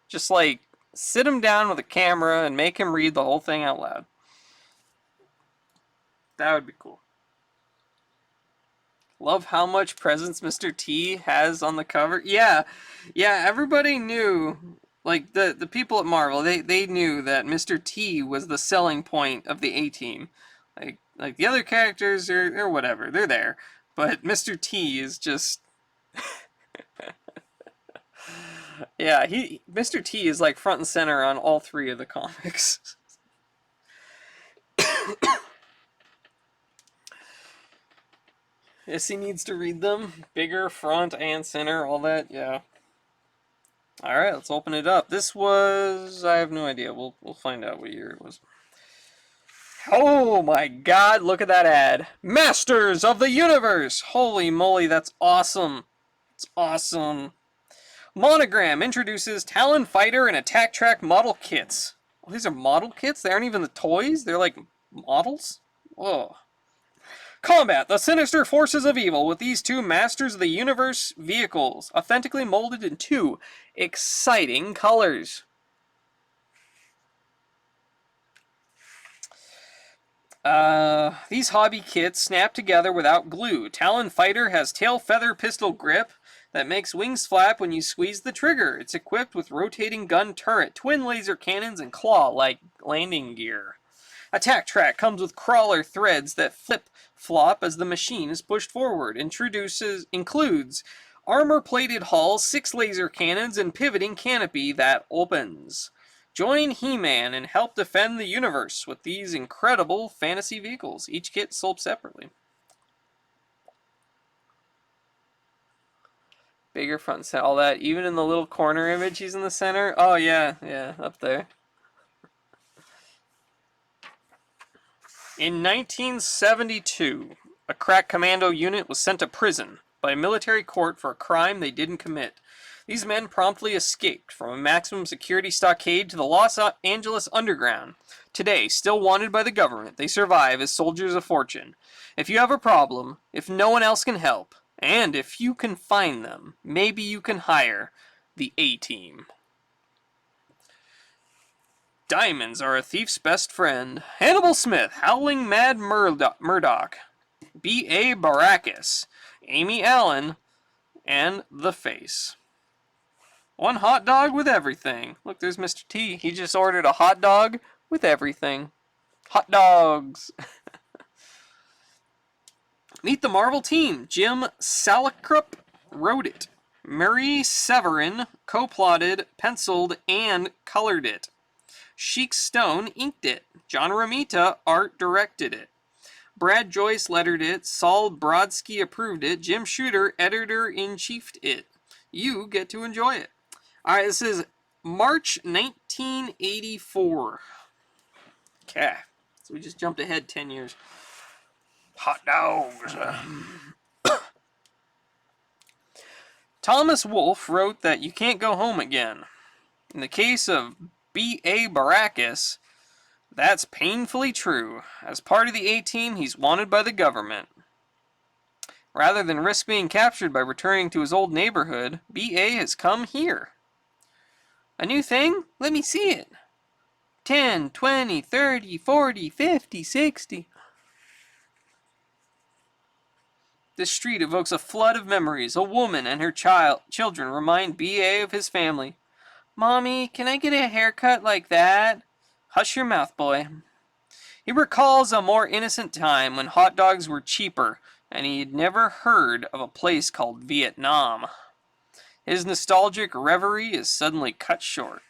Just like, sit him down with a camera and make him read the whole thing out loud. That would be cool. Love how much presence Mr. T has on the cover. Yeah, everybody knew, like, the people at Marvel, they knew that Mr. T was the selling point of the A-Team. Like the other characters are whatever, they're there. But Mr. T is just... Yeah, Mr. T is like front and center on all 3 of the comics. Yes, he needs to read them. Bigger, front and center, all that, yeah. Alright, let's open it up. This was... I have no idea. We'll find out what year it was. Oh my god, look at that ad. Masters of the Universe! Holy moly, that's awesome. It's awesome. Monogram introduces Talon Fighter and Attack Track model kits. Oh, these are model kits? They aren't even the toys? They're like models? Whoa. Combat the sinister forces of evil with these 2 Masters of the Universe vehicles, authentically molded in 2 exciting colors. These hobby kits snap together without glue. Talon Fighter has tail feather pistol grip that makes wings flap when you squeeze the trigger. It's equipped with rotating gun turret, twin laser cannons, and claw-like landing gear. Attack Track comes with crawler threads that flip-flop as the machine is pushed forward. Includes armor-plated hull, 6 laser cannons, and pivoting canopy that opens. Join He-Man and help defend the universe with these incredible fantasy vehicles. Each kit sold separately. Bigger front and center. All that. Even in the little corner image, he's in the center. Oh, yeah. Yeah, up there. In 1972, a crack commando unit was sent to prison by a military court for a crime they didn't commit. These men promptly escaped from a maximum security stockade to the Los Angeles underground. Today, still wanted by the government, they survive as soldiers of fortune. If you have a problem, if no one else can help, and if you can find them, maybe you can hire the A-Team. Diamonds are a thief's best friend. Hannibal Smith, Howling Mad Murdoch, B.A. Baracus, Amy Allen, and The Face. One hot dog with everything. Look, there's Mr. T. He just ordered a hot dog with everything. Hot dogs. Meet the Marvel team. Jim Salicrup wrote it. Murray Severin co-plotted, penciled, and colored it. Sheik Stone inked it. John Romita art directed it. Brad Joyce lettered it. Saul Brodsky approved it. Jim Shooter editor-in-chiefed it. You get to enjoy it. Alright, this is March 1984. Okay. So we just jumped ahead 10 years. Hot dogs. Thomas Wolfe wrote that you can't go home again. In the case of B.A. Baracus, that's painfully true. As part of the A-Team, he's wanted by the government. Rather than risk being captured by returning to his old neighborhood, B.A. has come here. A new thing? Let me see it. 10, 20, 30, 40, 50, 60. This street evokes a flood of memories. A woman and her children remind B.A. of his family. Mommy, can I get a haircut like that? Hush your mouth, boy. He recalls a more innocent time when hot dogs were cheaper, and he had never heard of a place called Vietnam. His nostalgic reverie is suddenly cut short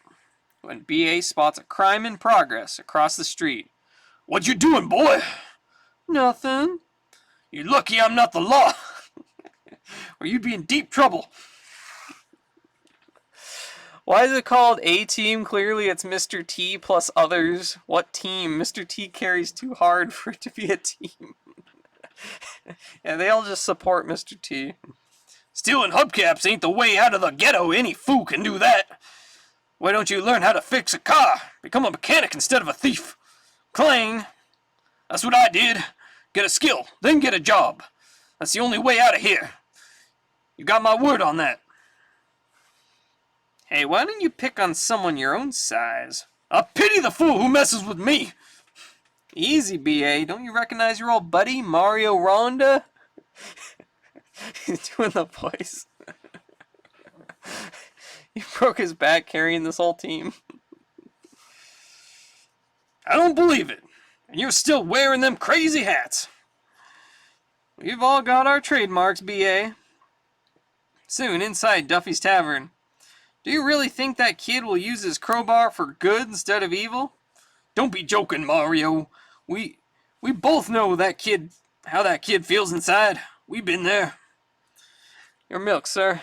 when B.A. spots a crime in progress across the street. What you doing, boy? Nothing. You're lucky I'm not the law, or you'd be in deep trouble. Why is it called A-Team? Clearly it's Mr. T plus others. What team? Mr. T carries too hard for it to be a team. Yeah, they all just support Mr. T. Stealing hubcaps ain't the way out of the ghetto. Any fool can do that. Why don't you learn how to fix a car? Become a mechanic instead of a thief. Clang. That's what I did. Get a skill, then get a job. That's the only way out of here. You got my word on that. Hey, why don't you pick on someone your own size? I pity the fool who messes with me. Easy, B.A. Don't you recognize your old buddy, Mario Ronda? He's doing the voice. He broke his back carrying this whole team. I don't believe it. And you're still wearing them crazy hats. We've all got our trademarks, B.A. Soon, inside Duffy's Tavern. Do you really think that kid will use his crowbar for good instead of evil? Don't be joking, Mario. We both know that kid, how that kid feels inside. We've been there. Your milk, sir.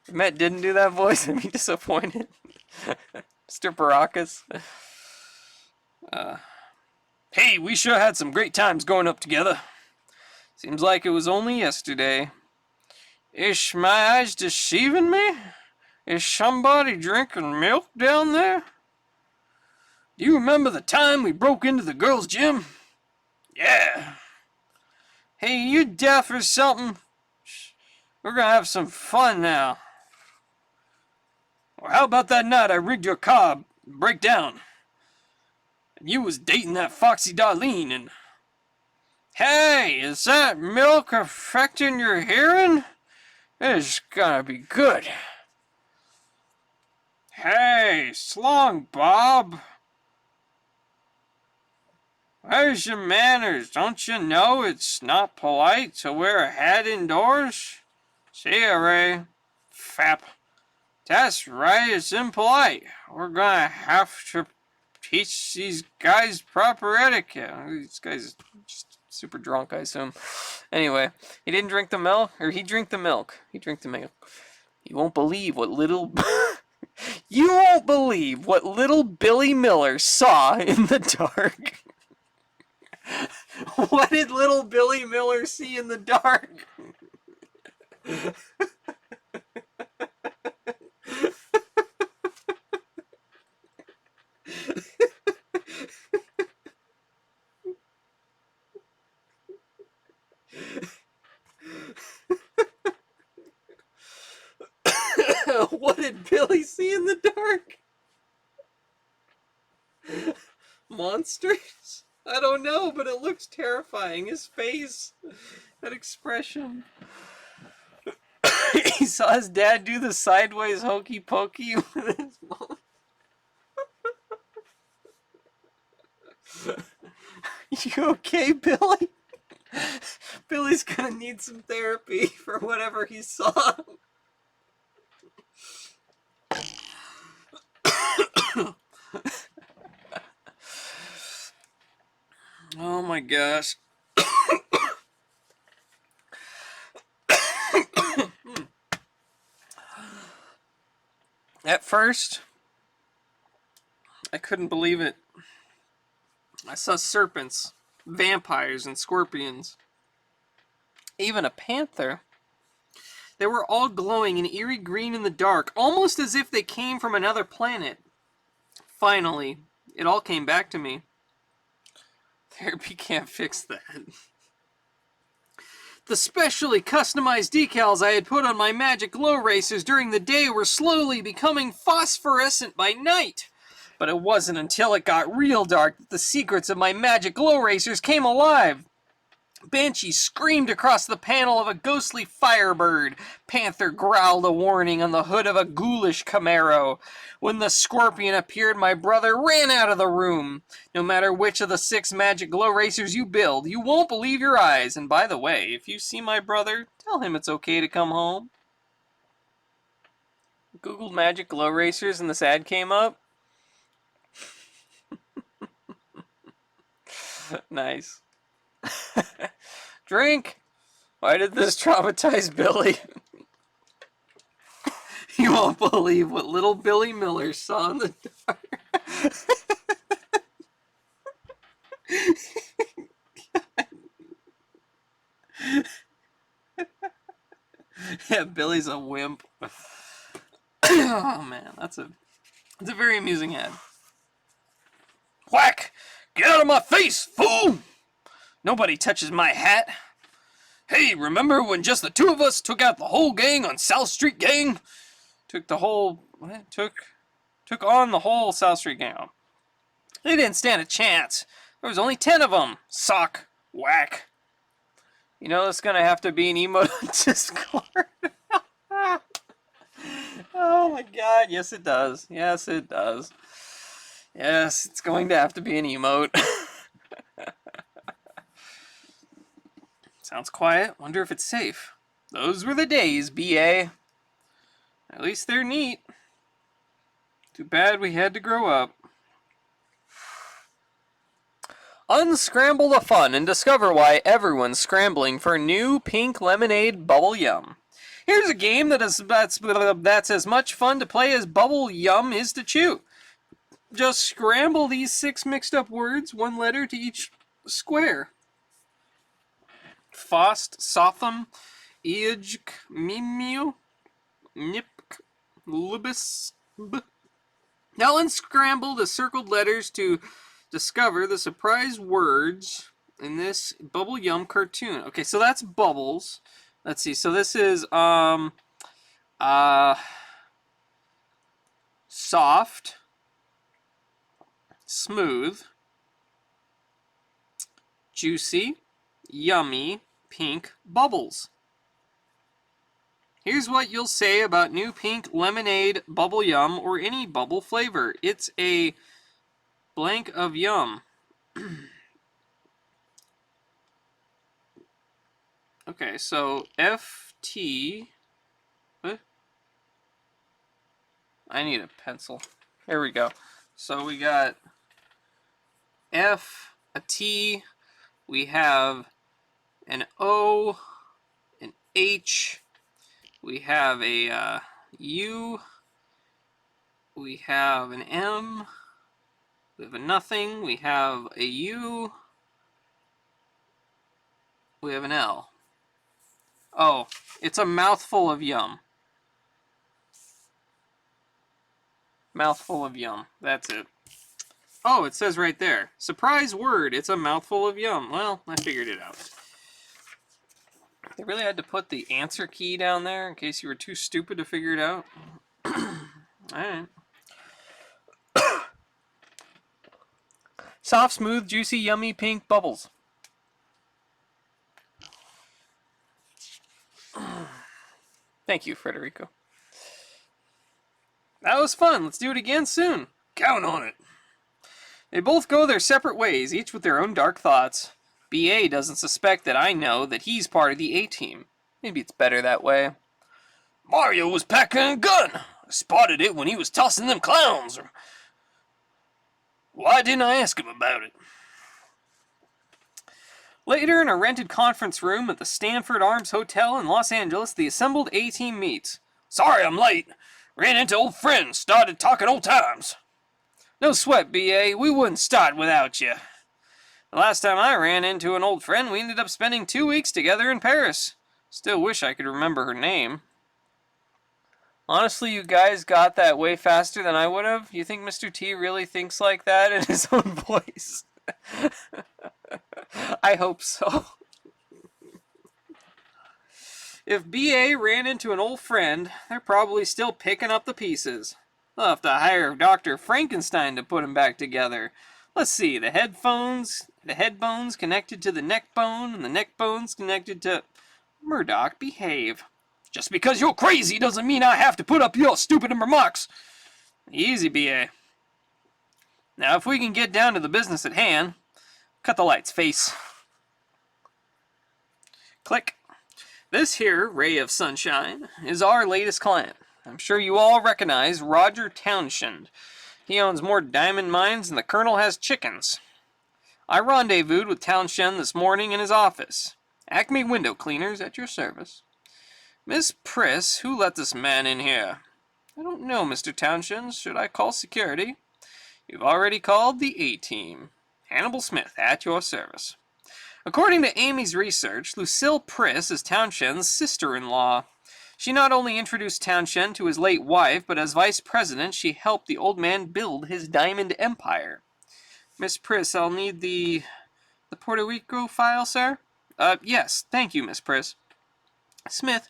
If Matt didn't do that voice, I'd be disappointed. Mr. Baracus. Hey, we sure had some great times growing up together. Seems like it was only yesterday. Is my eyes deceiving me? Is somebody drinking milk down there? Do you remember the time we broke into the girls' gym? Yeah. Hey, you deaf or something? We're gonna have some fun now. Or how about that night I rigged your car break down? And you was dating that Foxy Darlene and... Hey, is that milk affecting your hearing? It's gonna be good. Hey, slong Bob. Where's your manners? Don't you know it's not polite to wear a hat indoors? See ya, Ray. Fap. That's right, it's impolite. We're gonna have to teach these guys proper etiquette. These guys just super drunk, I assume. Anyway, he didn't drink the milk, or he drank the milk. He drank the milk. You won't believe what little... You won't believe what little Billy Miller saw in the dark. What did little Billy Miller see in the dark? What did Billy see in the dark? Monsters? I don't know, but it looks terrifying. His face, that expression. He saw his dad do the sideways hokey pokey with his mom. You okay, Billy? Billy's gonna need some therapy for whatever he saw. Oh my gosh. At first, I couldn't believe it. I saw serpents, vampires, and scorpions. Even a panther. They were all glowing in eerie green in the dark, almost as if they came from another planet. Finally, it all came back to me. Therapy can't fix that. The specially customized decals I had put on my magic glow racers during the day were slowly becoming phosphorescent by night. But it wasn't until it got real dark that the secrets of my magic glow racers came alive. Banshee screamed across the panel of a ghostly firebird. Panther growled a warning on the hood of a ghoulish Camaro. When the scorpion appeared, my brother ran out of the room. No matter which of the 6 magic glow racers you build, you won't believe your eyes. And by the way, if you see my brother, tell him it's okay to come home. Googled magic glow racers and this ad came up. Nice. Drink! Why did this traumatize Billy? You won't believe what little Billy Miller saw in the dark. Yeah, Billy's a wimp. Oh man, it's a very amusing ad. Whack! Get out of my face, fool! Nobody touches my hat. Hey, remember when just the 2 of us took out the whole gang on South Street Gang? Took on the whole South Street Gang. They didn't stand a chance. There was only 10 of them. Sock. Whack. You know it's gonna have to be an emote on Discord. Oh my god, yes it does. Yes it does. Yes, it's going to have to be an emote. Sounds quiet. Wonder if it's safe. Those were the days, B.A. At least they're neat. Too bad we had to grow up. Unscramble the fun and discover why everyone's scrambling for new pink lemonade bubble yum. Here's a game that's as much fun to play as bubble yum is to chew. Just scramble these 6 mixed up words, 1 letter to each square. Fost, Sotham, Eajk, Mimiu, Nipk, Lubis. Now unscramble the circled letters to discover the surprise words in this Bubble Yum cartoon. Okay, so that's bubbles. Let's see. So this is soft, smooth, juicy, yummy, pink bubbles. Here's what you'll say about new pink lemonade, bubble yum, or any bubble flavor. It's a blank of yum. Okay, so FT. What? I need a pencil. There we go. So we got F, a T, we have an O, an H, we have a U. We have an M. We have a nothing. We have a U. We have an L. Oh, it's a mouthful of yum. Mouthful of yum. That's it. Oh, it says right there. Surprise word. It's a mouthful of yum. Well, I figured it out. They really had to put the answer key down there in case you were too stupid to figure it out. Alright. Soft, smooth, juicy, yummy, pink bubbles. Thank you, Federico. That was fun. Let's do it again soon. Count on it. They both go their separate ways, each with their own dark thoughts. B.A. doesn't suspect that I know that he's part of the A-team. Maybe it's better that way. Mario was packing a gun. I spotted it when he was tossing them clowns. Why didn't I ask him about it? Later, in a rented conference room at the Stanford Arms Hotel in Los Angeles, the assembled A-team meets. Sorry I'm late. Ran into old friends, started talking old times. No sweat, B.A. We wouldn't start without you. The last time I ran into an old friend, we ended up spending 2 weeks together in Paris. Still wish I could remember her name. Honestly, you guys got that way faster than I would have. You think Mr. T really thinks like that in his own voice? I hope so. If B.A. ran into an old friend, they're probably still picking up the pieces. They'll have to hire Dr. Frankenstein to put them back together. Let's see, the head bones connected to the neck bone, and the neck bone's connected to... Murdoch, behave. Just because you're crazy doesn't mean I have to put up your stupid remarks. Easy, B.A. Now, if we can get down to the business at hand... Cut the lights, face. Click. This here ray of sunshine is our latest client. I'm sure you all recognize Roger Townshend. He owns more diamond mines than the Colonel has chickens. I rendezvoused with Townshend this morning in his office. Acme Window Cleaners at your service. Miss Priss, who let this man in here? I don't know, Mr. Townshend. Should I call security? You've already called the A-team. Hannibal Smith, at your service. According to Amy's research, Lucille Priss is Townshend's sister-in-law. She not only introduced Townshend to his late wife, but as vice president, she helped the old man build his diamond empire. Miss Priss, I'll need the Puerto Rico file, sir? Yes, thank you, Miss Priss. Smith,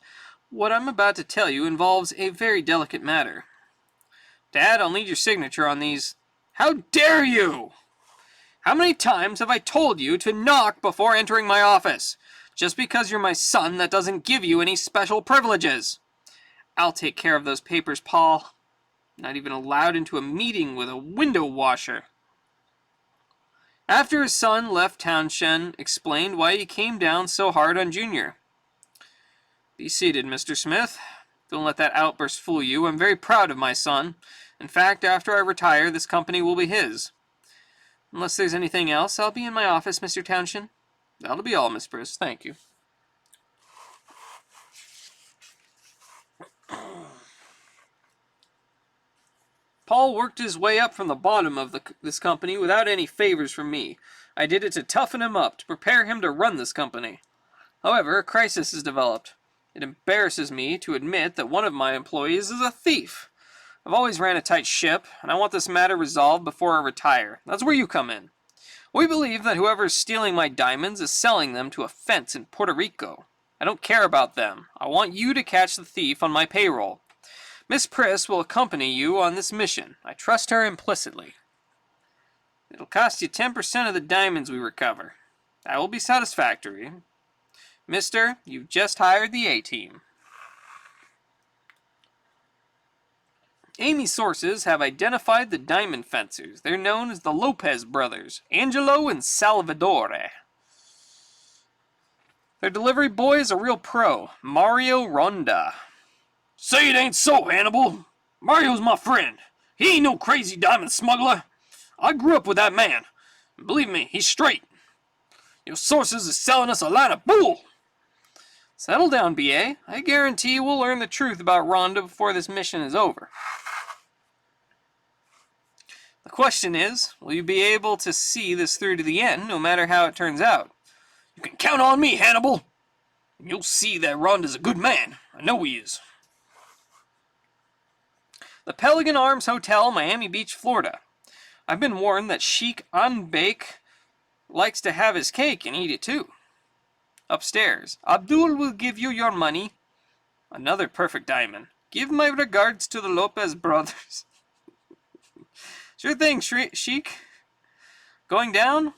what I'm about to tell you involves a very delicate matter. Dad, I'll need your signature on these. How dare you! How many times have I told you to knock before entering my office? Just because you're my son, that doesn't give you any special privileges. I'll take care of those papers, Paul. Not even allowed into a meeting with a window washer. After his son left, Townshend explained why he came down so hard on Junior. Be seated, Mr. Smith. Don't let that outburst fool you. I'm very proud of my son. In fact, after I retire, this company will be his. Unless there's anything else, I'll be in my office, Mr. Townshend. That'll be all, Miss Priss. Thank you. Paul worked his way up from the bottom of this company without any favors from me. I did it to toughen him up, to prepare him to run this company. However, a crisis has developed. It embarrasses me to admit that one of my employees is a thief. I've always ran a tight ship, and I want this matter resolved before I retire. That's where you come in. We believe that whoever is stealing my diamonds is selling them to a fence in Puerto Rico. I don't care about them. I want you to catch the thief on my payroll. Miss Priss will accompany you on this mission. I trust her implicitly. It'll cost you 10% of the diamonds we recover. That will be satisfactory. Mister, you've just hired the A-team. Amy's sources have identified the diamond fencers. They're known as the Lopez brothers, Angelo and Salvatore. Their delivery boy is a real pro, Mario Ronda. Say it ain't so, Hannibal. Mario's my friend. He ain't no crazy diamond smuggler. I grew up with that man. And believe me, he's straight. Your sources is selling us a line of bull. Settle down, B.A. I guarantee we'll learn the truth about Rhonda before this mission is over. The question is, will you be able to see this through to the end, no matter how it turns out? You can count on me, Hannibal! You'll see that Rhonda's a good man. I know he is. The Pelican Arms Hotel, Miami Beach, Florida. I've been warned that Sheik Anbek likes to have his cake and eat it too. Upstairs. Abdul will give you your money. Another perfect diamond. Give my regards to the Lopez brothers. Sure thing, Sheik. Going down?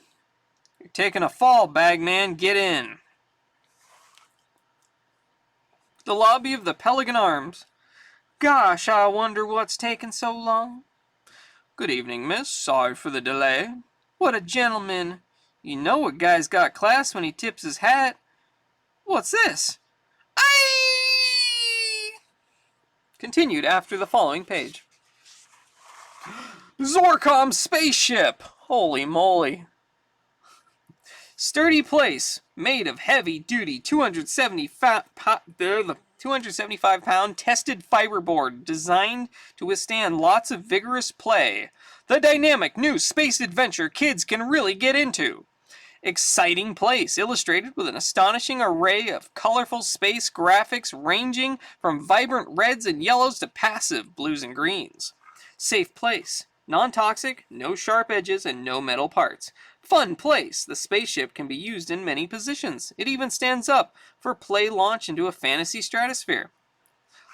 You're taking a fall, Bagman. Get in. The lobby of the Pelican Arms. Gosh, I wonder what's taking so long. Good evening, miss. Sorry for the delay. What a gentleman. You know a guy's got class when he tips his hat. What's this? Aye! Continued after the following page. Zorcom spaceship! Holy moly. Sturdy place, made of heavy-duty 275-pound tested fiberboard, designed to withstand lots of vigorous play. The dynamic new space adventure kids can really get into. Exciting place, illustrated with an astonishing array of colorful space graphics ranging from vibrant reds and yellows to passive blues and greens. Safe place, non-toxic, no sharp edges, and no metal parts. Fun place. The spaceship can be used in many positions. It even stands up for play launch into a fantasy stratosphere.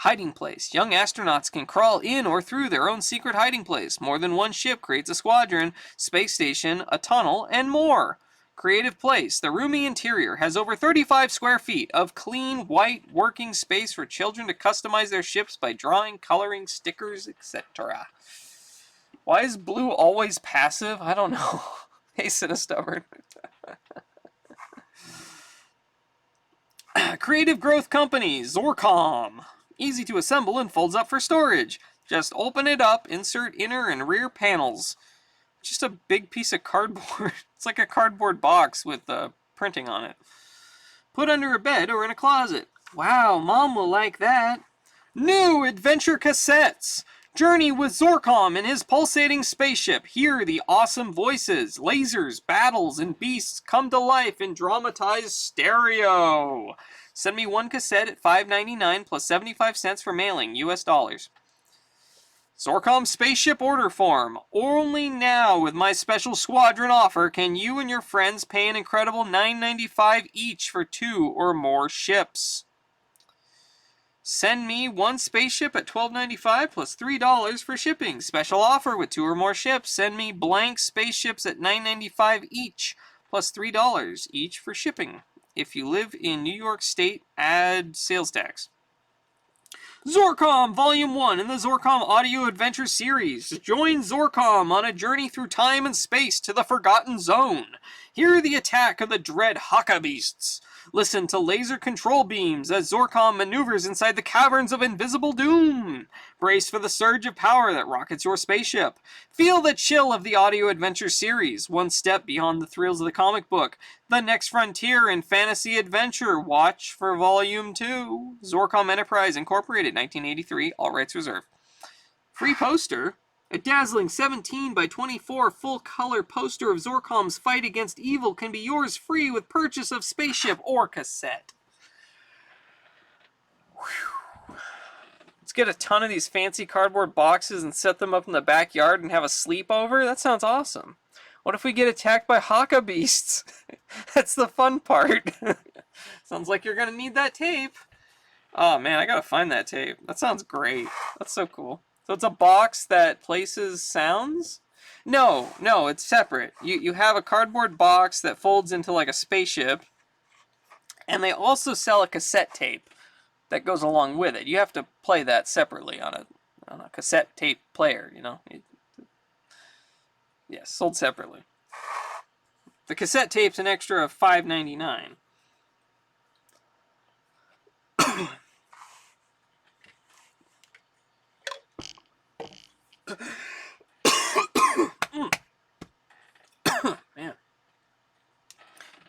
Hiding place. Young astronauts can crawl in or through their own secret hiding place. More than one ship creates a squadron, space station, a tunnel, and more. Creative place. The roomy interior has over 35 square feet of clean, white, working space for children to customize their ships by drawing, coloring, stickers, etc. Why is blue always passive? I don't know. Hasten is stubborn. Creative growth company, Zorcom. Easy to assemble and folds up for storage. Just open it up, insert inner and rear panels. Just a big piece of cardboard. It's like a cardboard box with printing on it. Put under a bed or in a closet. Wow, Mom will like that. New adventure cassettes. Journey with Zorcom in his pulsating spaceship. Hear the awesome voices, lasers, battles, and beasts come to life in dramatized stereo. Send me one cassette at $5.99 plus 75 cents for mailing, US dollars. Zorcom spaceship order form. Only now with my special squadron offer can you and your friends pay an incredible $9.95 each for 2 or more ships. Send me one spaceship at $12.95 plus $3 for shipping. Special offer with 2 or more ships. Send me blank spaceships at $9.95 each plus $3 each for shipping. If you live in New York State, add sales tax. Zorcom Volume 1 in the Zorcom Audio Adventure Series. Join Zorcom on a journey through time and space to the Forgotten Zone. Hear the attack of the dread Haka Beasts. Listen to laser control beams as Zorcom maneuvers inside the caverns of invisible doom. Brace for the surge of power that rockets your spaceship. Feel the chill of the audio adventure series, one step beyond the thrills of the comic book. The next frontier in fantasy adventure. Watch for Volume 2. Zorcom Enterprise Incorporated, 1983, all rights reserved. Free poster. A dazzling 17 by 24 full-color poster of Zorcom's fight against evil can be yours free with purchase of spaceship or cassette. Whew. Let's get a ton of these fancy cardboard boxes and set them up in the backyard and have a sleepover. That sounds awesome. What if we get attacked by Haka Beasts? That's the fun part. Sounds like you're going to need that tape. Oh man, I gotta find that tape. That sounds great. That's so cool. So it's a box that places sounds? No, it's separate. You have a cardboard box that folds into like a spaceship, and they also sell a cassette tape that goes along with it. You have to play that separately on a cassette tape player, you know? Yes, sold separately. The cassette tape's an extra of $5.99. Man.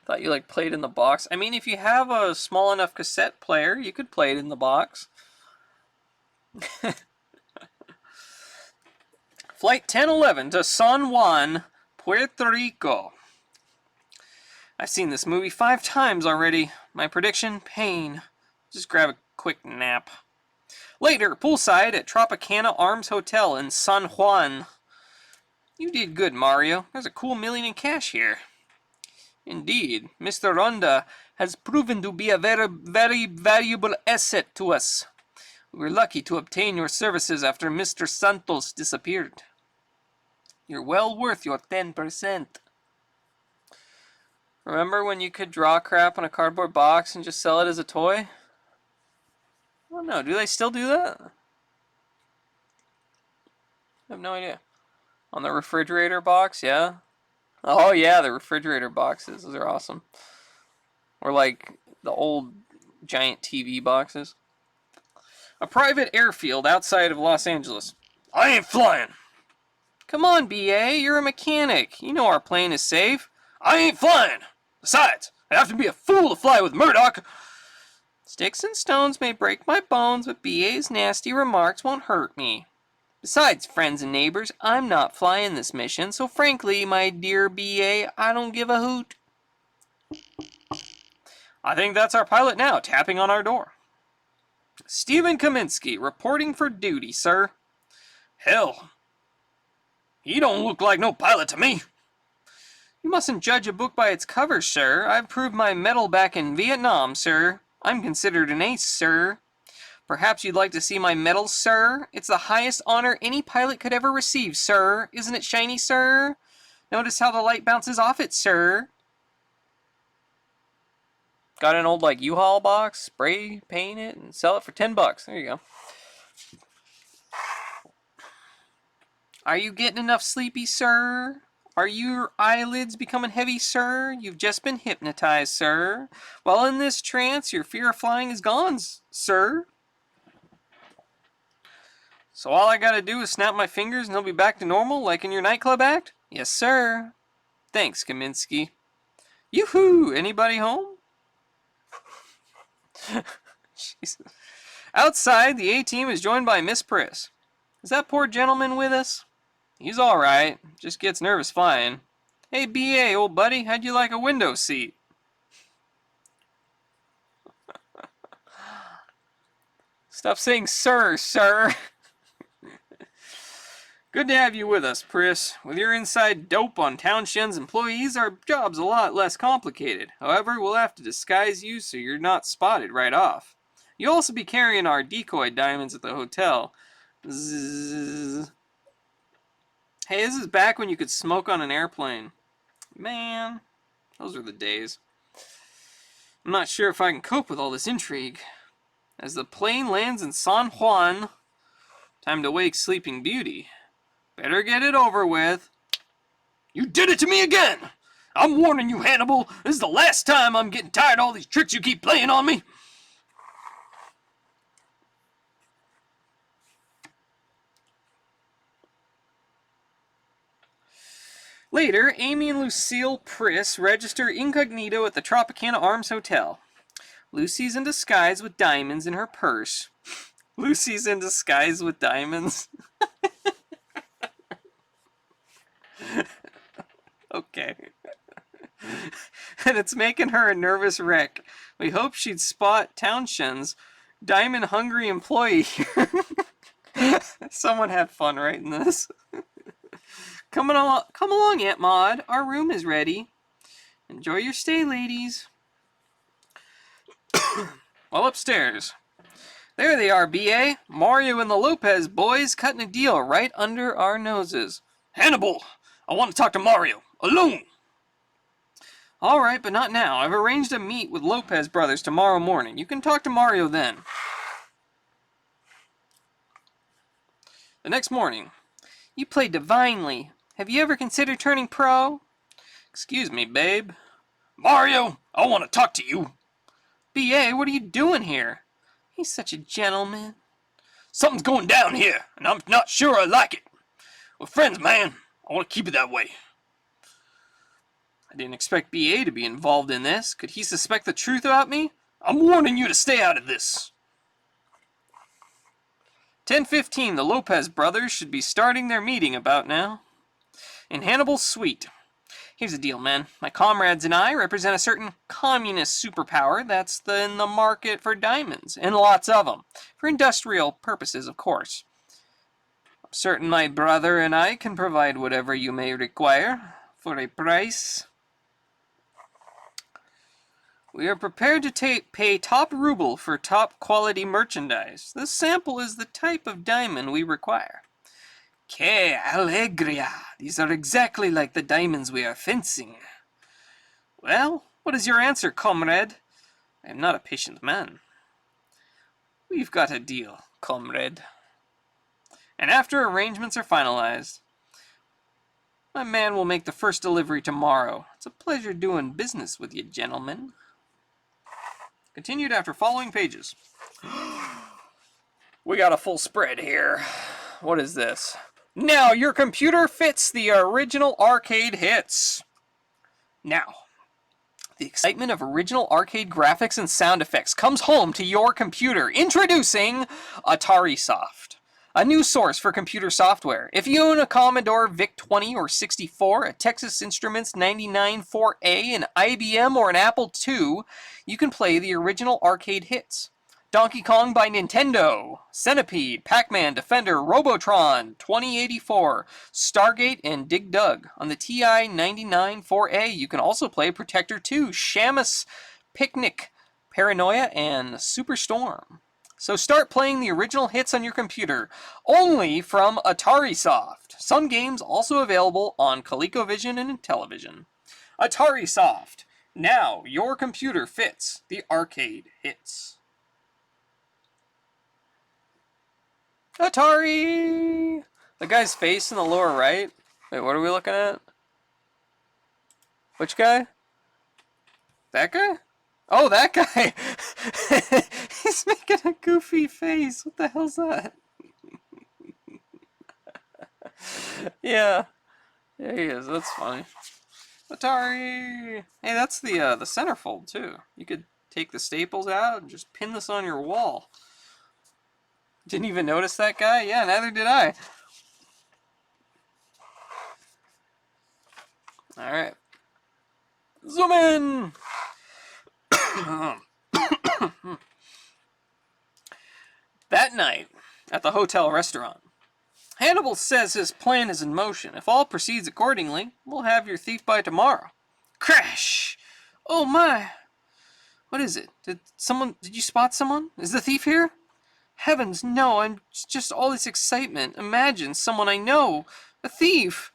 Thought you like played in the box. I mean, if you have a small enough cassette player, you could play it in the box. Flight 1011 to San Juan, Puerto Rico. I've seen this movie 5 times already. My prediction, pain. Just grab a quick nap. Later, poolside at Tropicana Arms Hotel in San Juan. You did good, Mario. There's a cool $1 million in cash here. Indeed, Mr. Ronda has proven to be a very valuable asset to us. We were lucky to obtain your services after Mr. Santos disappeared. You're well worth your 10%. Remember when you could draw crap on a cardboard box and just sell it as a toy? I don't know. Do they still do that? I have no idea. On the refrigerator box, yeah. Oh yeah, the refrigerator boxes. Those are awesome. Or like the old giant TV boxes. A private airfield outside of Los Angeles. I ain't flying. Come on, B.A., you're a mechanic. You know our plane is safe. I ain't flying. Besides, I'd have to be a fool to fly with Murdoch. Sticks and stones may break my bones, but B.A.'s nasty remarks won't hurt me. Besides, friends and neighbors, I'm not flying this mission, so frankly, my dear B.A., I don't give a hoot. I think that's our pilot now, tapping on our door. Stephen Kaminsky, reporting for duty, sir. Hell, he don't look like no pilot to me. You mustn't judge a book by its cover, sir. I've proved my mettle back in Vietnam, sir. I'm considered an ace, sir. Perhaps you'd like to see my medal, sir? It's the highest honor any pilot could ever receive, sir. Isn't it shiny, sir? Notice how the light bounces off it, sir. Got an old, like, U-Haul box, spray, paint it, and sell it for $10. There you go. Are you getting enough sleepy, sir? Are your eyelids becoming heavy, sir? You've just been hypnotized, sir. While in this trance, your fear of flying is gone, sir. So all I gotta do is snap my fingers and he'll be back to normal, like in your nightclub act? Yes, sir. Thanks, Kaminsky. Yoo-hoo! Anybody home? Jesus. Outside, the A-team is joined by Miss Priss. Is that poor gentleman with us? He's alright, just gets nervous flying. Hey, B.A., old buddy, how'd you like a window seat? Stop saying sir, sir. Good to have you with us, Priss. With your inside dope on Townshend's employees, our job's a lot less complicated. However, we'll have to disguise you so you're not spotted right off. You'll also be carrying our decoy diamonds at the hotel. Zzz. Hey, this is back when you could smoke on an airplane. Man, those are the days. I'm not sure if I can cope with all this intrigue. As the plane lands in San Juan, time to wake Sleeping Beauty. Better get it over with. You did it to me again! I'm warning you, Hannibal. This is the last time. I'm getting tired of all these tricks you keep playing on me. Later, Amy and Lucille Priss register incognito at the Tropicana Arms Hotel. Lucy's in disguise with diamonds in her purse. Lucy's in disguise with diamonds. Okay. And it's making her a nervous wreck. We hope she'd spot Townshend's diamond-hungry employee here. Someone had fun writing this. Come along, Aunt Maud. Our room is ready. Enjoy your stay, ladies. Well, upstairs. There they are, B.A. Mario and the Lopez boys cutting a deal right under our noses. Hannibal! I want to talk to Mario. Alone! Alright, but not now. I've arranged a meet with Lopez brothers tomorrow morning. You can talk to Mario then. The next morning. You play divinely. Have you ever considered turning pro? Excuse me, babe. Mario, I want to talk to you. B.A., what are you doing here? He's such a gentleman. Something's going down here, and I'm not sure I like it. We're friends, man. I want to keep it that way. I didn't expect BA to be involved in this. Could he suspect the truth about me? I'm warning you to stay out of this. 10:15, the Lopez brothers should be starting their meeting about now. In Hannibal's suite. Here's the deal, man. My comrades and I represent a certain communist superpower that's in the market for diamonds, and lots of them. For industrial purposes, of course. I'm certain my brother and I can provide whatever you may require, for a price. We are prepared to pay top ruble for top quality merchandise. This sample is the type of diamond we require. Que alegria! These are exactly like the diamonds we are fencing. Well, what is your answer, comrade? I am not a patient man. We've got a deal, comrade. And after arrangements are finalized, my man will make the first delivery tomorrow. It's a pleasure doing business with you, gentlemen. Continued after following pages. We got a full spread here. What is this? Now your computer fits the original arcade hits. Now, the excitement of original arcade graphics and sound effects comes home to your computer. Introducing AtariSoft, a new source for computer software. If you own a Commodore VIC-20 or 64, a Texas Instruments 99-4A, an IBM, or an Apple II, you can play the original arcade hits. Donkey Kong by Nintendo, Centipede, Pac-Man, Defender, Robotron, 2084, Stargate, and Dig Dug. On the TI 99-4A, you can also play Protector 2, Shamus, Picnic, Paranoia, and Superstorm. So start playing the original hits on your computer, only from AtariSoft. Some games also available on ColecoVision and Intellivision. AtariSoft. Now your computer fits the arcade hits. Atari! The guy's face in the lower right. Wait, what are we looking at? Which guy? That guy? Oh, that guy! He's making a goofy face. What the hell's that? Yeah. Yeah, he is. That's funny. Atari! Hey, that's the centerfold, too. You could take the staples out and just pin this on your wall. Didn't even notice that guy? Yeah, neither did I. Alright. Zoom in! That night, at the hotel restaurant, Hannibal says his plan is in motion. If all proceeds accordingly, we'll have your thief by tomorrow. Crash! Oh my! What is it? Did you spot someone? Is the thief here? Heavens, no, I'm just all this excitement. Imagine someone I know. A thief.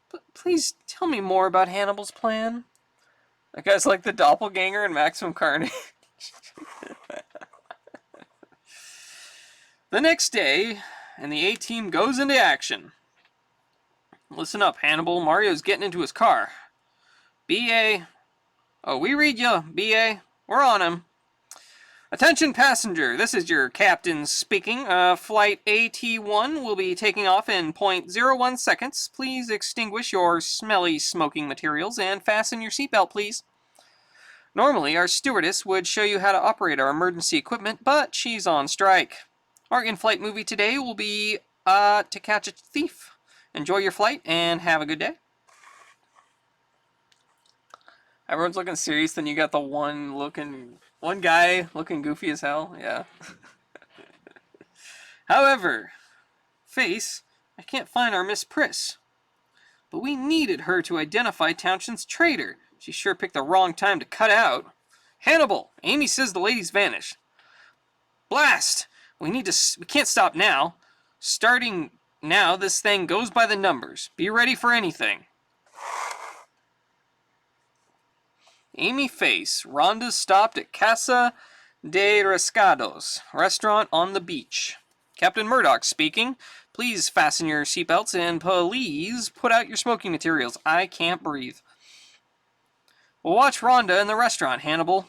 But please tell me more about Hannibal's plan. That guy's like the doppelganger in Maximum Carnage. The next day, and the A-Team goes into action. Listen up, Hannibal. Mario's getting into his car. B.A. Oh, we read ya, B.A. We're on him. Attention passenger, this is your captain speaking. Flight AT1 will be taking off in 0.01 seconds. Please extinguish your smelly smoking materials and fasten your seatbelt, please. Normally, our stewardess would show you how to operate our emergency equipment, but she's on strike. Our in-flight movie today will be To Catch a Thief. Enjoy your flight and have a good day. Everyone's looking serious, then you got the one guy looking goofy as hell. Yeah. However, Face, I can't find our Miss Priss. But we needed her to identify Townshend's traitor. She sure picked the wrong time to cut out. Hannibal, Amy says the lady's vanished. Blast! We can't stop now. Starting now, this thing goes by the numbers. Be ready for anything. Amy Face, Rhonda's stopped at Casa de Rescados, restaurant on the beach. Captain Murdoch speaking. Please fasten your seatbelts and please put out your smoking materials. I can't breathe. We'll watch Rhonda in the restaurant, Hannibal.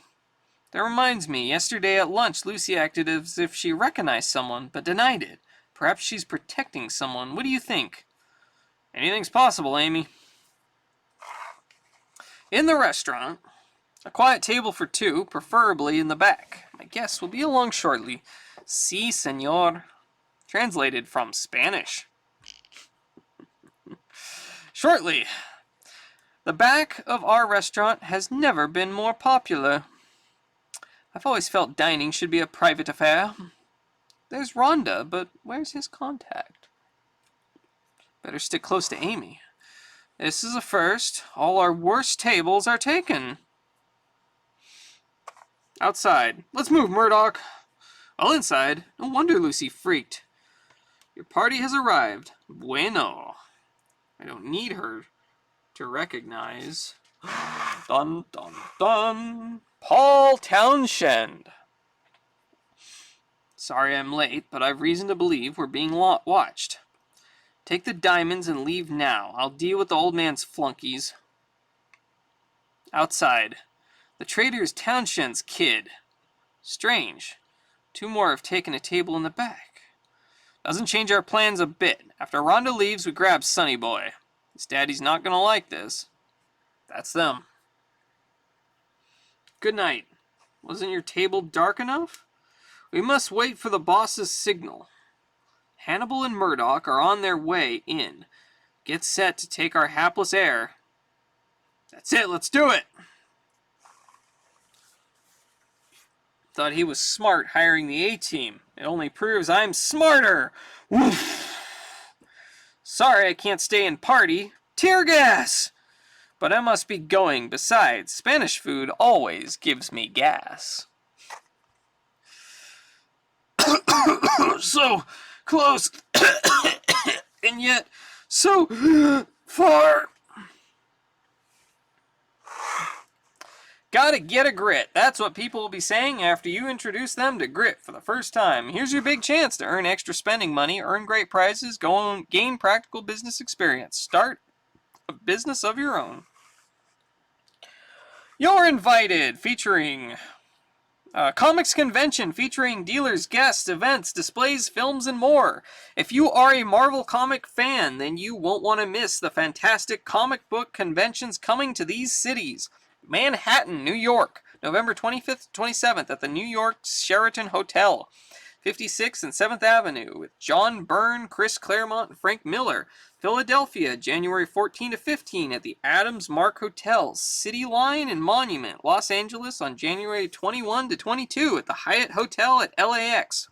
That reminds me, yesterday at lunch, Lucy acted as if she recognized someone, but denied it. Perhaps she's protecting someone. What do you think? Anything's possible, Amy. In the restaurant, a quiet table for two, preferably in the back. My guests will be along shortly. Si, senor. Translated from Spanish. Shortly. The back of our restaurant has never been more popular. I've always felt dining should be a private affair. There's Rhonda, but where's his contact? Better stick close to Amy. This is a first. All our worst tables are taken. Outside. Let's move, Murdoch. Well, inside. No wonder Lucy freaked. Your party has arrived. Bueno. I don't need her to recognize. Dun, dun, dun. Paul Townshend. Sorry I'm late, but I've reason to believe we're being watched. Take the diamonds and leave now. I'll deal with the old man's flunkies. Outside. The trader is Townshend's kid. Strange. Two more have taken a table in the back. Doesn't change our plans a bit. After Rhonda leaves, we grab Sonny Boy. His daddy's not gonna like this. That's them. Good night. Wasn't your table dark enough? We must wait for the boss's signal. Hannibal and Murdoch are on their way in. Get set to take our hapless heir. That's it, let's do it! Thought he was smart hiring the A-team. It only proves I'm smarter! Woof! Sorry I can't stay and party. Tear gas! But I must be going. Besides, Spanish food always gives me gas. So close, and yet so far. Gotta get a grit. That's what people will be saying after you introduce them to grit for the first time. Here's your big chance to earn extra spending money, earn great prizes, gain practical business experience. Start a business of your own. You're invited, featuring comics convention featuring dealers, guests, events, displays, films, and more. If you are a Marvel comic fan, then you won't want to miss the fantastic comic book conventions coming to these cities. Manhattan, New York, November 25th, 27th at the New York Sheraton Hotel, 56th and 7th Avenue, with John Byrne, Chris Claremont, and Frank Miller. Philadelphia, January 14 to 15 at the Adams Mark Hotel, City Line and Monument. Los Angeles on January 21 to 22 at the Hyatt Hotel at LAX.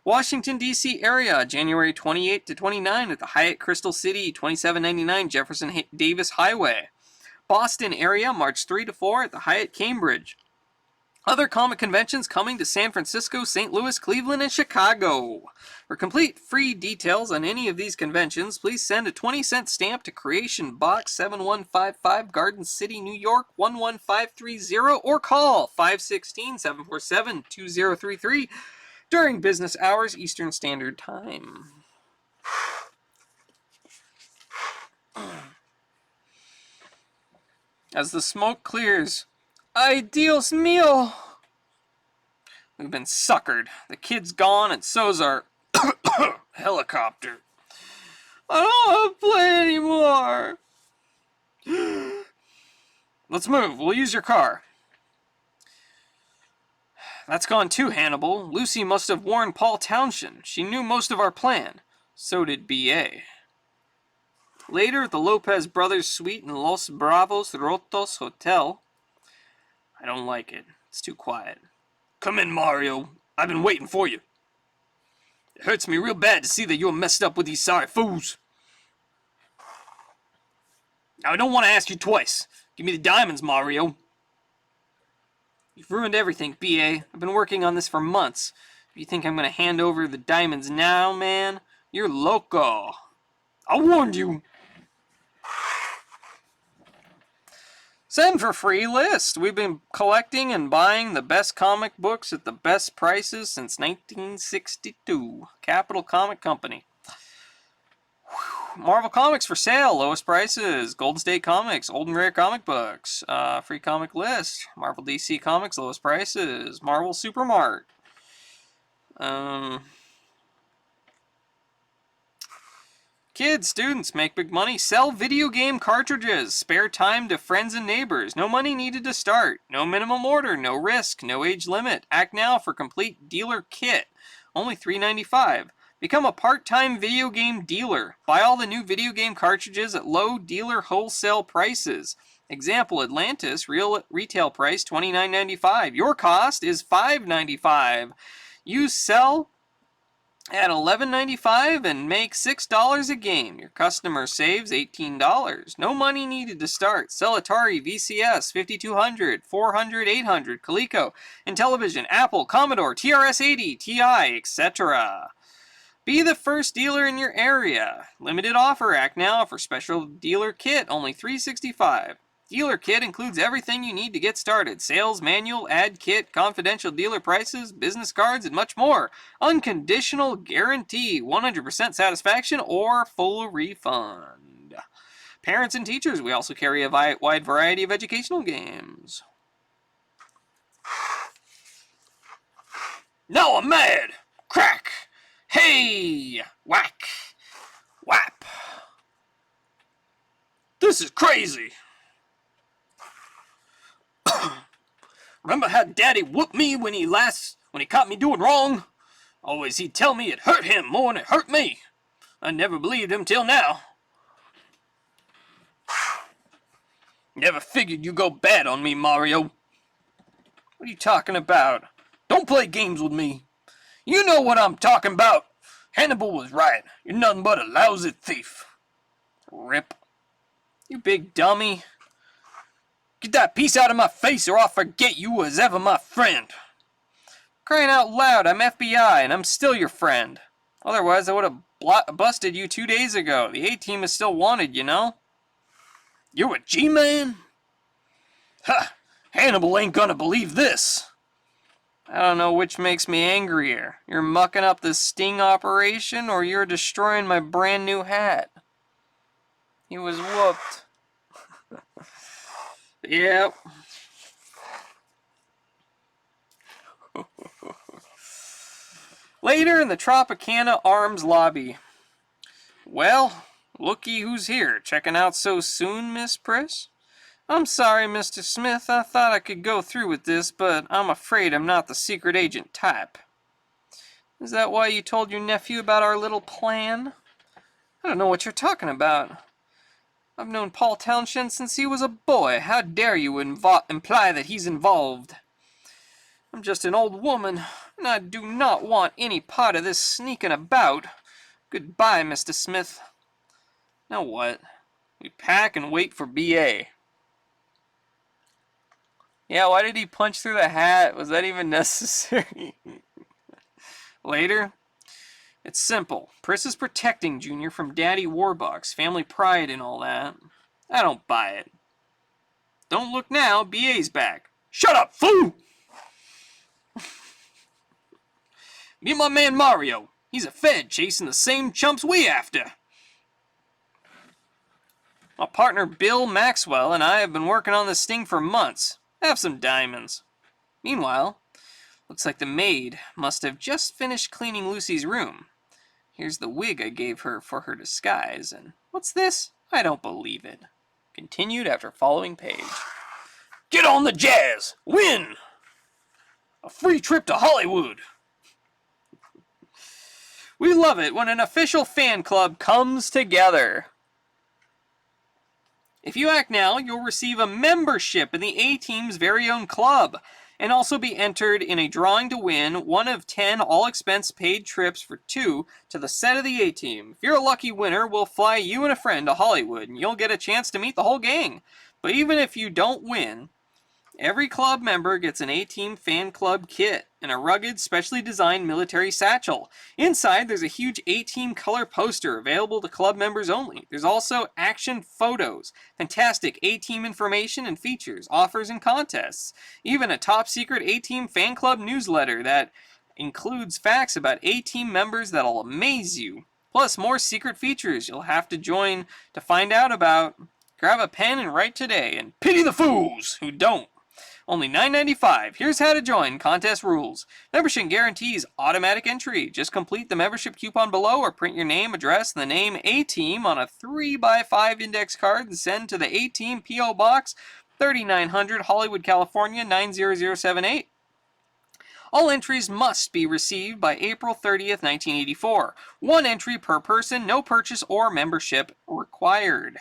Washington, D.C. area, January 28 to 29 at the Hyatt Crystal City, 2799 Jefferson Davis Highway. Boston area, March 3 to 4 at the Hyatt Cambridge. Other comic conventions coming to San Francisco, St. Louis, Cleveland, and Chicago. For complete free details on any of these conventions, please send a 20-cent stamp to Creation Box 7155, Garden City, New York 11530, or call 516-747-2033 during business hours, Eastern Standard Time. As the smoke clears, ¡ay, Dios mío! We've been suckered. The kid's gone, and so's our helicopter. I don't want to play anymore. Let's move. We'll use your car. That's gone too, Hannibal. Lucy must have warned Paul Townshend. She knew most of our plan. So did B.A. Later, at the Lopez Brothers suite in Los Bravos Rotos Hotel. I don't like it. It's too quiet. Come in, Mario. I've been waiting for you. It hurts me real bad to see that you're messed up with these sorry fools. Now, I don't want to ask you twice. Give me the diamonds, Mario. You've ruined everything, B.A. I've been working on this for months. If you think I'm going to hand over the diamonds now, man, you're loco. I warned you. Send for free list. We've been collecting and buying the best comic books at the best prices since 1962. Capital Comic Company. Marvel Comics for sale, lowest prices. Golden State Comics, old and rare comic books. Free comic list. Marvel DC Comics, lowest prices. Marvel Supermart. Kids, students, make big money. Sell video game cartridges. Spare time to friends and neighbors. No money needed to start. No minimum order. No risk. No age limit. Act now for complete dealer kit. Only $3.95. Become a part-time video game dealer. Buy all the new video game cartridges at low dealer wholesale prices. Example, Atlantis, real retail price $29.95. Your cost is $5.95. Use sell at $11.95 and make $6 a game. Your customer saves $18. No money needed to start. Sell Atari, VCS, 5200, 400, 800, Coleco, Intellivision, Apple, Commodore, TRS-80, TI, etc. Be the first dealer in your area. Limited offer. Act now for special dealer kit, only $3.65. Dealer kit includes everything you need to get started. Sales manual, ad kit, confidential dealer prices, business cards, and much more. Unconditional guarantee, 100% satisfaction or full refund. Parents and teachers, we also carry a wide variety of educational games. Now I'm mad! Crack! Hey! Whack! Whap! This is crazy! Remember how Daddy whooped me when he caught me doing wrong? Always he'd tell me it hurt him more than it hurt me. I never believed him till now. Never figured you'd go bad on me, Mario. What are you talking about? Don't play games with me. You know what I'm talking about. Hannibal was right. You're nothing but a lousy thief. Rip. You big dummy. Get that piece out of my face or I'll forget you was ever my friend. Crying out loud, I'm FBI and I'm still your friend. Otherwise I would have busted you 2 days ago. The A-team is still wanted, you know? You're a G-Man? Ha! Hannibal ain't gonna believe this. I don't know which makes me angrier. You're mucking up the sting operation or you're destroying my brand new hat. He was whooped. Yep. Later in the Tropicana Arms lobby. Well, looky who's here. Checking out so soon, Miss Priss? I'm sorry, Mr. Smith. I thought I could go through with this, but I'm afraid I'm not the secret agent type. Is that why you told your nephew about our little plan? I don't know what you're talking about. I've known Paul Townshend since he was a boy. How dare you imply that he's involved? I'm just an old woman, and I do not want any part of this sneaking about. Goodbye, Mr. Smith. Now what? We pack and wait for B.A. Yeah, why did he punch through the hat? Was that even necessary? Later. It's simple. Priss is protecting Junior from Daddy Warbucks, family pride and all that. I don't buy it. Don't look now, B.A.'s back. Shut up, fool! Meet my man Mario. He's a Fed chasing the same chumps we after. My partner Bill Maxwell and I have been working on this sting for months. Have some diamonds. Meanwhile, looks like the maid must have just finished cleaning Lucy's room. Here's the wig I gave her for her disguise, and what's this? I don't believe it. Continued after following page. Get on the jazz! Win! A free trip to Hollywood! We love it when an official fan club comes together. If you act now, you'll receive a membership in the A-Team's very own club, and also be entered in a drawing to win one of 10 all-expense-paid trips for 2 to the set of the A-Team. If you're a lucky winner, we'll fly you and a friend to Hollywood, and you'll get a chance to meet the whole gang. But even if you don't win, every club member gets an A-Team fan club kit and a rugged, specially designed military satchel. Inside, there's a huge A-Team color poster available to club members only. There's also action photos, fantastic A-Team information and features, offers and contests, even a top-secret A-Team fan club newsletter that includes facts about A-Team members that'll amaze you, plus more secret features you'll have to join to find out about. Grab a pen and write today, and pity the fools who don't. Only $9.95. Here's how to join. Contest rules. Membership guarantees automatic entry. Just complete the membership coupon below or print your name, address, and the name A-Team on a 3x5 index card and send to the A-Team P.O. Box 3900 Hollywood, California 90078. All entries must be received by April 30th, 1984. One entry per person, no purchase or membership required.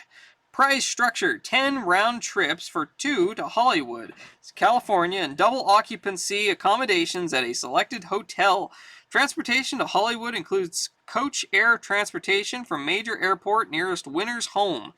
Prize structure, 10 round trips for 2 to Hollywood, California, and double occupancy accommodations at a selected hotel. Transportation to Hollywood includes coach air transportation from major airport nearest winner's home.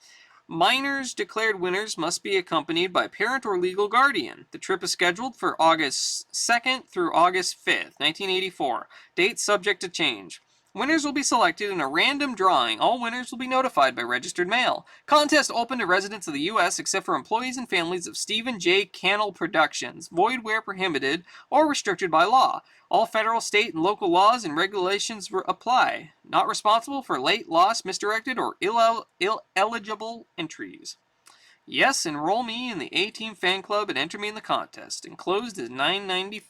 Minors declared winners must be accompanied by parent or legal guardian. The trip is scheduled for August 2nd through August 5th, 1984. Date subject to change. Winners will be selected in a random drawing. All winners will be notified by registered mail. Contest open to residents of the U.S. except for employees and families of Stephen J. Cannell Productions. Void where prohibited or restricted by law. All federal, state, and local laws and regulations apply. Not responsible for late, lost, misdirected, or illegible entries. Yes, enroll me in the A-Team fan club and enter me in the contest. Enclosed is $9.95.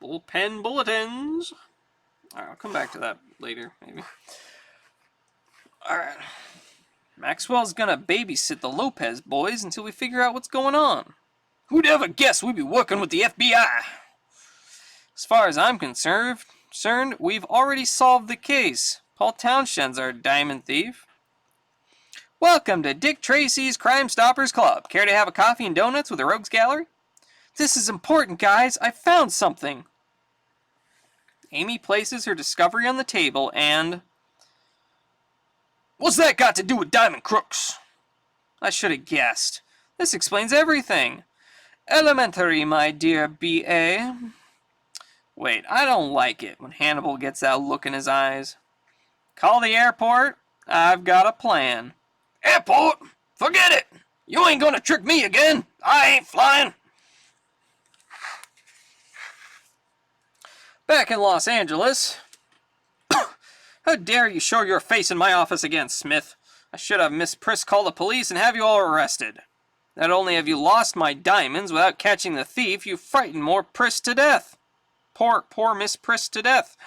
Bullpen bulletins. Alright, I'll come back to that later, maybe. Alright. Maxwell's gonna babysit the Lopez boys until we figure out what's going on. Who'd ever guess we'd be working with the FBI? As far as I'm concerned, we've already solved the case. Paul Townshend's our diamond thief. Welcome to Dick Tracy's Crime Stoppers Club. Care to have a coffee and donuts with the Rogues Gallery? This is important, guys. I found something. Amy places her discovery on the table and... What's that got to do with diamond crooks? I should have guessed. This explains everything. Elementary, my dear B.A. Wait, I don't like it when Hannibal gets that look in his eyes. Call the airport. I've got a plan. Airport? Forget it. You ain't gonna trick me again. I ain't flying. Back in Los Angeles. How dare you show your face in my office again, Smith? I should have Miss Priss call the police and have you all arrested. Not only have you lost my diamonds without catching the thief, you frightened more Priss to death. Poor Miss Priss to death.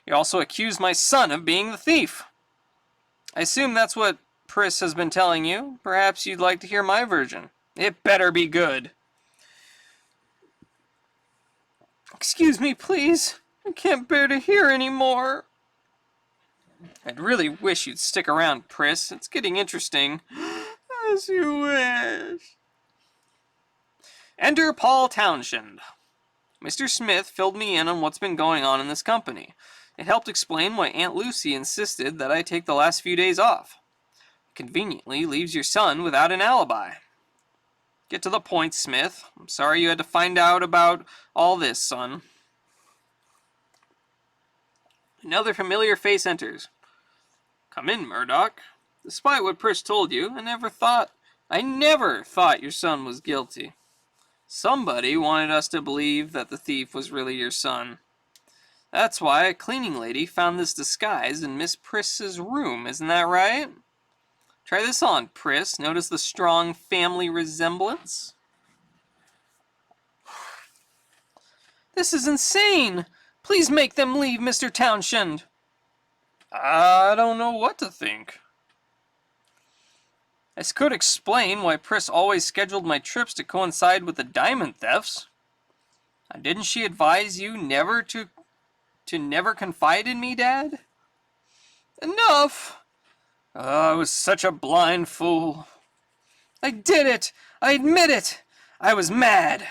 You also accused my son of being the thief. I assume that's what Priss has been telling you. Perhaps you'd like to hear my version. It better be good. Excuse me, please. I can't bear to hear anymore. I'd really wish you'd stick around, Priss. It's getting interesting. As you wish. Enter Paul Townshend. Mr. Smith filled me in on what's been going on in this company. It helped explain why Aunt Lucy insisted that I take the last few days off. Conveniently leaves your son without an alibi. Get to the point, Smith. I'm sorry you had to find out about all this, son. Another familiar face enters. Come in, Murdoch. Despite what Priss told you, I never thought your son was guilty. Somebody wanted us to believe that the thief was really your son. That's why a cleaning lady found this disguise in Miss Priss's room, isn't that right? Try this on, Priss. Notice the strong family resemblance? This is insane! Please make them leave, Mr. Townshend. I don't know what to think. This could explain why Priss always scheduled my trips to coincide with the diamond thefts. Didn't she advise you never to never confide in me, Dad? Enough! I was such a blind fool. I did it! I admit it! I was mad!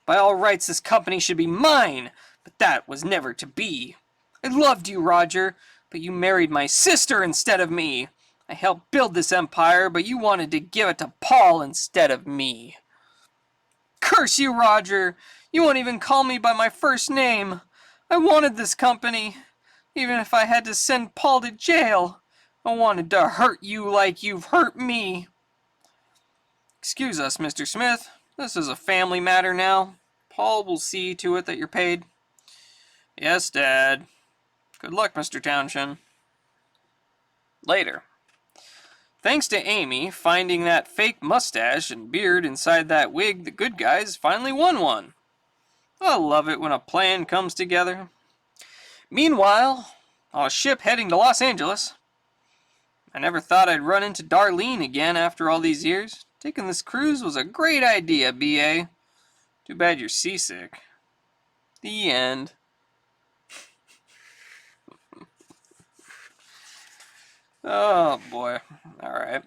By all rights, this company should be mine, but that was never to be. I loved you, Roger, but you married my sister instead of me. I helped build this empire, but you wanted to give it to Paul instead of me. Curse you, Roger! You won't even call me by my first name. I wanted this company, even if I had to send Paul to jail. I wanted to hurt you like you've hurt me. Excuse us, Mr. Smith. This is a family matter now. Paul will see to it that you're paid. Yes, Dad. Good luck, Mr. Townshend. Later. Thanks to Amy finding that fake mustache and beard inside that wig, the good guys finally won one. I love it when a plan comes together. Meanwhile, on a ship heading to Los Angeles, I never thought I'd run into Darlene again after all these years. Taking this cruise was a great idea, B.A. Too bad you're seasick. The end. Oh boy. Alright.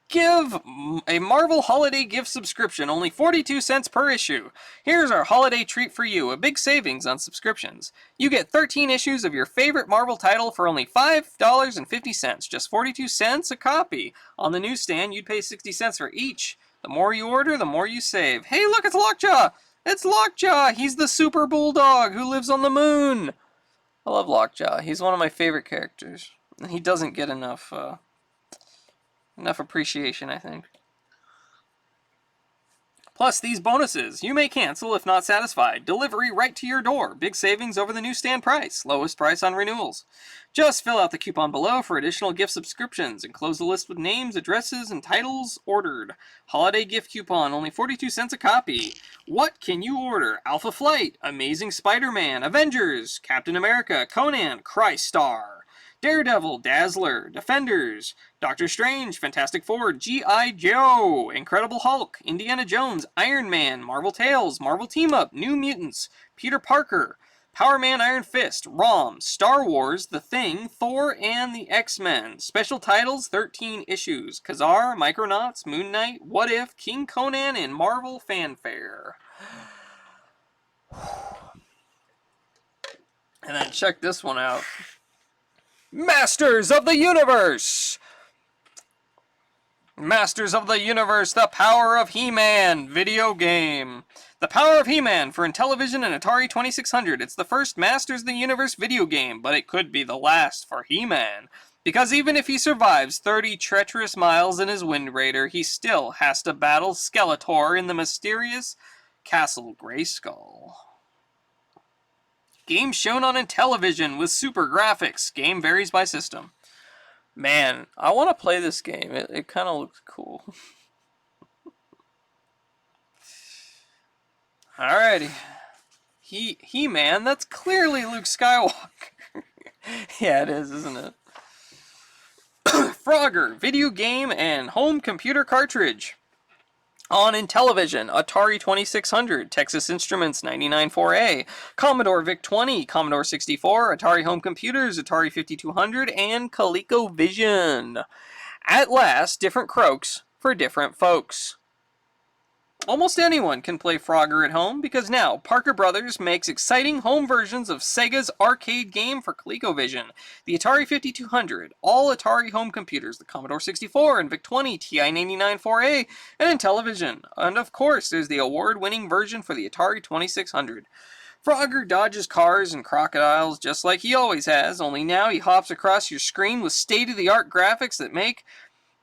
Give a Marvel holiday gift subscription, only 42 cents per issue. Here's our holiday treat for you, a big savings on subscriptions. You get 13 issues of your favorite Marvel title for only $5.50, just 42 cents a copy. On the newsstand, you'd pay 60 cents for each. The more you order, the more you save. Hey, look, it's Lockjaw! It's Lockjaw! He's the super bulldog who lives on the moon! I love Lockjaw. He's one of my favorite characters. He doesn't get enough appreciation, I think. Plus these bonuses. You may cancel if not satisfied. Delivery right to your door. Big savings over the newsstand price. Lowest price on renewals. Just fill out the coupon below for additional gift subscriptions and close the list with names, addresses, and titles ordered. Holiday gift coupon, only 42 cents a copy. What can you order? Alpha Flight, Amazing Spider-Man, Avengers, Captain America, Conan, Crystar, Daredevil, Dazzler, Defenders, Doctor Strange, Fantastic Four, G.I. Joe, Incredible Hulk, Indiana Jones, Iron Man, Marvel Tales, Marvel Team-Up, New Mutants, Peter Parker, Power Man Iron Fist, ROM, Star Wars, The Thing, Thor, and the X-Men. Special titles, 13 issues. Kazar, Micronauts, Moon Knight, What If, King Conan, and Marvel Fanfare. And then check this one out. Masters of the Universe! Masters of the Universe, The Power of He-Man video game. The Power of He-Man for Intellivision and Atari 2600. It's the first Masters of the Universe video game, but it could be the last for He-Man. Because even if he survives 30 treacherous miles in his Wind Raider, he still has to battle Skeletor in the mysterious Castle Grayskull. Game shown on Intellivision with super graphics. Game varies by system. Man, I want to play this game. It kind of looks cool. Alrighty. He-Man, that's clearly Luke Skywalker. Yeah, it is, isn't it? Frogger, video game and home computer cartridge. On Intellivision, Atari 2600, Texas Instruments 994A, Commodore VIC-20, Commodore 64, Atari Home Computers, Atari 5200, and ColecoVision. At last, different croaks for different folks. Almost anyone can play Frogger at home because now Parker Brothers makes exciting home versions of Sega's arcade game for ColecoVision, the Atari 5200, all Atari home computers, the Commodore 64 and VIC-20, TI-99-4A, and Intellivision. And of course, there's the award-winning version for the Atari 2600. Frogger dodges cars and crocodiles just like he always has, only now he hops across your screen with state-of-the-art graphics that make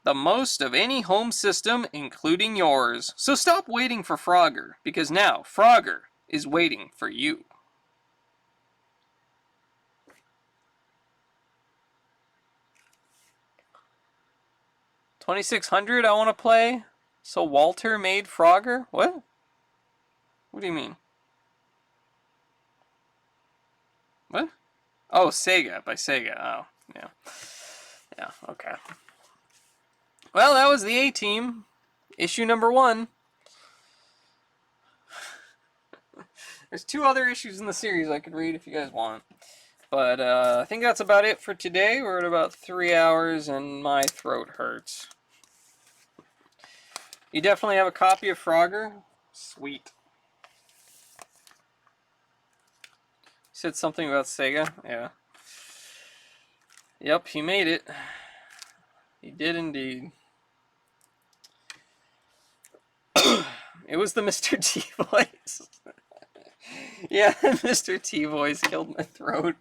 the most of any home system, including yours. So stop waiting for Frogger, because now Frogger is waiting for you. $2,600 I want to play? So Walter made Frogger? What? What do you mean? What? Oh, Sega, by Sega. Oh, yeah. Yeah, okay. Well, that was the A-Team. Issue number 1. There's 2 other issues in the series I could read if you guys want. But I think that's about it for today. We're at about 3 hours and my throat hurts. You definitely have a copy of Frogger? Sweet. You said something about Sega? Yeah. Yep, he made it. He did indeed. It was the Mr. T voice. Yeah, Mr. T voice killed my throat.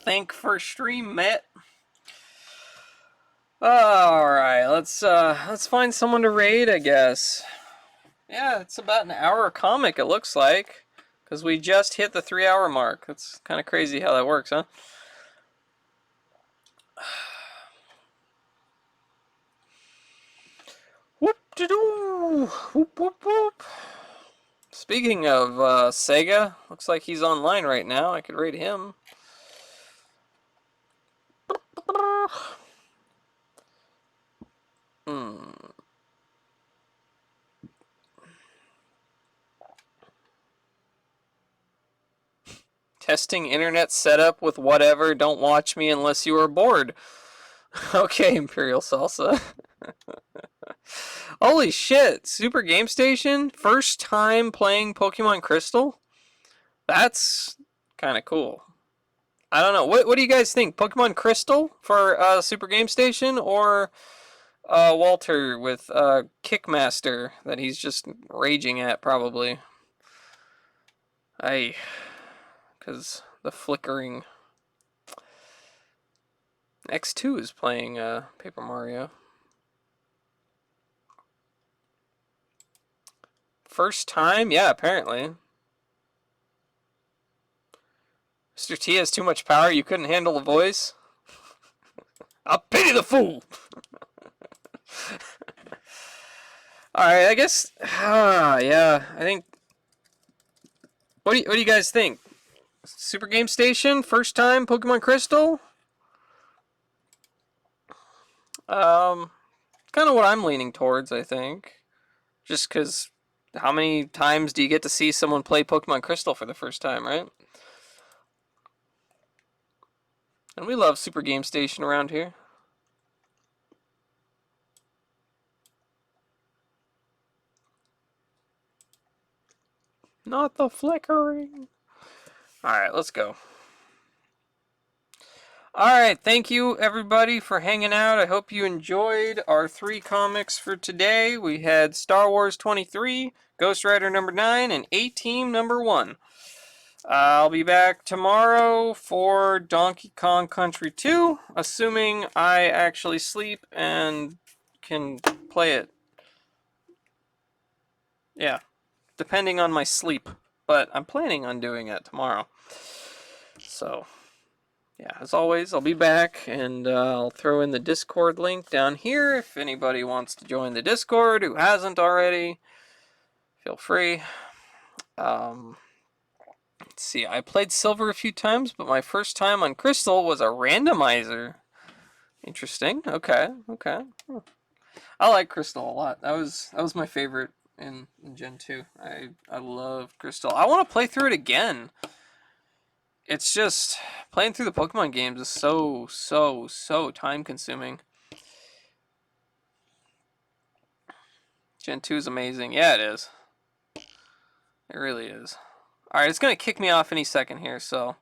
Thank for stream, Matt. Alright, let's find someone to raid, I guess. Yeah, it's about an hour comic, it looks like. Because we just hit the 3-hour mark. That's kind of crazy how that works, huh? Whoop-de-doo! Whoop, whoop, whoop. Speaking of Sega, looks like he's online right now. I could rate him. Hmm. Testing internet setup with whatever. Don't watch me unless you are bored. Okay, Imperial Salsa. Holy shit! Super Game Station? First time playing Pokemon Crystal? That's kind of cool. I don't know. What do you guys think? Pokemon Crystal for Super Game Station or Walter with Kickmaster that he's just raging at probably? Because the flickering. X2 is playing Paper Mario. First time? Yeah, apparently. Mr. T has too much power, you couldn't handle the voice? I'll pity the fool! Alright, I guess... yeah, I think... What do you guys think? Super Game Station? First time Pokemon Crystal? Kind of what I'm leaning towards, I think. Just because how many times do you get to see someone play Pokemon Crystal for the first time, right? And we love Super Game Station around here. Not the flickering. Alright, let's go. Alright, thank you everybody for hanging out. I hope you enjoyed our 3 comics for today. We had Star Wars 23, Ghost Rider number 9, and A-Team number 1. I'll be back tomorrow for Donkey Kong Country 2, assuming I actually sleep and can play it. Yeah, depending on my sleep. But I'm planning on doing it tomorrow. So, yeah, as always, I'll be back, and I'll throw in the Discord link down here if anybody wants to join the Discord who hasn't already. Feel free. Let's see, I played Silver a few times, but my first time on Crystal was a randomizer. Interesting. Okay. I like Crystal a lot. That was my favorite in Gen 2. I love Crystal. I want to play through it again. It's just playing through the Pokemon games is so time consuming. Gen 2 is amazing. Yeah, it is. It really is. Alright, it's going to kick me off any second here, so...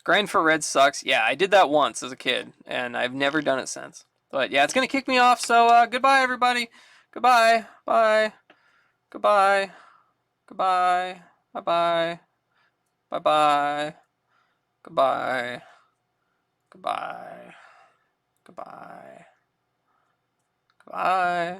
Grind for red sucks. Yeah, I did that once as a kid, and I've never done it since. But yeah, it's going to kick me off, so goodbye, everybody. Goodbye. Bye. Goodbye. Goodbye. Bye-bye. Bye-bye. Goodbye. Goodbye. Goodbye. Goodbye.